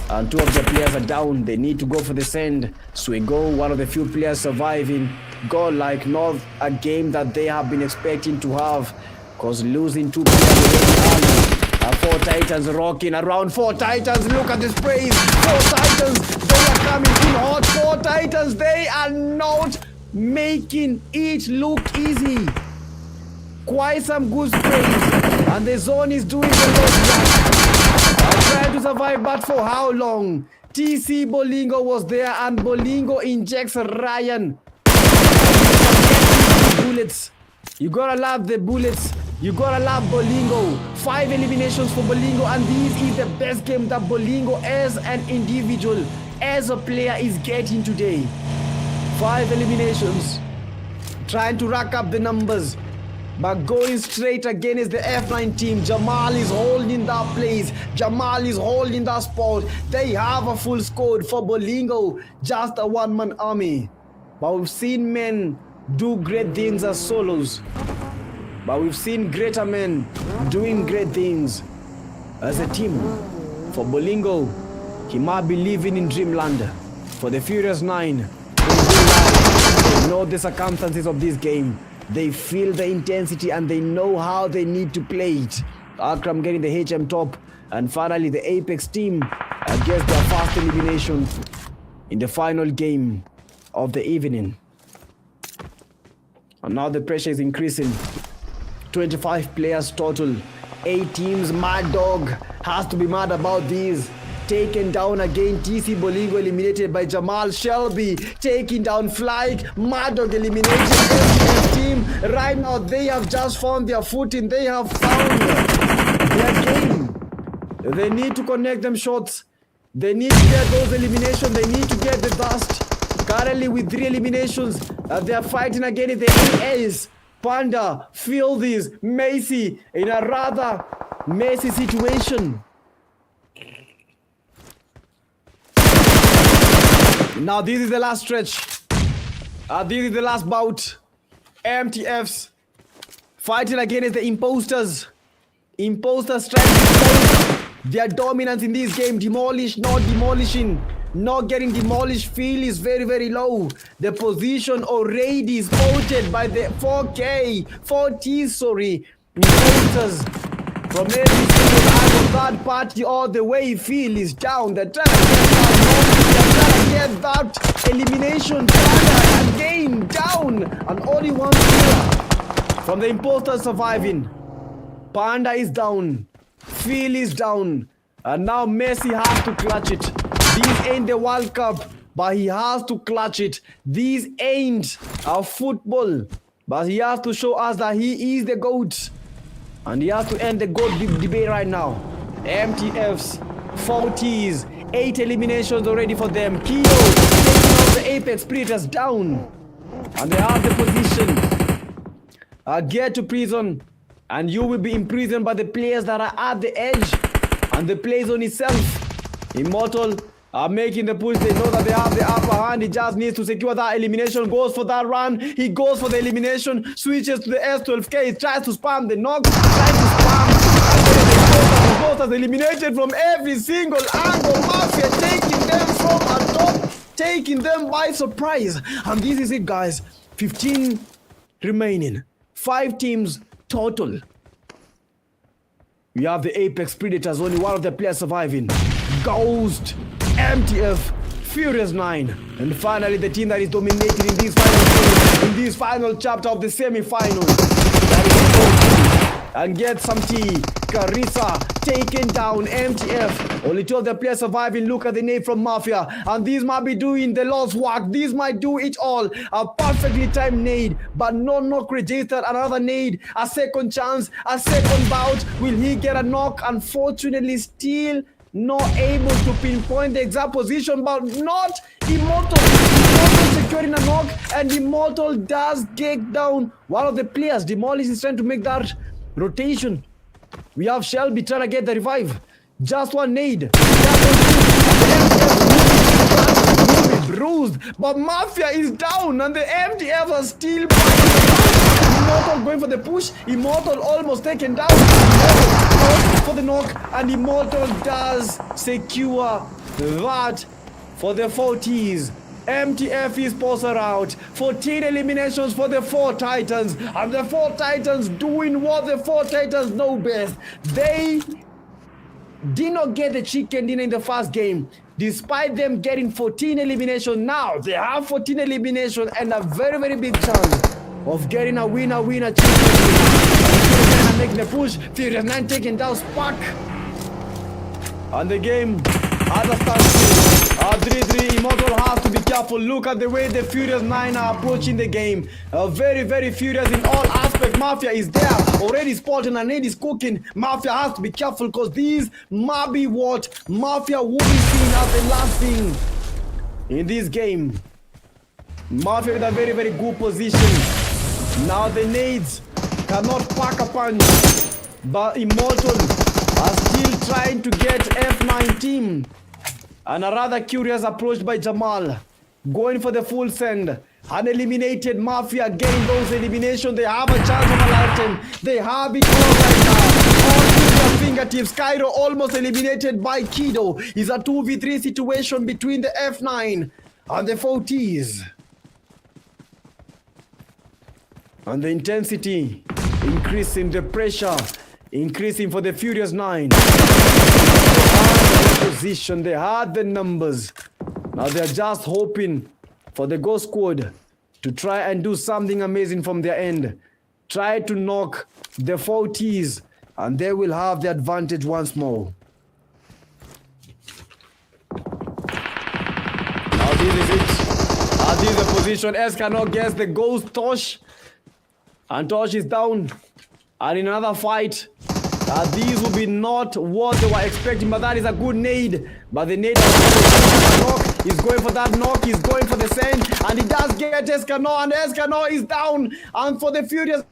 and 2 of the players are down. They need to go for the send. Swego, one of the few players surviving. Godlike, not a game that they have been expecting to have, because losing 2 players already. 4 Titans rocking around. 4 Titans, look at the sprays. 4 Titans, they are coming in hot. 4 Titans, they are not making it look easy. Quite some good sprays, and the zone is doing the I'm trying to survive, but for how long? TC Bolingo was there, and Bolingo injects Ryan. Bullets. You gotta love the bullets. You gotta love Bolingo. 5 eliminations for Bolingo, and this is the best game that Bolingo as an individual, as a player, is getting today. 5 eliminations. Trying to rack up the numbers, but going straight against the F9 team. Jamal is holding that place. Jamal is holding that spot. They have a full squad. For Bolingo, just a 1-man army. But we've seen men do great things as solos. But we've seen greater men doing great things as a team. For Bolingo, he might be living in dreamland. For the Furious 9, they know the circumstances of this game. They feel the intensity and they know how they need to play it. Akram getting the HM top. And finally the Apex team gets their first elimination in the final game of the evening. And now the pressure is increasing. 25 players total. 8 teams. Mad Dog has to be mad about these. Taken down again. TC Bolingo eliminated by Jamal. Shelby taking down Flyke. Mad Dog eliminated. MTF team. Right now they have just found their footing. They have found their game. They need to connect them shots. They need to get those eliminations. They need to get the dust. Currently with 3 eliminations, they are fighting against the AAs. Panda, Fieldies, Macy in a rather messy situation. Now this is the last stretch. This is the last bout. MTFs fighting against the Imposters. Imposters trying to impose their dominance in this game. Demolish, not demolishing. Not getting demolished. Feel is very, very low. The position already is voted by the 4T, sorry. Imposters from every single angle, third party all the way. Feel is down. They're trying to get that elimination. Panda again down. And only one player from the Imposters surviving. Panda is down. Phil is down. And now Messi has to clutch it. This ain't the World Cup, but he has to clutch it. This ain't a football, but he has to show us that he is the GOAT. And he has to end the GOAT debate right now. MTFs, 40s, 8 eliminations already for them. Kyo taking out the Apex Predators down. And they have the position. Get to prison. And you will be imprisoned by the players that are at the edge. And the play zone itself. Immortal are making the push. They know that they have the upper hand. He just needs to secure that elimination. Goes for that run. He goes for the elimination. Switches to the S12K. He tries to spam the knock. Tries to spam. And the Imposters eliminated from every single angle. Mafia taking them from atop. Taking them by surprise. And this is it, guys. 15 remaining. 5 teams total. We have the Apex Predators, only one of the players surviving. Ghost, MTF, Furious 9, and finally the team that is dominating in this final game, in this final chapter of the semi-final. And get some tea. Carissa taken down. MTF. Only 2 of the players surviving. Look at the nade from Mafia. And these might be doing the Lord's work. These might do it all. A perfectly timed nade. But no knock registered. Another nade. A second chance. A second bout. Will he get a knock? Unfortunately, still not able to pinpoint the exact position. But not Immortal. Immortal securing a knock. And Immortal does get down one of the players. Demolish is trying to make that rotation. We have Shelby trying to get the revive. Just one nade. Bruised. But Mafia is down and the MTF are still fighting. Immortal going for the push. Immortal almost taken down. Immortal for the knock. And Immortal does secure that for the 40s. MTF Esports are out. 14 eliminations for the 4 Titans. And the 4 Titans doing what the 4 Titans know best. They did not get the chicken dinner in the first game. Despite them getting 14 eliminations, now they have 14 eliminations and a very, very big chance of getting a winner chicken dinner. Making the push. Furious 9 taking down Spark. And the game has a start. 3-3. Immortal has to be careful. Look at the way the Furious 9 are approaching the game. Very, very furious in all aspects. Mafia is there. Already spotting and nade is cooking. Mafia has to be careful because these might be what Mafia will be seen as the last thing in this game. Mafia with a very, very good position. Now the nades cannot pack a punch. But Immortal are still trying to get F9 team. And a rather curious approach by Jamal. Going for the full send. Uneliminated Mafia getting those eliminations. They have a chance of a lifetime. They have it all right now. All to their fingertips. Cairo almost eliminated by Kido. It's a 2v3 situation between the F9 and the 40s. And the intensity increasing, the pressure increasing for the Furious 9. Position, they had the numbers. Now they're just hoping for the Ghost Squad to try and do something amazing from their end. Try to knock the 40s and they will have the advantage once more. Now this is it. This is the position. S cannot guess the Ghost Tosh. And Tosh is down. And in another fight, These will be not what they were expecting, but that is a good nade. But the nade knock, he's going for that knock, he's going for the send, and he does get Escano, and Escano is down. And for the Furious,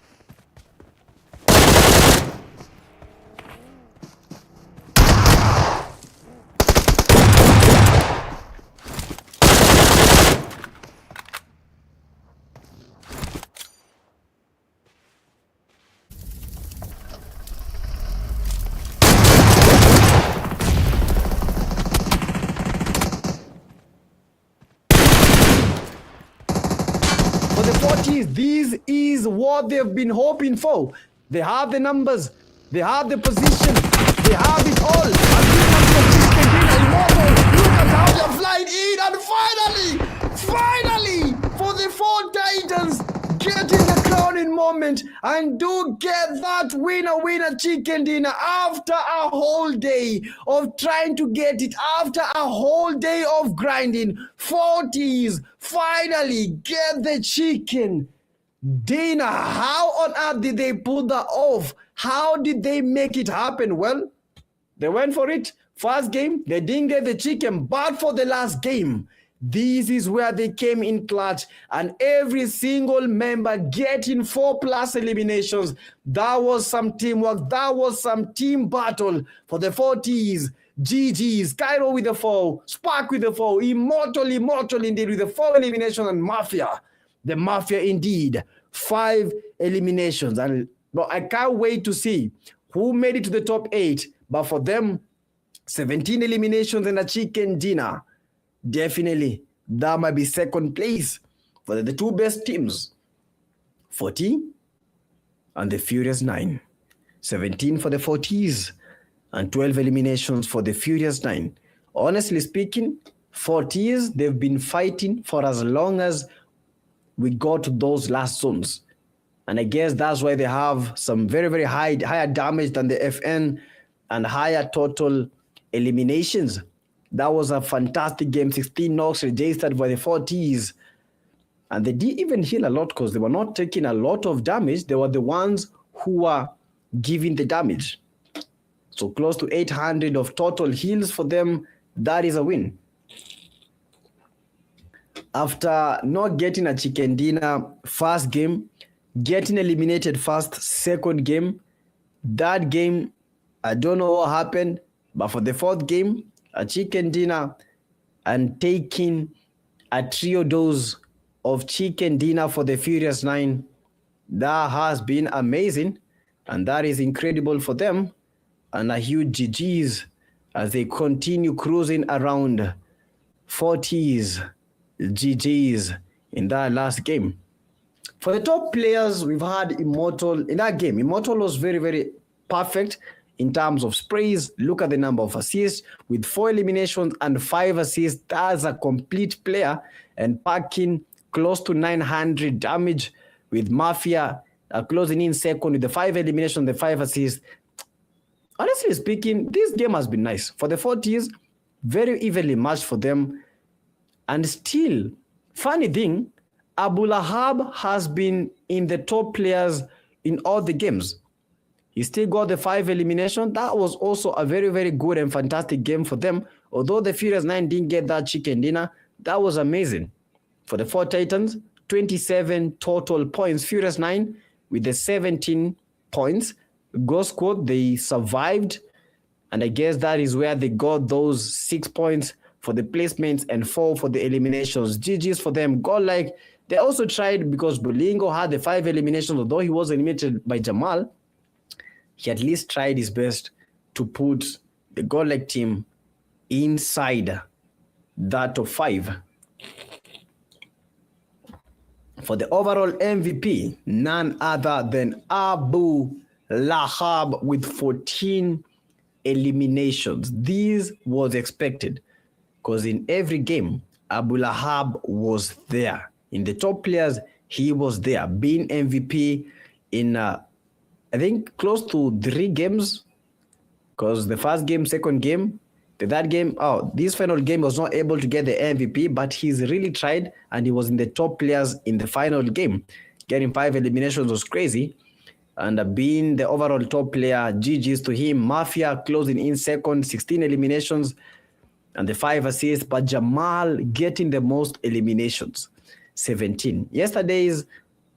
this is what they've been hoping for. They have the numbers, they have the position, they have it all. Look at how they're flying in, and finally, for the 4 Titans, getting the crowning moment and do get that winner chicken dinner after a whole day of trying to get it, after a whole day of grinding. 40s finally get the chicken dinner. How on earth did they pull that off? How did they make it happen? Well, they went for it. First game, they didn't get the chicken, but for the last game, this is where they came in clutch, and every single member getting 4+ eliminations. That was some teamwork. That was some team battle for the 40s. GG's, Cairo with the 4, Spark with the 4, Immortal indeed with the 4 eliminations, and Mafia. The Mafia indeed, 5 eliminations. And but I can't wait to see who made it to the top 8. But for them, 17 eliminations and a chicken dinner. Definitely, that might be second place for the 2 best teams. 40 and the Furious 9. 17 for the 40s and 12 eliminations for the Furious 9. Honestly speaking, 40s, they've been fighting for as long as we got to those last zones. And I guess that's why they have some very, very higher damage than the FN and higher total eliminations. That was a fantastic game. 16 knocks registered for the 40s. And they didn't even heal a lot because they were not taking a lot of damage. They were the ones who were giving the damage. So close to 800 of total heals for them. That is a win. After not getting a chicken dinner first game, getting eliminated first second game, that game, I don't know what happened, but for the 4th game, a chicken dinner and taking a trio dose of chicken dinner for the Furious 9, that has been amazing, and that is incredible for them, and a huge GG's as they continue cruising around 40s. GG's in that last game. For the top players, we've had Immortal. In that game, Immortal was very, very perfect in terms of sprays. Look at the number of assists with 4 eliminations and 5 assists. That's a complete player, and packing close to 900 damage with Mafia closing in second with the 5 eliminations, the 5 assists. Honestly speaking, this game has been nice. For the 40s, very evenly matched for them. And still, funny thing, Abu Lahab has been in the top players in all the games. He still got the 5 elimination. That was also a very, very good and fantastic game for them. Although the Furious 9 didn't get that chicken dinner, that was amazing. For the 4 Titans, 27 total points. Furious 9 with the 17 points. Ghost Squad, they survived. And I guess that is where they got those 6 points for the placements and 4 for the eliminations. GG's for them. Godlike, they also tried because Bolingo had the 5 eliminations, although he was eliminated by Jamal. He at least tried his best to put the Godlike team inside that top 5. For the overall MVP, none other than Abu Lahab with 14 eliminations. This was expected because in every game, Abu Lahab was there. In the top players, he was there, being MVP in, I think, close to 3 games, because the first game, second game, the third game, this final game was not able to get the MVP, but he's really tried, and he was in the top players in the final game. Getting 5 eliminations was crazy. and being the overall top player. GG's to him. Mafia closing in second, 16 eliminations and the 5 assists, but Jamal getting the most eliminations, 17. Yesterday's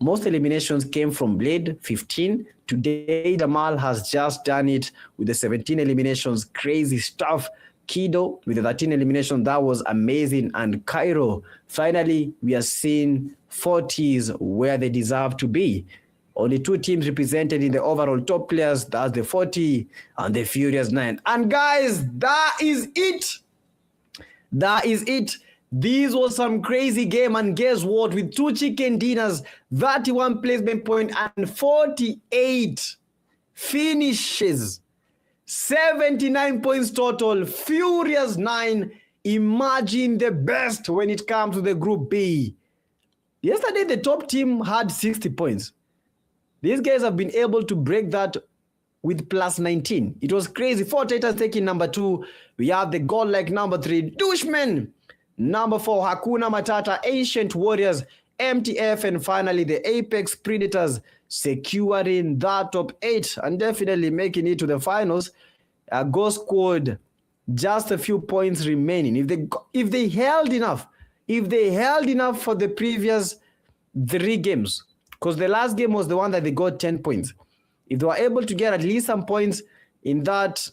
most eliminations came from Blade, 15. Today, Jamal has just done it with the 17 eliminations. Crazy stuff. Kido with the 13 eliminations. That was amazing. And Cairo, finally, we are seeing 40s where they deserve to be. Only 2 teams represented in the overall top players. That's the 40 and the Furious 9. And guys, that is it. That is it. This was some crazy game, and guess what? With 2 chicken dinners, 31 placement point, and 48 finishes, 79 points total. Furious 9, imagine the best when it comes to the Group B. Yesterday, the top team had 60 points. These guys have been able to break that with plus 19. It was crazy. 4 Titans taking number 2. We have the Godlike number 3, Dushmen. Number 4, Hakuna Matata, Ancient Warriors, MTF, and finally the Apex Predators securing that top 8 and definitely making it to the finals. Ghost Squad, just a few points remaining. If they held enough for the previous 3 games, because the last game was the one that they got 10 points. If they were able to get at least some points in that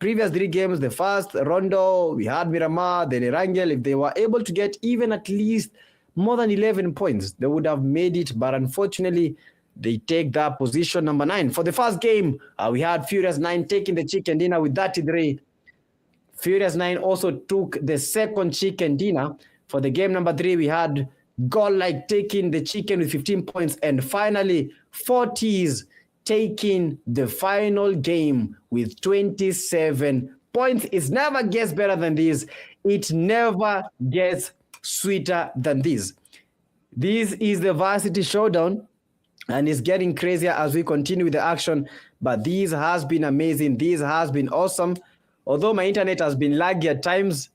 previous 3 games, the first Rondo, we had Miramar, then Erangel, if they were able to get even at least more than 11 points, they would have made it. But unfortunately, they take that position number 9. For the first game, we had Furious 9 taking the chicken dinner with 33. Furious 9 also took the second chicken dinner. For the game number 3, we had Godlike taking the chicken with 15 points. And finally, 40s taking the final game with 27 points. It never gets better than this. It never gets sweeter than this. This is the Varsity Showdown, and it's getting crazier as we continue with the action. But this has been amazing. This has been awesome. Although my internet has been laggy at times,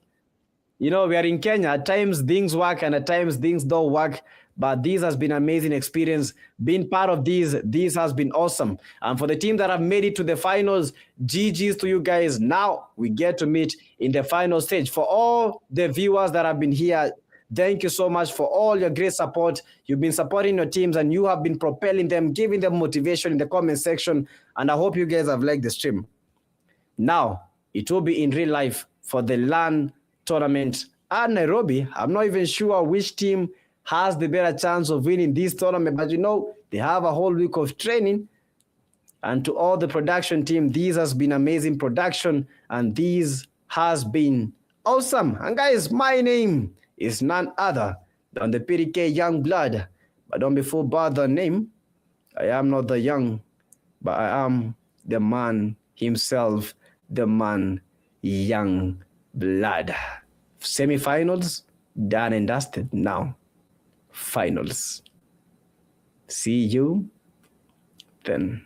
you know, we are in Kenya. At times things work and at times things don't work. But this has been an amazing experience. Being part of this has been awesome. And for the team that have made it to the finals, GG's to you guys. Now we get to meet in the final stage. For all the viewers that have been here, thank you so much for all your great support. You've been supporting your teams and you have been propelling them, giving them motivation in the comment section. And I hope you guys have liked the stream. Now, it will be in real life for the LAN tournament at Nairobi. I'm not even sure which team has the better chance of winning this tournament, but you know, they have a whole week of training. And to all the production team, this has been amazing production, and this has been awesome. And guys, my name is none other than the PDK Young Blood, but don't be fooled by the name. I am not the young, but I am the man himself, the man Young Blood. Semi-finals, done and dusted. Now, finals. See you then.